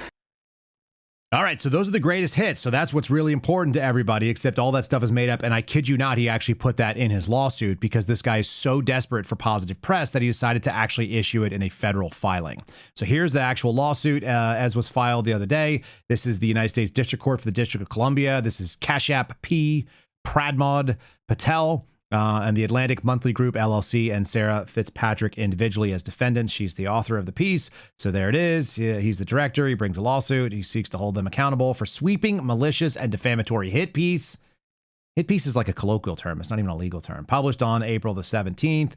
All right, so those are the greatest hits. So that's what's really important to everybody, except all that stuff is made up. And I kid you not, he actually put that in his lawsuit because this guy is so desperate for positive press that he decided to actually issue it in a federal filing. So here's the actual lawsuit as was filed the other day. This is the United States District Court for the District of Columbia. This is Kashyap P. Pradmod Patel. And the Atlantic Monthly Group, LLC, and Sarah Fitzpatrick individually as defendants. She's the author of the piece. So there it is. He's the director. He brings a lawsuit. He seeks to hold them accountable for sweeping, malicious, and defamatory hit piece. Hit piece is like a colloquial term. It's not even a legal term. Published on April the 17th.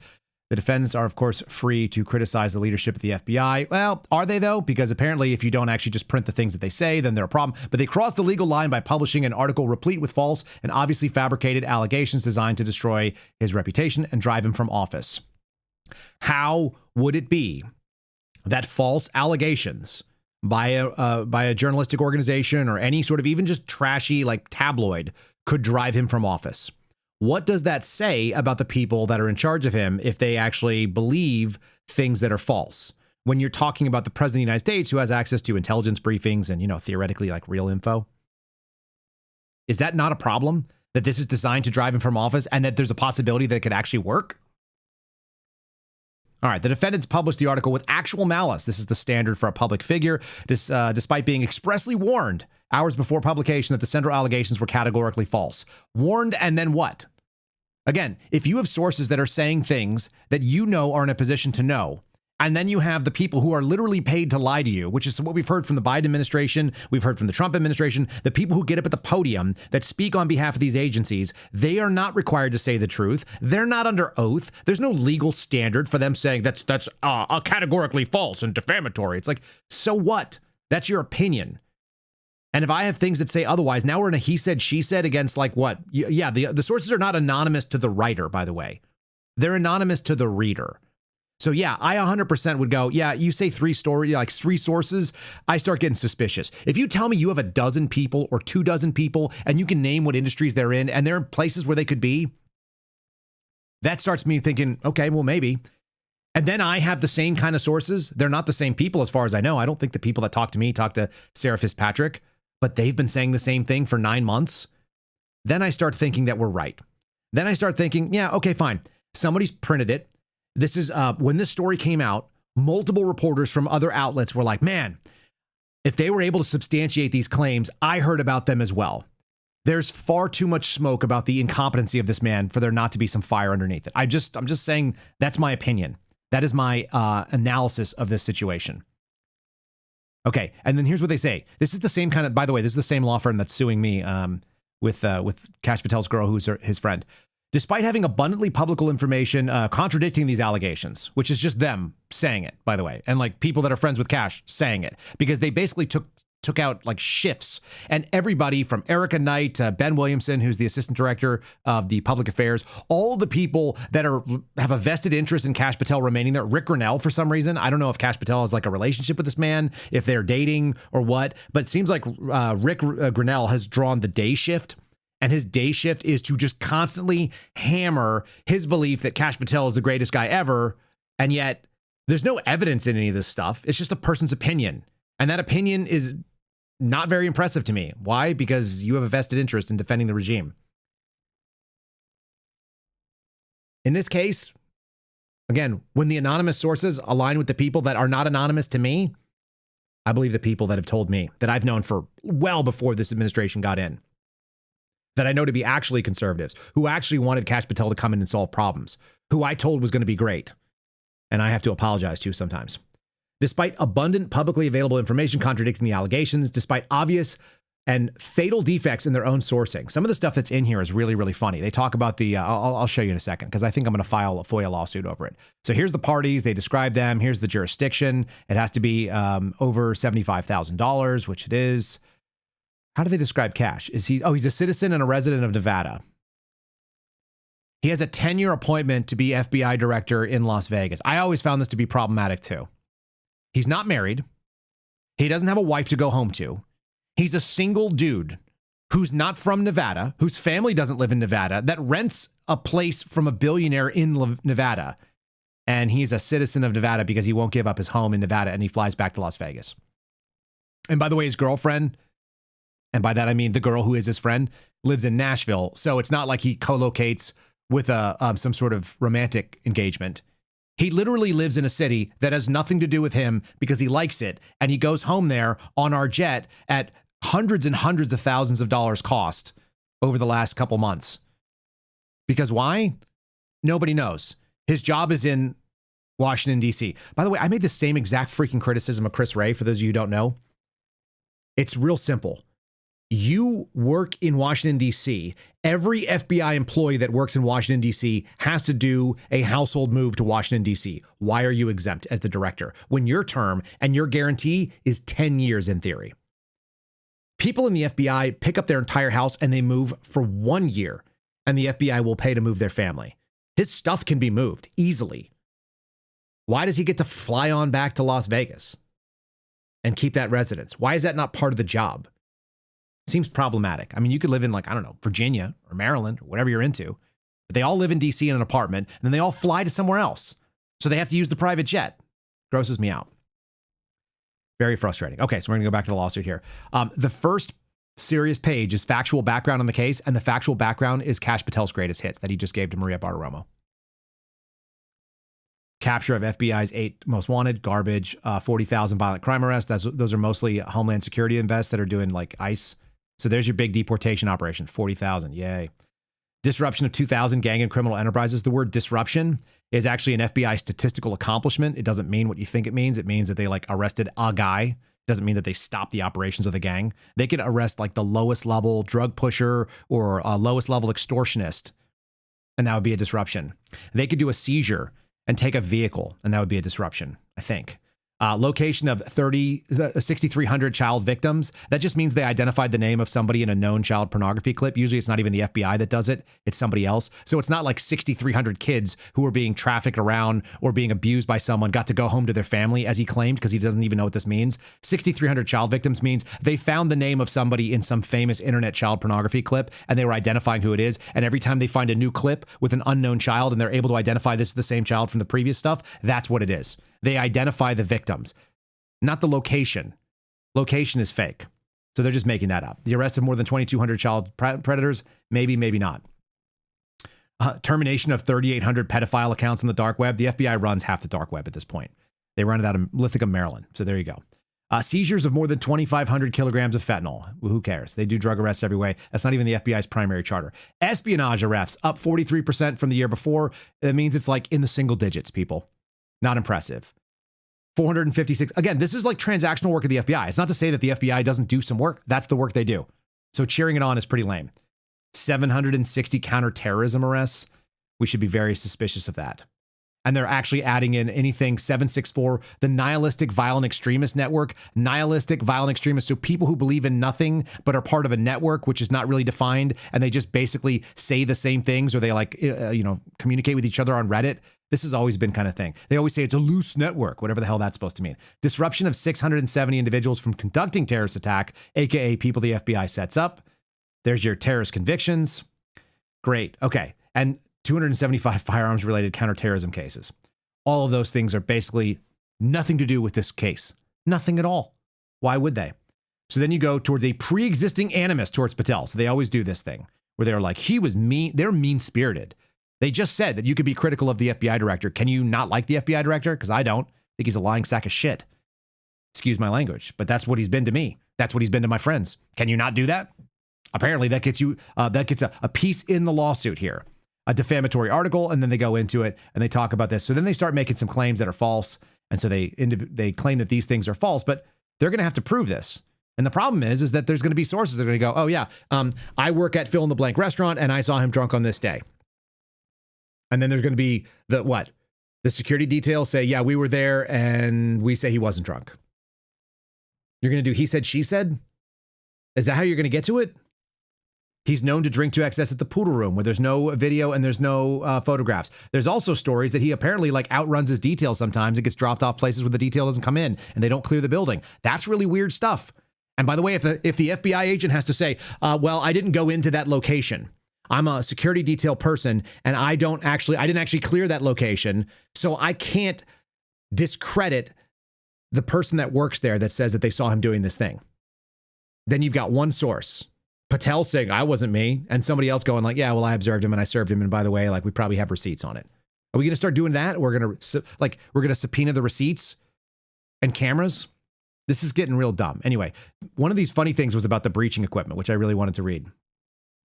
The defendants are, of course, free to criticize the leadership of the FBI. Well, are they, though? Because apparently if you don't actually just print the things that they say, then they're a problem. But they crossed the legal line by publishing an article replete with false and obviously fabricated allegations designed to destroy his reputation and drive him from office. How would it be that false allegations by a journalistic organization or any sort of even just trashy like tabloid could drive him from office? What does that say about the people that are in charge of him if they actually believe things that are false? When you're talking about the president of the United States who has access to intelligence briefings and, theoretically like real info. Is that not a problem? That this is designed to drive him from office and that there's a possibility that it could actually work? All right, the defendants published the article with actual malice. This is the standard for a public figure, despite being expressly warned hours before publication that the central allegations were categorically false. Warned, and then what? Again, if you have sources that are saying things that you know are in a position to know, and then you have the people who are literally paid to lie to you, which is what we've heard from the Biden administration, we've heard from the Trump administration, the people who get up at the podium that speak on behalf of these agencies, they are not required to say the truth. They're not under oath. There's no legal standard for them saying that's categorically false and defamatory. It's like, so what? That's your opinion. And if I have things that say otherwise, now we're in a he said, she said against like what? Yeah, the sources are not anonymous to the writer, by the way. They're anonymous to the reader. So yeah, I 100% would go, yeah, you say three sources, I start getting suspicious. If you tell me you have a dozen people or 24 people and you can name what industries they're in and they're in places where they could be, that starts me thinking, okay, well, maybe. And then I have the same kind of sources. They're not the same people as far as I know. I don't think the people that talk to me talk to Seraphin Patrick, but they've been saying the same thing for 9 months. Then I start thinking that we're right. Then I start thinking, yeah, okay, fine. Somebody's printed it. This is when this story came out, multiple reporters from other outlets were like, man, if they were able to substantiate these claims, I heard about them as well. There's far too much smoke about the incompetency of this man for there not to be some fire underneath it. I'm just saying that's my opinion. That is my analysis of this situation. Okay, and then here's what they say. This is the same kind of, by the way, this is the same law firm that's suing me with Kash Patel's girl, who's his friend. Despite having abundantly public information contradicting these allegations, which is just them saying it, by the way, and like people that are friends with Kash saying it, because they basically took out like shifts, and everybody from Erica Knight to Ben Williamson, who's the assistant director of the public affairs, all the people that have a vested interest in Kash Patel remaining there. Rick Grinnell, for some reason, I don't know if Kash Patel has like a relationship with this man, if they're dating or what, but it seems like Rick Grinnell has drawn the day shift. And his day shift is to just constantly hammer his belief that Kash Patel is the greatest guy ever. And yet there's no evidence in any of this stuff. It's just a person's opinion. And that opinion is not very impressive to me. Why? Because you have a vested interest in defending the regime. In this case, again, when the anonymous sources align with the people that are not anonymous to me, I believe the people that have told me, that I've known for well before this administration got in, that I know to be actually conservatives, who actually wanted Kash Patel to come in and solve problems, who I told was going to be great. And I have to apologize to sometimes. Despite abundant publicly available information contradicting the allegations, despite obvious and fatal defects in their own sourcing. Some of the stuff that's in here is really, really funny. They talk about the, I'll show you in a second, because I think I'm going to file a FOIA lawsuit over it. So here's the parties, they describe them. Here's the jurisdiction. It has to be over $75,000, which it is. How do they describe Kash? He's a citizen and a resident of Nevada. He has a 10-year appointment to be FBI director in Las Vegas. I always found this to be problematic too. He's not married. He doesn't have a wife to go home to. He's a single dude who's not from Nevada, whose family doesn't live in Nevada, that rents a place from a billionaire in Nevada. And he's a citizen of Nevada because he won't give up his home in Nevada, and he flies back to Las Vegas. And by the way, his girlfriend, and by that I mean the girl who is his friend, lives in Nashville. So it's not like he co-locates with some sort of romantic engagement. He literally lives in a city that has nothing to do with him because he likes it. And he goes home there on our jet at hundreds and hundreds of thousands of dollars cost over the last couple months. Because why? Nobody knows. His job is in Washington, D.C. By the way, I made the same exact freaking criticism of Chris Wray, for those of you who don't know. It's real simple. You work in Washington, D.C. Every FBI employee that works in Washington, D.C. has to do a household move to Washington, D.C. Why are you exempt as the director when your term and your guarantee is 10 years in theory? People in the FBI pick up their entire house and they move for 1 year, and the FBI will pay to move their family. His stuff can be moved easily. Why does he get to fly on back to Las Vegas and keep that residence? Why is that not part of the job? Seems problematic. I mean, you could live in, like, I don't know, Virginia or Maryland or whatever you're into, but they all live in DC in an apartment, and then they all fly to somewhere else. So they have to use the private jet. Grosses me out. Very frustrating. Okay, so we're going to go back to the lawsuit here. The first serious page is factual background on the case, and the factual background is Kash Patel's greatest hits that he just gave to Maria Bartiromo. capture of FBI's 8 most wanted, garbage. 40,000 violent crime arrests. Those are mostly Homeland Security invests that are doing like ICE. So there's your big deportation operation. 40,000. Yay. Disruption of 2,000 gang and criminal enterprises. The word disruption is actually an FBI statistical accomplishment. It doesn't mean what you think it means. It means that they like arrested a guy. It doesn't mean that they stopped the operations of the gang. They could arrest like the lowest level drug pusher or lowest level extortionist, and that would be a disruption. They could do a seizure and take a vehicle, and that would be a disruption, I think. Location of 6,300 child victims. That just means they identified the name of somebody in a known child pornography clip. Usually it's not even the FBI that does it. It's somebody else. So it's not like 6,300 kids who were being trafficked around or being abused by someone got to go home to their family, as he claimed, because he doesn't even know what this means. 6,300 child victims means they found the name of somebody in some famous internet child pornography clip, and they were identifying who it is. And every time they find a new clip with an unknown child and they're able to identify this is the same child from the previous stuff, that's what it is. They identify the victims, not the location. Location is fake. So they're just making that up. The arrest of more than 2,200 child predators, maybe, maybe not. Termination of 3,800 pedophile accounts on the dark web. The FBI runs half the dark web at this point. They run it out of Lithicum, Maryland. So there you go. Seizures of more than 2,500 kilograms of fentanyl. Well, who cares? They do drug arrests every way. That's not even the FBI's primary charter. Espionage arrests up 43% from the year before. That means it's like in the single digits, people. Not impressive. 456. Again, this is like transactional work of the FBI. It's not to say that the FBI doesn't do some work. That's the work they do. So cheering it on is pretty lame. 760 counterterrorism arrests. We should be very suspicious of that. And they're actually adding in anything 764, the nihilistic violent extremist network. Nihilistic violent extremists, so people who believe in nothing but are part of a network which is not really defined, and they just basically say the same things, or they like communicate with each other on Reddit. This has always been kind of thing. They always say it's a loose network, whatever the hell that's supposed to mean. Disruption of 670 individuals from conducting terrorist attack, aka people the FBI sets up. There's your terrorist convictions. Great. Okay. And 275 firearms related counterterrorism cases. All of those things are basically nothing to do with this case. Nothing at all. Why would they? So then you go towards a pre-existing animus towards Patel. So they always do this thing where they're like, he was mean. They're mean-spirited. They just said that you could be critical of the FBI director. Can you not like the FBI director? Because I don't. I think he's a lying sack of shit. Excuse my language, but that's what he's been to me. That's what he's been to my friends. Can you not do that? Apparently that gets you, that gets a piece in the lawsuit here. A defamatory article, and then they go into it and they talk about this. So then they start making some claims that are false. And so they claim that these things are false, but they're going to have to prove this. And the problem is that there's going to be sources that are going to go, oh yeah, I work at fill in the blank restaurant and I saw him drunk on this day. And then there's going to be the security details say, yeah, we were there and we say he wasn't drunk. You're going to do he said, she said? Is that how you're going to get to it? He's known to drink to excess at the poodle room where there's no video and there's no photographs. There's also stories that he apparently like outruns his detail sometimes. It gets dropped off places where the detail doesn't come in and they don't clear the building. That's really weird stuff. And by the way, if the FBI agent has to say, well, I didn't go into that location. I'm a security detail person and I didn't actually clear that location. So I can't discredit the person that works there that says that they saw him doing this thing. Then you've got one source. Patel saying, I wasn't me, and somebody else going like, yeah, well, I observed him and I served him. And by the way, like we probably have receipts on it. Are we going to start doing that? We're going to subpoena the receipts and cameras. This is getting real dumb. Anyway, one of these funny things was about the breaching equipment, which I really wanted to read.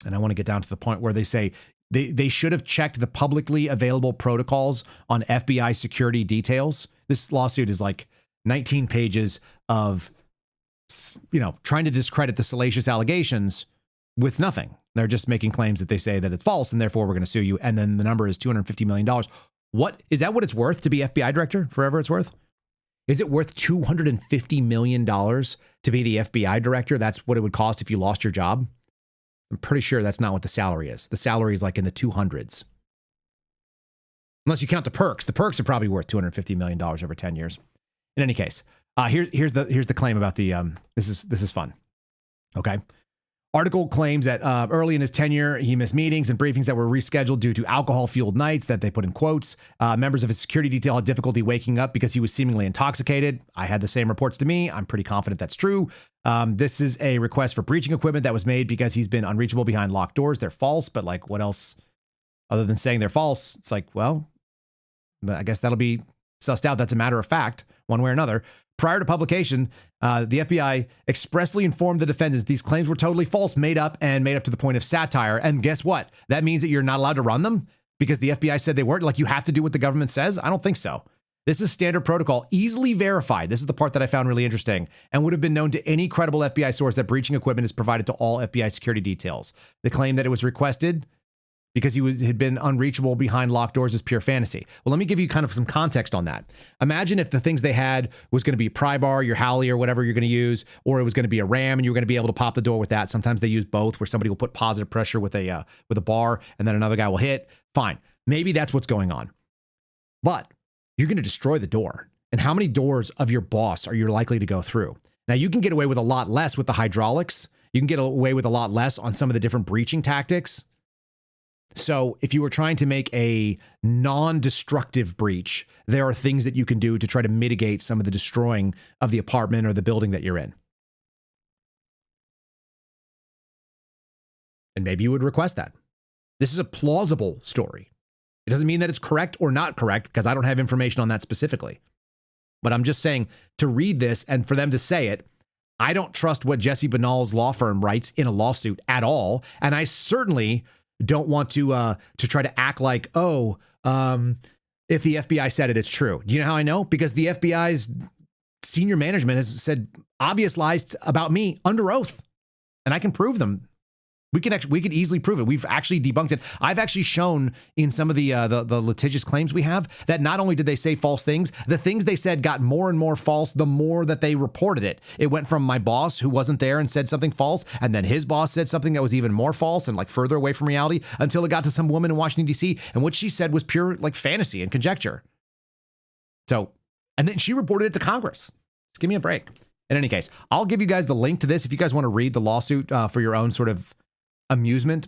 And I want to get down to the point where they say they should have checked the publicly available protocols on FBI security details. This lawsuit is like 19 pages of, trying to discredit the salacious allegations with nothing. They're just making claims that they say that it's false and therefore we're going to sue you. And then the number is $250 million. What is that? What it's worth to be FBI director? Forever it's worth? Is it worth $250 million to be the FBI director? That's what it would cost if you lost your job. I'm pretty sure that's not what the salary is. The salary is like in the 200s. Unless you count the perks. The perks are probably worth $250 million over 10 years. In any case, here's the claim about the, this is fun. Okay. Article claims that early in his tenure, he missed meetings and briefings that were rescheduled due to alcohol-fueled nights that they put in quotes. Members of his security detail had difficulty waking up because he was seemingly intoxicated. I had the same reports to me. I'm pretty confident that's true. This is a request for breaching equipment that was made because he's been unreachable behind locked doors. They're false, but like what else other than saying they're false? It's like, well, But I guess that'll be sussed out. That's a matter of fact, one way or another. Prior to publication, the FBI expressly informed the defendants these claims were totally false, made up to the point of satire. And guess what? That means that you're not allowed to run them because the FBI said they weren't. Like, you have to do what the government says? I don't think so. This is standard protocol, easily verified. This is the part that I found really interesting and would have been known to any credible FBI source that breaching equipment is provided to all FBI security details. The claim that it was requested because had been unreachable behind locked doors is pure fantasy. Well, let me give you kind of some context on that. Imagine if the things they had was going to be pry bar, your Howley, or whatever you're going to use, or it was going to be a ram and you were going to be able to pop the door with that. Sometimes they use both, where somebody will put positive pressure with a bar and then another guy will hit. Fine. Maybe that's what's going on. But you're going to destroy the door. And how many doors of your boss are you likely to go through? Now, you can get away with a lot less with the hydraulics. You can get away with a lot less on some of the different breaching tactics. So if you were trying to make a non-destructive breach, there are things that you can do to try to mitigate some of the destroying of the apartment or the building that you're in. And maybe you would request that. This is a plausible story. It doesn't mean that it's correct or not correct, because I don't have information on that specifically. But I'm just saying, to read this and for them to say it, I don't trust what Jesse Banal's law firm writes in a lawsuit at all. And I certainly don't want to try to act like, if the FBI said it, it's true. Do you know how I know? Because the FBI's senior management has said obvious lies about me under oath, and I can prove them. We could easily prove it. We've actually debunked it. I've actually shown in some of the litigious claims we have that not only did they say false things, the things they said got more and more false the more that they reported it. It went from my boss who wasn't there and said something false, and then his boss said something that was even more false and like further away from reality, until it got to some woman in Washington, D.C., and what she said was pure like fantasy and conjecture. So, and then she reported it to Congress. Just give me a break. In any case, I'll give you guys the link to this if you guys want to read the lawsuit for your own sort of amusement.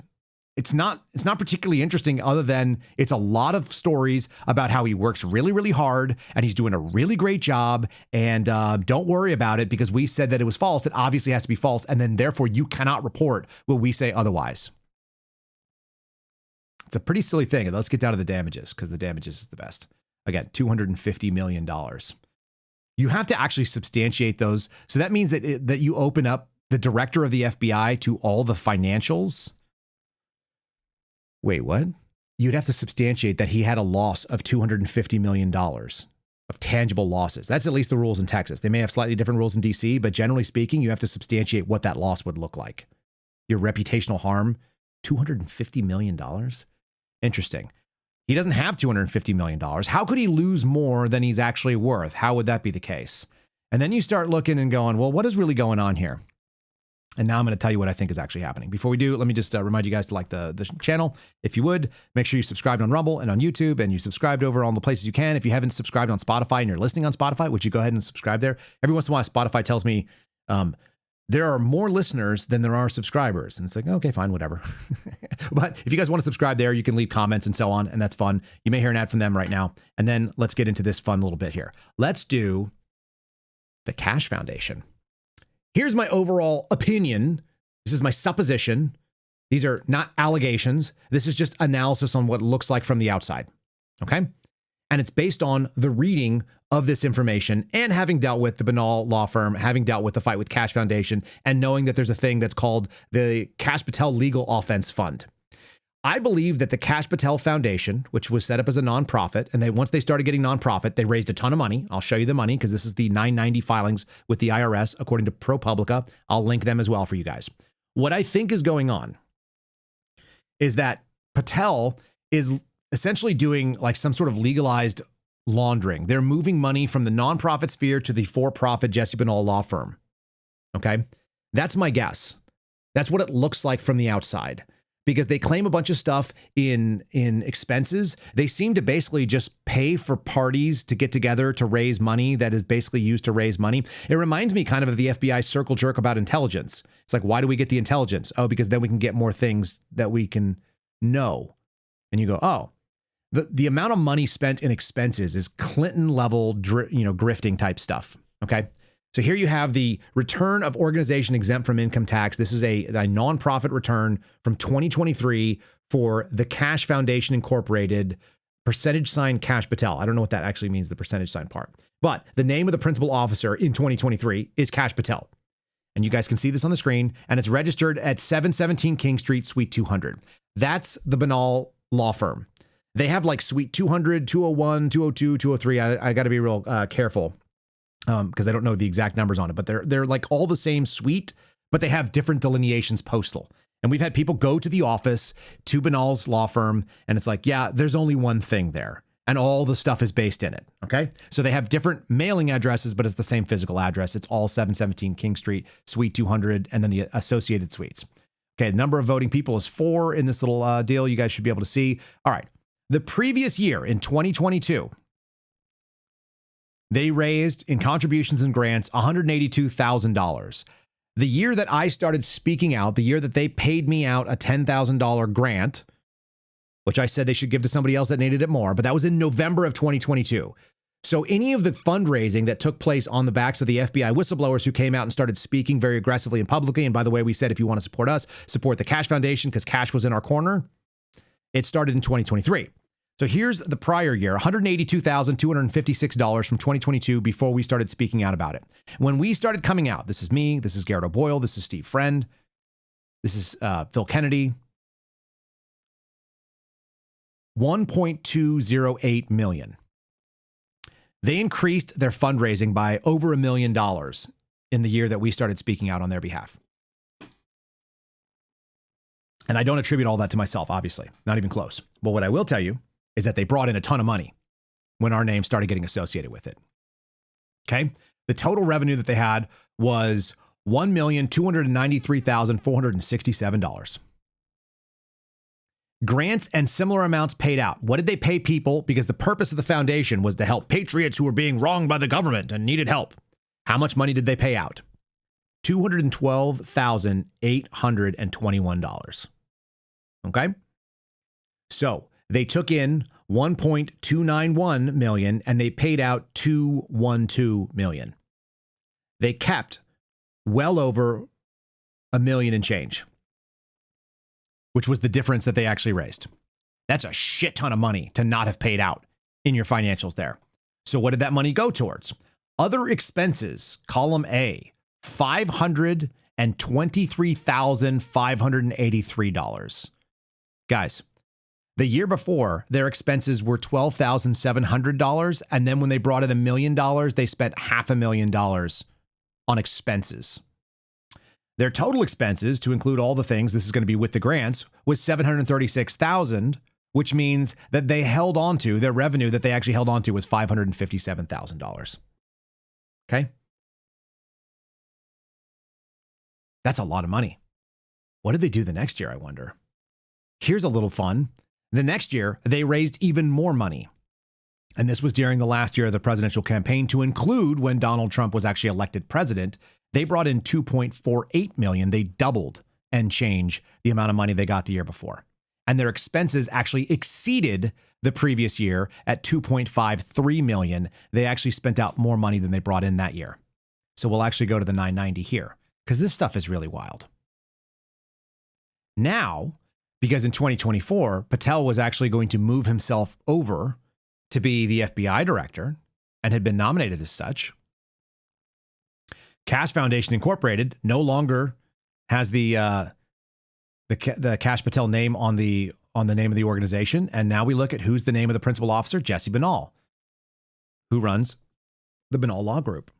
It's not particularly interesting, other than it's a lot of stories about how he works really, really hard and he's doing a really great job, and don't worry about it because we said that it was false. It obviously has to be false, and then therefore you cannot report what we say otherwise. It's a pretty silly thing. And let's get down to the damages, because the damages is the best. Again, $250 million. You have to actually substantiate those. So that means that you open up the director of the FBI to all the financials. Wait, what? You'd have to substantiate that he had a loss of $250 million of tangible losses. That's at least the rules in Texas. They may have slightly different rules in DC, but generally speaking, you have to substantiate what that loss would look like. Your reputational harm, $250 million? Interesting. He doesn't have $250 million. How could he lose more than he's actually worth? How would that be the case? And then you start looking and going, well, what is really going on here? And now I'm going to tell you what I think is actually happening. Before we do, let me just remind you guys to like the channel. If you would, make sure you subscribed on Rumble and on YouTube, and you subscribed over on the places you can. If you haven't subscribed on Spotify and you're listening on Spotify, would you go ahead and subscribe there? Every once in a while, Spotify tells me there are more listeners than there are subscribers. And it's like, okay, fine, whatever. But if you guys want to subscribe there, you can leave comments and so on, and that's fun. You may hear an ad from them right now. And then let's get into this fun little bit here. Let's do the Kash Foundation. Here's my overall opinion. This is my supposition. These are not allegations. This is just analysis on what it looks like from the outside. Okay? And it's based on the reading of this information and having dealt with the Banal law firm, having dealt with the fight with Kash Foundation, and knowing that there's a thing that's called the Kash Patel Legal Offense Fund. I believe that the Kash Patel Foundation, which was set up as a nonprofit, and once they started getting nonprofit, they raised a ton of money. I'll show you the money because this is the 990 filings with the IRS, according to ProPublica. I'll link them as well for you guys. What I think is going on is that Patel is essentially doing like some sort of legalized laundering. They're moving money from the nonprofit sphere to the for-profit Jesse Banal law firm. Okay? That's my guess. That's what it looks like from the outside. Because they claim a bunch of stuff in expenses. They seem to basically just pay for parties to get together to raise money that is basically used to raise money. It reminds me kind of the FBI circle jerk about intelligence. It's like, why do we get the intelligence? Oh, because then we can get more things that we can know. And you go, oh, the amount of money spent in expenses is Clinton level, grifting type stuff. Okay. So here you have the return of organization exempt from income tax. This is a nonprofit return from 2023 for the Kash Foundation Incorporated, Percentage sign Kash Patel. I don't know what that actually means, the percentage sign part. But the name of the principal officer in 2023 is Kash Patel. And you guys can see this on the screen. And it's registered at 717 King Street, Suite 200. That's the Banal law firm. They have like Suite 200, 201, 202, 203. I got to be real careful because I don't know the exact numbers on it. But they're like all the same suite, but they have different delineations postal. And we've had people go to the office, to Banal's law firm, and it's like, yeah, there's only one thing there. And all the stuff is based in it, okay? So they have different mailing addresses, but it's the same physical address. It's all 717 King Street, Suite 200, and then the associated suites. Okay, the number of voting people is 4 in this little deal. You guys should be able to see. All right, the previous year, in 2022, they raised, in contributions and grants, $182,000. The year that I started speaking out, the year that they paid me out a $10,000 grant, which I said they should give to somebody else that needed it more, but that was in November of 2022. So any of the fundraising that took place on the backs of the FBI whistleblowers who came out and started speaking very aggressively and publicly, and by the way, we said if you want to support us, support the Kash Foundation because Kash was in our corner, it started in 2023. So here's the prior year, $182,256 from 2022 before we started speaking out about it. When we started coming out, this is me, this is Garrett O'Boyle, this is Steve Friend, this is Phil Kennedy, $1.208 million. They increased their fundraising by over $1 million in the year that we started speaking out on their behalf. And I don't attribute all that to myself, obviously, not even close. But what I will tell you is that they brought in a ton of money when our name started getting associated with it. Okay? The total revenue that they had was $1,293,467. Grants and similar amounts paid out. What did they pay people? Because the purpose of the foundation was to help patriots who were being wronged by the government and needed help. How much money did they pay out? $212,821. Okay? So they took in $1.291 million and they paid out $212 million. They kept well over $1 million and change, which was the difference that they actually raised. That's a shit ton of money to not have paid out in your financials there. So what did that money go towards? Other expenses, column A, $523,583. Guys, the year before, their expenses were $12,700. And then when they brought in $1 million, they spent $500,000 on expenses. Their total expenses, to include all the things, this is going to be with the grants, was $736,000, which means that they held on to, their revenue that they actually held on to was $557,000. Okay? That's a lot of money. What did they do the next year, I wonder? Here's a little fun. The next year, they raised even more money. And this was during the last year of the presidential campaign, to include when Donald Trump was actually elected president. They brought in $2.48 million. They doubled and change the amount of money they got the year before. And their expenses actually exceeded the previous year at $2.53 million. They actually spent out more money than they brought in that year. So we'll actually go to the 990 here, because this stuff is really wild. Now, because in 2024, Patel was actually going to move himself over to be the FBI director and had been nominated as such. Kash Foundation Incorporated no longer has the Kash Patel name on the name of the organization, and now we look at who's the name of the principal officer, Jesse Banal, who runs the Banal Law Group.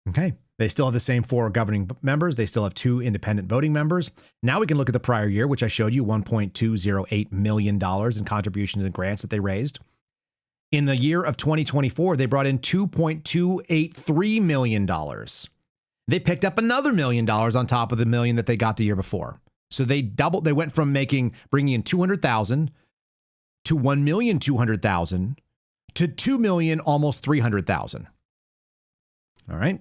Okay, they still have the same 4 governing members. They still have 2 independent voting members. Now we can look at the prior year, which I showed you, $1.208 million in contributions and grants that they raised. In the year of 2024, they brought in $2.283 million. They picked up another $1 million on top of the $1 million that they got the year before. So they doubled. They went from bringing in $200,000 to $1,200,000 to $2 million, almost $300,000. All right.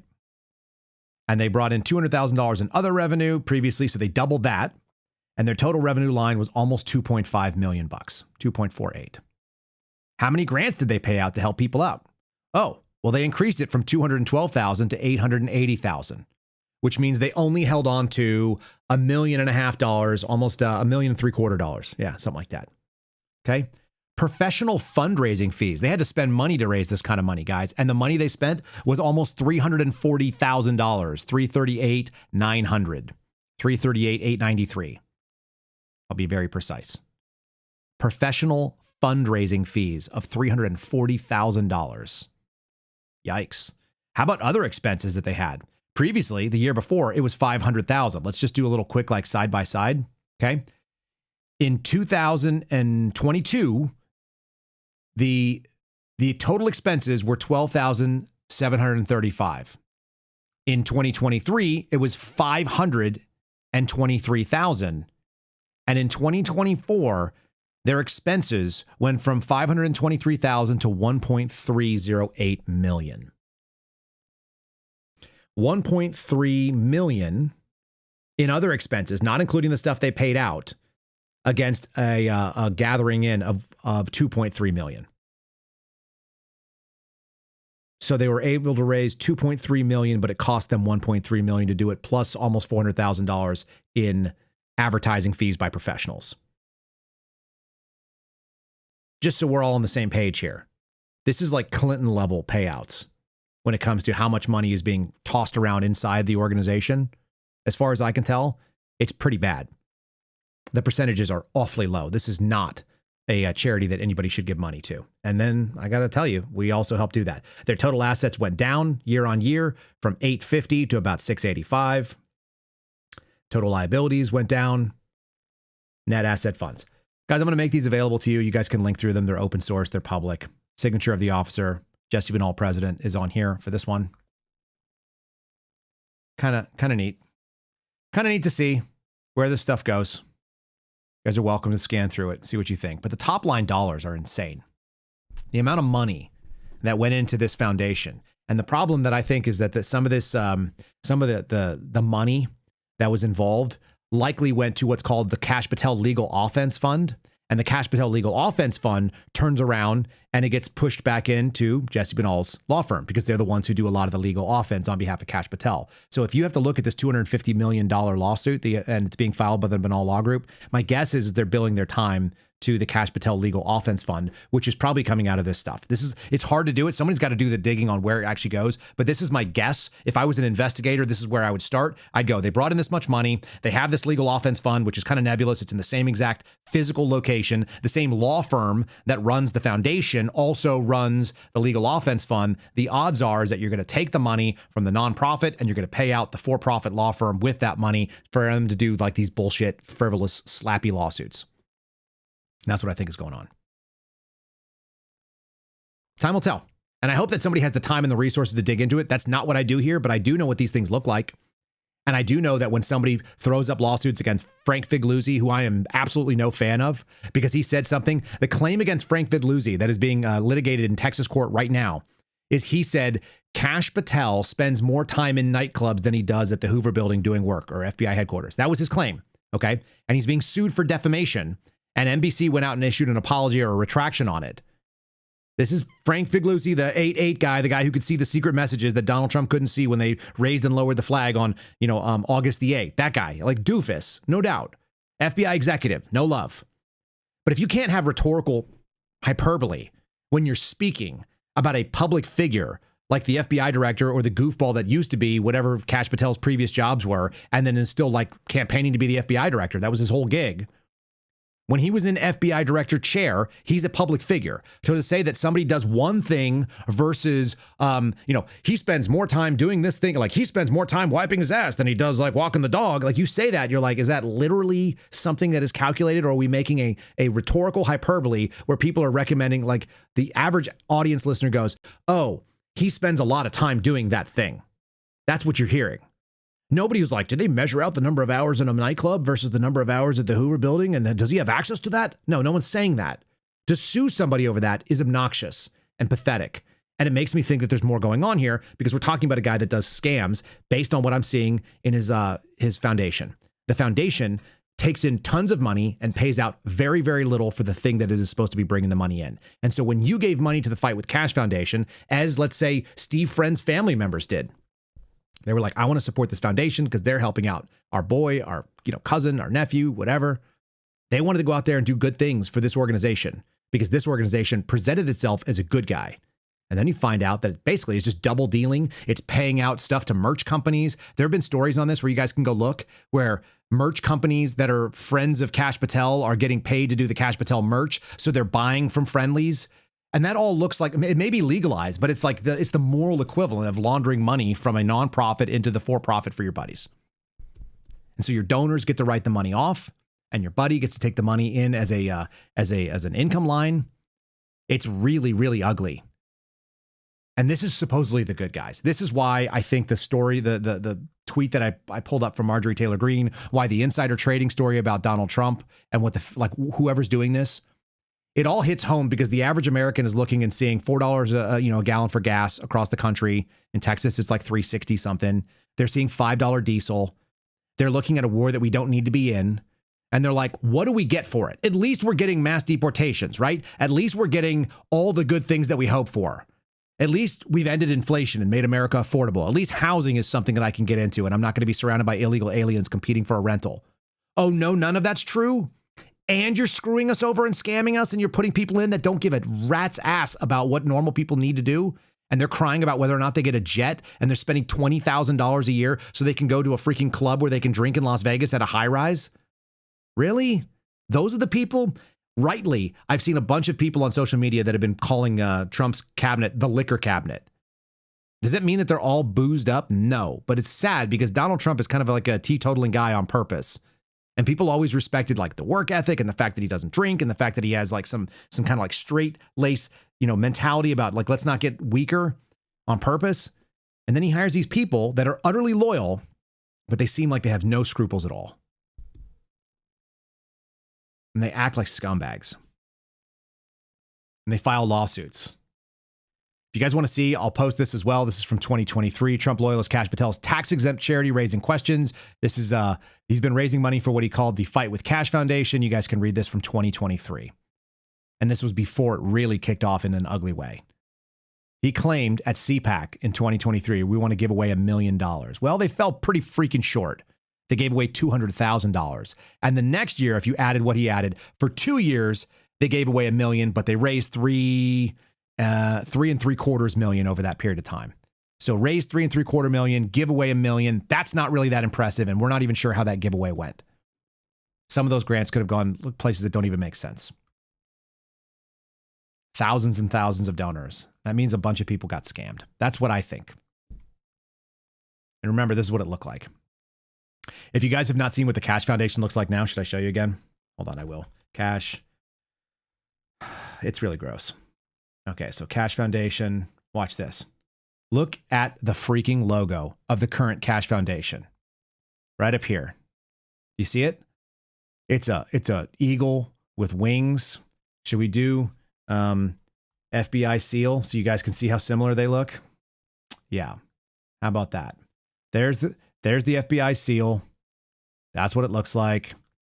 And they brought in $200,000 in other revenue previously, so they doubled that. And their total revenue line was almost $2.5 million, $2.48. How many grants did they pay out to help people out? Oh, well, they increased it from $212,000 to $880,000, which means they only held on to $1.5 million, almost $1.75 million. Yeah, something like that. Okay. Professional fundraising fees. They had to spend money to raise this kind of money, guys. And the money they spent was almost $340,000, $338,900, $338,893. I'll be very precise. Professional fundraising fees of $340,000. Yikes. How about other expenses that they had? Previously, the year before, it was $500,000. Let's just do a little quick, like side by side. Okay. In 2022, the total expenses were $12,735. In 2023, it was $523,000. And in 2024, their expenses went from $523,000 to $1.308 million. $1.3 million in other expenses, not including the stuff they paid out, against a gathering in of $2.3 million. So they were able to raise $2.3 million, but it cost them $1.3 million to do it, plus almost $400,000 in advertising fees by professionals. Just so we're all on the same page here. This is like Clinton level payouts when it comes to how much money is being tossed around inside the organization. As far as I can tell, it's pretty bad. The percentages are awfully low. This is not a charity that anybody should give money to. And then I got to tell you, we also help do that. Their total assets went down year on year from 850 to about 685. Total liabilities went down. Net asset funds. Guys, I'm going to make these available to you. You guys can link through them. They're open source. They're public. Signature of the officer. Jesse Binnall, president, is on here for this one. Kind of neat. Kind of neat to see where this stuff goes. You guys are welcome to scan through it, see what you think. But the top line dollars are insane. The amount of money that went into this foundation. And the problem that I think is that some of this, some of the money that was involved likely went to what's called the Kash Patel Legal Offense Fund. And the Kash Patel Legal Offense Fund turns around and it gets pushed back into Jesse Binnall's law firm because they're the ones who do a lot of the legal offense on behalf of Kash Patel. So if you have to look at this $250 million lawsuit and it's being filed by the Binnall Law Group, my guess is they're billing their time to the Kash Patel Legal Offense Fund, which is probably coming out of this stuff. It's hard to do it. Somebody's got to do the digging on where it actually goes. But this is my guess. If I was an investigator, this is where I would start. I'd go, they brought in this much money. They have this legal offense fund, which is kind of nebulous. It's in the same exact physical location. The same law firm that runs the foundation also runs the legal offense fund. The odds are is that you're going to take the money from the nonprofit and you're going to pay out the for-profit law firm with that money for them to do like these bullshit, frivolous, slappy lawsuits. And that's what I think is going on. Time will tell. And I hope that somebody has the time and the resources to dig into it. That's not what I do here, but I do know what these things look like. And I do know that when somebody throws up lawsuits against Frank Figliuzzi, who I am absolutely no fan of, because he said something, the claim against Frank Figliuzzi that is being litigated in Texas court right now is he said Kash Patel spends more time in nightclubs than he does at the Hoover Building doing work or FBI headquarters. That was his claim. Okay. And he's being sued for defamation. And NBC went out and issued an apology or a retraction on it. This is Frank Figliuzzi, the 8-8 guy, the guy who could see the secret messages that Donald Trump couldn't see when they raised and lowered the flag on, August the 8th. That guy, like doofus, no doubt. FBI executive, no love. But if you can't have rhetorical hyperbole when you're speaking about a public figure like the FBI director or the goofball that used to be whatever Kash Patel's previous jobs were, and then is still like campaigning to be the FBI director, that was his whole gig. When he was in FBI director chair, he's a public figure. So to say that somebody does one thing versus, he spends more time doing this thing, like he spends more time wiping his ass than he does like walking the dog. Like you say that, you're like, is that literally something that is calculated, or are we making a rhetorical hyperbole where people are recommending, like the average audience listener goes, oh, he spends a lot of time doing that thing. That's what you're hearing. Nobody was like, did they measure out the number of hours in a nightclub versus the number of hours at the Hoover Building? And then does he have access to that? No one's saying that. To sue somebody over that is obnoxious and pathetic. And it makes me think that there's more going on here because we're talking about a guy that does scams based on what I'm seeing in his foundation. The foundation takes in tons of money and pays out very, very little for the thing that it is supposed to be bringing the money in. And so when you gave money to the Fight with Cash Foundation, as let's say Steve Friend's family members did, they were like, I want to support this foundation because they're helping out our boy, our cousin, our nephew, whatever. They wanted to go out there and do good things for this organization. because this organization presented itself as a good guy. And then you find out that basically it's just double dealing. It's paying out stuff to merch companies. There have been stories on this where you guys can go look, where merch companies that are friends of Kash Patel are getting paid to do the Kash Patel merch. So they're buying from friendlies. And that all looks like, it may be legalized, but it's like it's the moral equivalent of laundering money from a nonprofit into the for-profit for your buddies. And so your donors get to write the money off, and your buddy gets to take the money in as an income line. It's really, really ugly. And this is supposedly the good guys. This is why I think the story, the tweet that I pulled up from Marjorie Taylor Greene, why the insider trading story about Donald Trump and what whoever's doing this, it all hits home because the average American is looking and seeing $4 a gallon for gas across the country. In Texas, it's like $3.60 something. They're seeing $5 diesel. They're looking at a war that we don't need to be in. And they're like, what do we get for it? At least we're getting mass deportations, right? At least we're getting all the good things that we hope for. At least we've ended inflation and made America affordable. At least housing is something that I can get into, and I'm not going to be surrounded by illegal aliens competing for a rental. Oh, no, none of that's true. And you're screwing us over and scamming us, and you're putting people in that don't give a rat's ass about what normal people need to do. And they're crying about whether or not they get a jet, and they're spending $20,000 a year so they can go to a freaking club where they can drink in Las Vegas at a high rise. Really? Those are the people? Rightly, I've seen a bunch of people on social media that have been calling Trump's cabinet the liquor cabinet. Does that mean that they're all boozed up? No, but it's sad because Donald Trump is kind of like a teetotaling guy on purpose. And people always respected like the work ethic and the fact that he doesn't drink and the fact that he has like some kind of like straight lace, mentality about like, let's not get weaker on purpose. And then he hires these people that are utterly loyal, but they seem like they have no scruples at all. And they act like scumbags. And they file lawsuits. If you guys want to see, I'll post this as well. This is from 2023. Trump loyalist Kash Patel's tax-exempt charity raising questions. This is, he's been raising money for what he called the Fight with Kash Foundation. You guys can read this from 2023. And this was before it really kicked off in an ugly way. He claimed at CPAC in 2023, we want to give away $1 million. Well, they fell pretty freaking short. They gave away $200,000. And the next year, if you added what he added, for 2 years, they gave away $1 million, but they raised $3 3.75 million over that period of time. So raise $3.75 million, give away $1 million. That's not really that impressive. And we're not even sure how that giveaway went. Some of those grants could have gone places that don't even make sense. Thousands and thousands of donors. That means a bunch of people got scammed. That's what I think. And remember, this is what it looked like. If you guys have not seen what the Kash Foundation looks like now, should I show you again? Hold on, I will. Kash. It's really gross. Okay, so Kash Foundation. Watch this. Look at the freaking logo of the current Kash Foundation. Right up here. You see it? It's a eagle with wings. Should we do FBI seal so you guys can see how similar they look? Yeah. How about that? There's the FBI seal. That's what it looks like.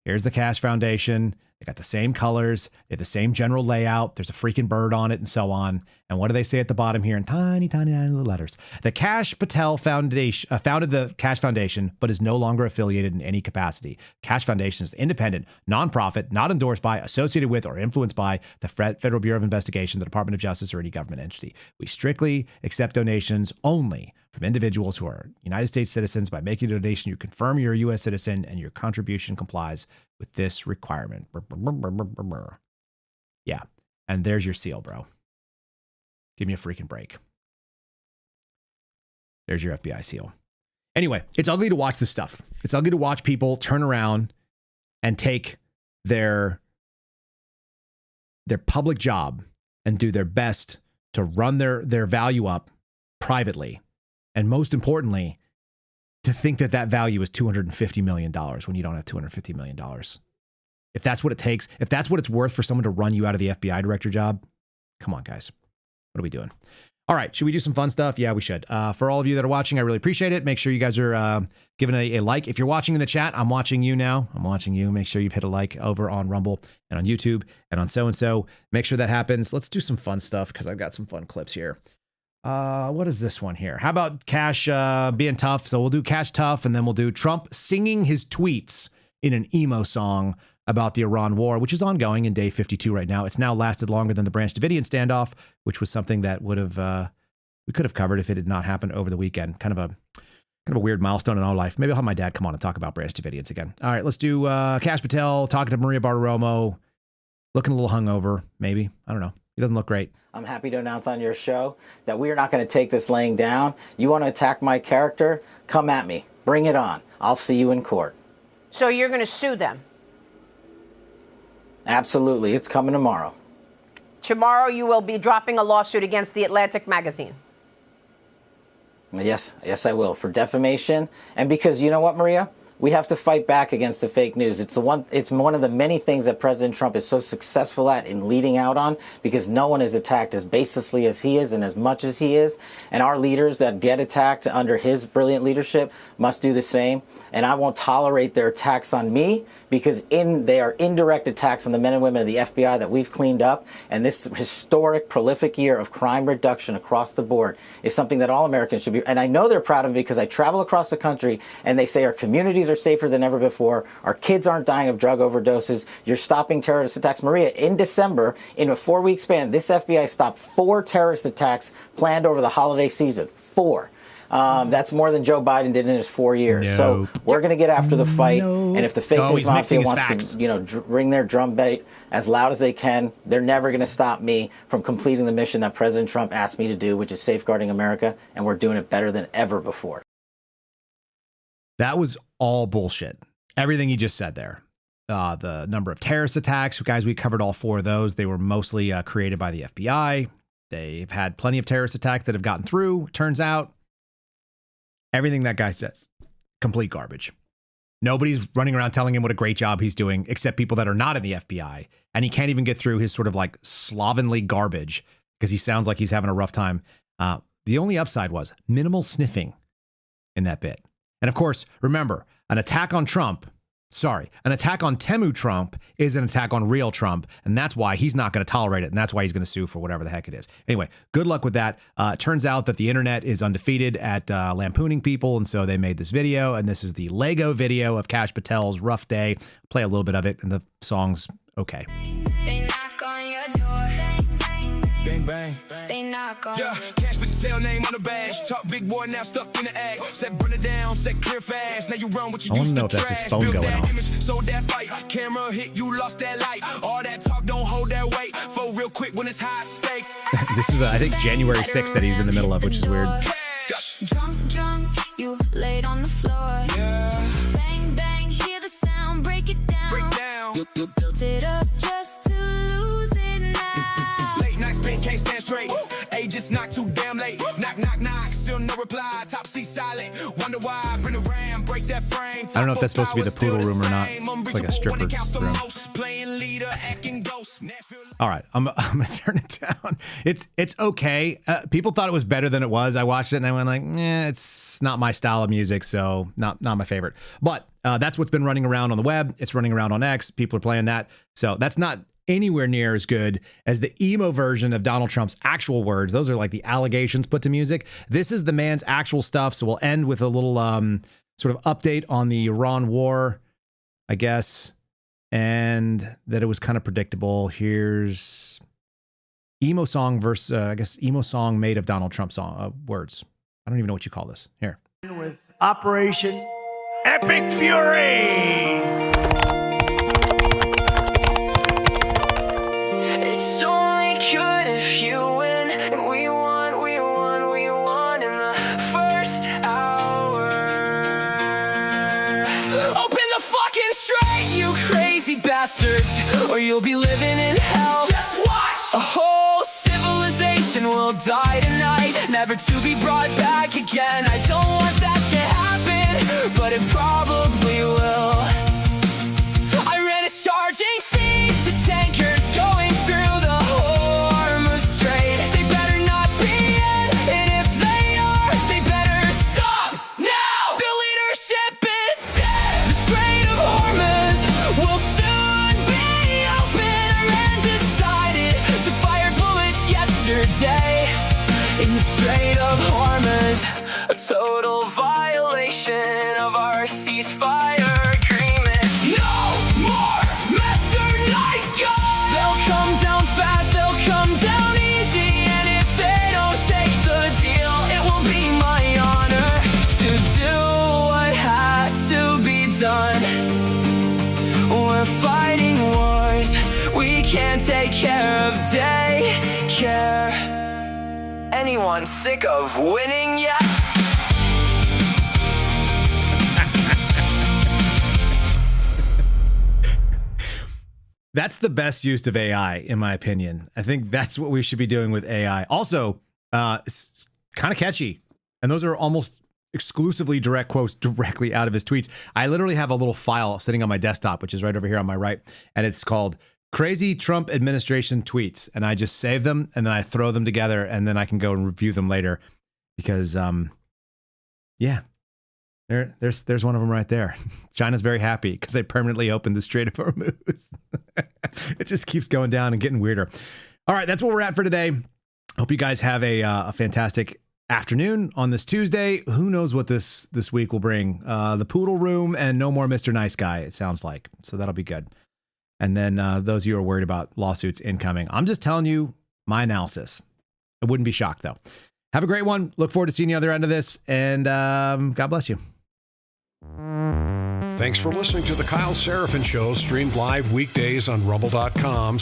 Here's the Kash Foundation. They got the same colors. They have the same general layout. There's a freaking bird on it and so on. And what do they say at the bottom here in tiny, tiny, tiny little letters? The Kash Patel Foundation founded the Kash Foundation, but is no longer affiliated in any capacity. Kash Foundation is independent, nonprofit, not endorsed by, associated with, or influenced by the Federal Bureau of Investigation, the Department of Justice, or any government entity. We strictly accept donations only from individuals who are United States citizens. By making a donation, you confirm you're a U.S. citizen and your contribution complies with this requirement. Yeah. And there's your seal, bro. Give me a freaking break. There's your FBI seal. Anyway, it's ugly to watch this stuff. It's ugly to watch people turn around and take their public job and do their best to run their value up privately. And most importantly, to think that that value is $250 million when you don't have $250 million. If that's what it takes, if that's what it's worth for someone to run you out of the FBI director job, come on, guys. What are we doing? All right, should we do some fun stuff? Yeah, we should. For all of you that are watching, I really appreciate it. Make sure you guys are giving a like. If you're watching in the chat, I'm watching you now. I'm watching you. Make sure you've hit a like over on Rumble and on YouTube and on so-and-so. Make sure that happens. Let's do some fun stuff because I've got some fun clips here. What is this one here? How about Kash being tough? So we'll do Kash tough, and then we'll do Trump singing his tweets in an emo song about the Iran war, which is ongoing in day 52 right now. It's now lasted longer than the Branch Davidian standoff, which was something that we could have covered if it had not happened over the weekend. Kind of a weird milestone in our life. Maybe I'll have my dad come on and talk about Branch Davidians again. All right, let's do Kash Patel talking to Maria Bartiromo, looking a little hungover, maybe. I don't know. He doesn't look great. I'm happy to announce on your show that we are not going to take this laying down. You want to attack my character? Come at me. Bring it on. I'll see you in court. So you're going to sue them? Absolutely. It's coming tomorrow. Tomorrow you will be dropping a lawsuit against the Atlantic magazine. Yes, I will, for defamation. And because, you know what, Maria? We have to fight back against the fake news. It's one of the many things that President Trump is so successful at in leading out on, because no one is attacked as baselessly as he is and as much as he is. And our leaders that get attacked under his brilliant leadership must do the same. And I won't tolerate their attacks on me, because they are indirect attacks on the men and women of the FBI that we've cleaned up. And this historic, prolific year of crime reduction across the board is something that all Americans should be. And I know they're proud of it, because I travel across the country and they say our communities are safer than ever before. Our kids aren't dying of drug overdoses. You're stopping terrorist attacks. Maria, in December, in a 4-week span, this FBI stopped 4 terrorist attacks planned over the holiday season. 4. That's more than Joe Biden did in his 4 years. No. So we're going to get after the fight. And if the fake news mafia wants facts. to, ring their drum beat as loud as they can, they're never going to stop me from completing the mission that President Trump asked me to do, which is safeguarding America. And we're doing it better than ever before. That was all bullshit. Everything you just said there. The number of terrorist attacks, guys, we covered all 4 of those. They were mostly created by the FBI. They've had plenty of terrorist attacks that have gotten through. Turns out, everything that guy says, complete garbage. Nobody's running around telling him what a great job he's doing, except people that are not in the FBI. And he can't even get through his sort of like slovenly garbage because he sounds like he's having a rough time. The only upside was minimal sniffing in that bit. And of course, remember, an attack on Temu Trump is an attack on real Trump. And that's why he's not going to tolerate it. And that's why he's going to sue for whatever the heck it is. Anyway, good luck with that. It turns out that the internet is undefeated at lampooning people. And so they made this video. And this is the Lego video of Kash Patel's rough day. Play a little bit of it. And the song's okay. They knock on your door. Bang, bang. They knock on. Yeah, Kash Patel name on the badge. Talk big boy now stuck in the act. Set burn it down, set clear fast. Now you run what you used to. I want to know if that's his phone going off. Sold that fight. Camera hit, you lost that light. All that talk don't hold that weight. For real quick when it's high stakes. This is, I think, January 6th that he's in the middle of, which is weird. Drunk, you laid on the floor. Yeah. Bang, bang, hear the sound, break it down. Break down. You built it up just to lose it now. Late night spin, can't stand straight. Hey, just knock too damn late. Knock, knock, knock, still no reply. Top C silent. Wonder why, bring the ram, break that frame. I don't know if that's supposed to be the poodle room or not. It's like a stripper room. All right, I'm gonna turn it down. It's okay. People thought it was better than it was. I watched it and I went like, it's not my style of music, so not my favorite. But that's what's been running around on the web. It's running around on X. People are playing that. So that's not anywhere near as good as the emo version of Donald Trump's actual words. Those are like the allegations put to music. This is the man's actual stuff. So we'll end with a little sort of update on the Iran war, I guess, and that it was kind of predictable. Here's emo song versus, I guess, emo song made of Donald Trump song words. I don't even know what you call this. Here. With Operation Epic Fury. It's only good if you win, and we won in the first hour. Open the fucking straight, you crazy bastards, or you'll be living in hell. Just watch! A whole civilization will die tonight, never to be brought back again. I don't want that to happen, but it probably will. I ran a charging seas to tankers going through the Hormuz Strait. They better not be in, and if they are, they better stop now. The leadership is dead. The Strait of Hormuz will soon be open. Iran decided to fire bullets yesterday in the Strait of Hormuz. A total violation of our ceasefire agreement. No more anyone sick of winning yet? That's the best use of AI, in my opinion. I think that's what we should be doing with AI. Also, it's kind of catchy. And those are almost exclusively direct quotes directly out of his tweets. I literally have a little file sitting on my desktop, which is right over here on my right. And it's called Crazy Trump Administration Tweets. And I just save them and then I throw them together and then I can go and review them later. Because, yeah. There's one of them right there. China's very happy because they permanently opened the Strait of Hormuz. It just keeps going down and getting weirder. All right, that's what we're at for today. Hope you guys have a fantastic afternoon on this Tuesday. Who knows what this week will bring? The poodle room and no more Mr. Nice Guy, it sounds like. So that'll be good. And then those of you who are worried about lawsuits incoming, I'm just telling you my analysis. I wouldn't be shocked, though. Have a great one. Look forward to seeing the other end of this. And God bless you. Thanks for listening to The Kyle Seraphin Show, streamed live weekdays on rumble.com/Kyle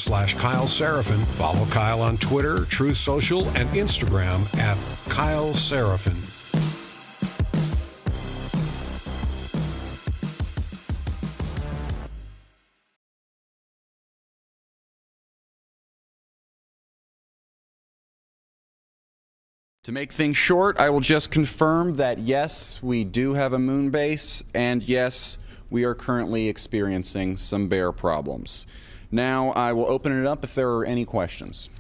Seraphin. Follow Kyle on Twitter, Truth Social, and Instagram at Kyle Seraphin. To make things short, I will just confirm that yes, we do have a moon base, and yes, we are currently experiencing some bear problems. Now, I will open it up if there are any questions.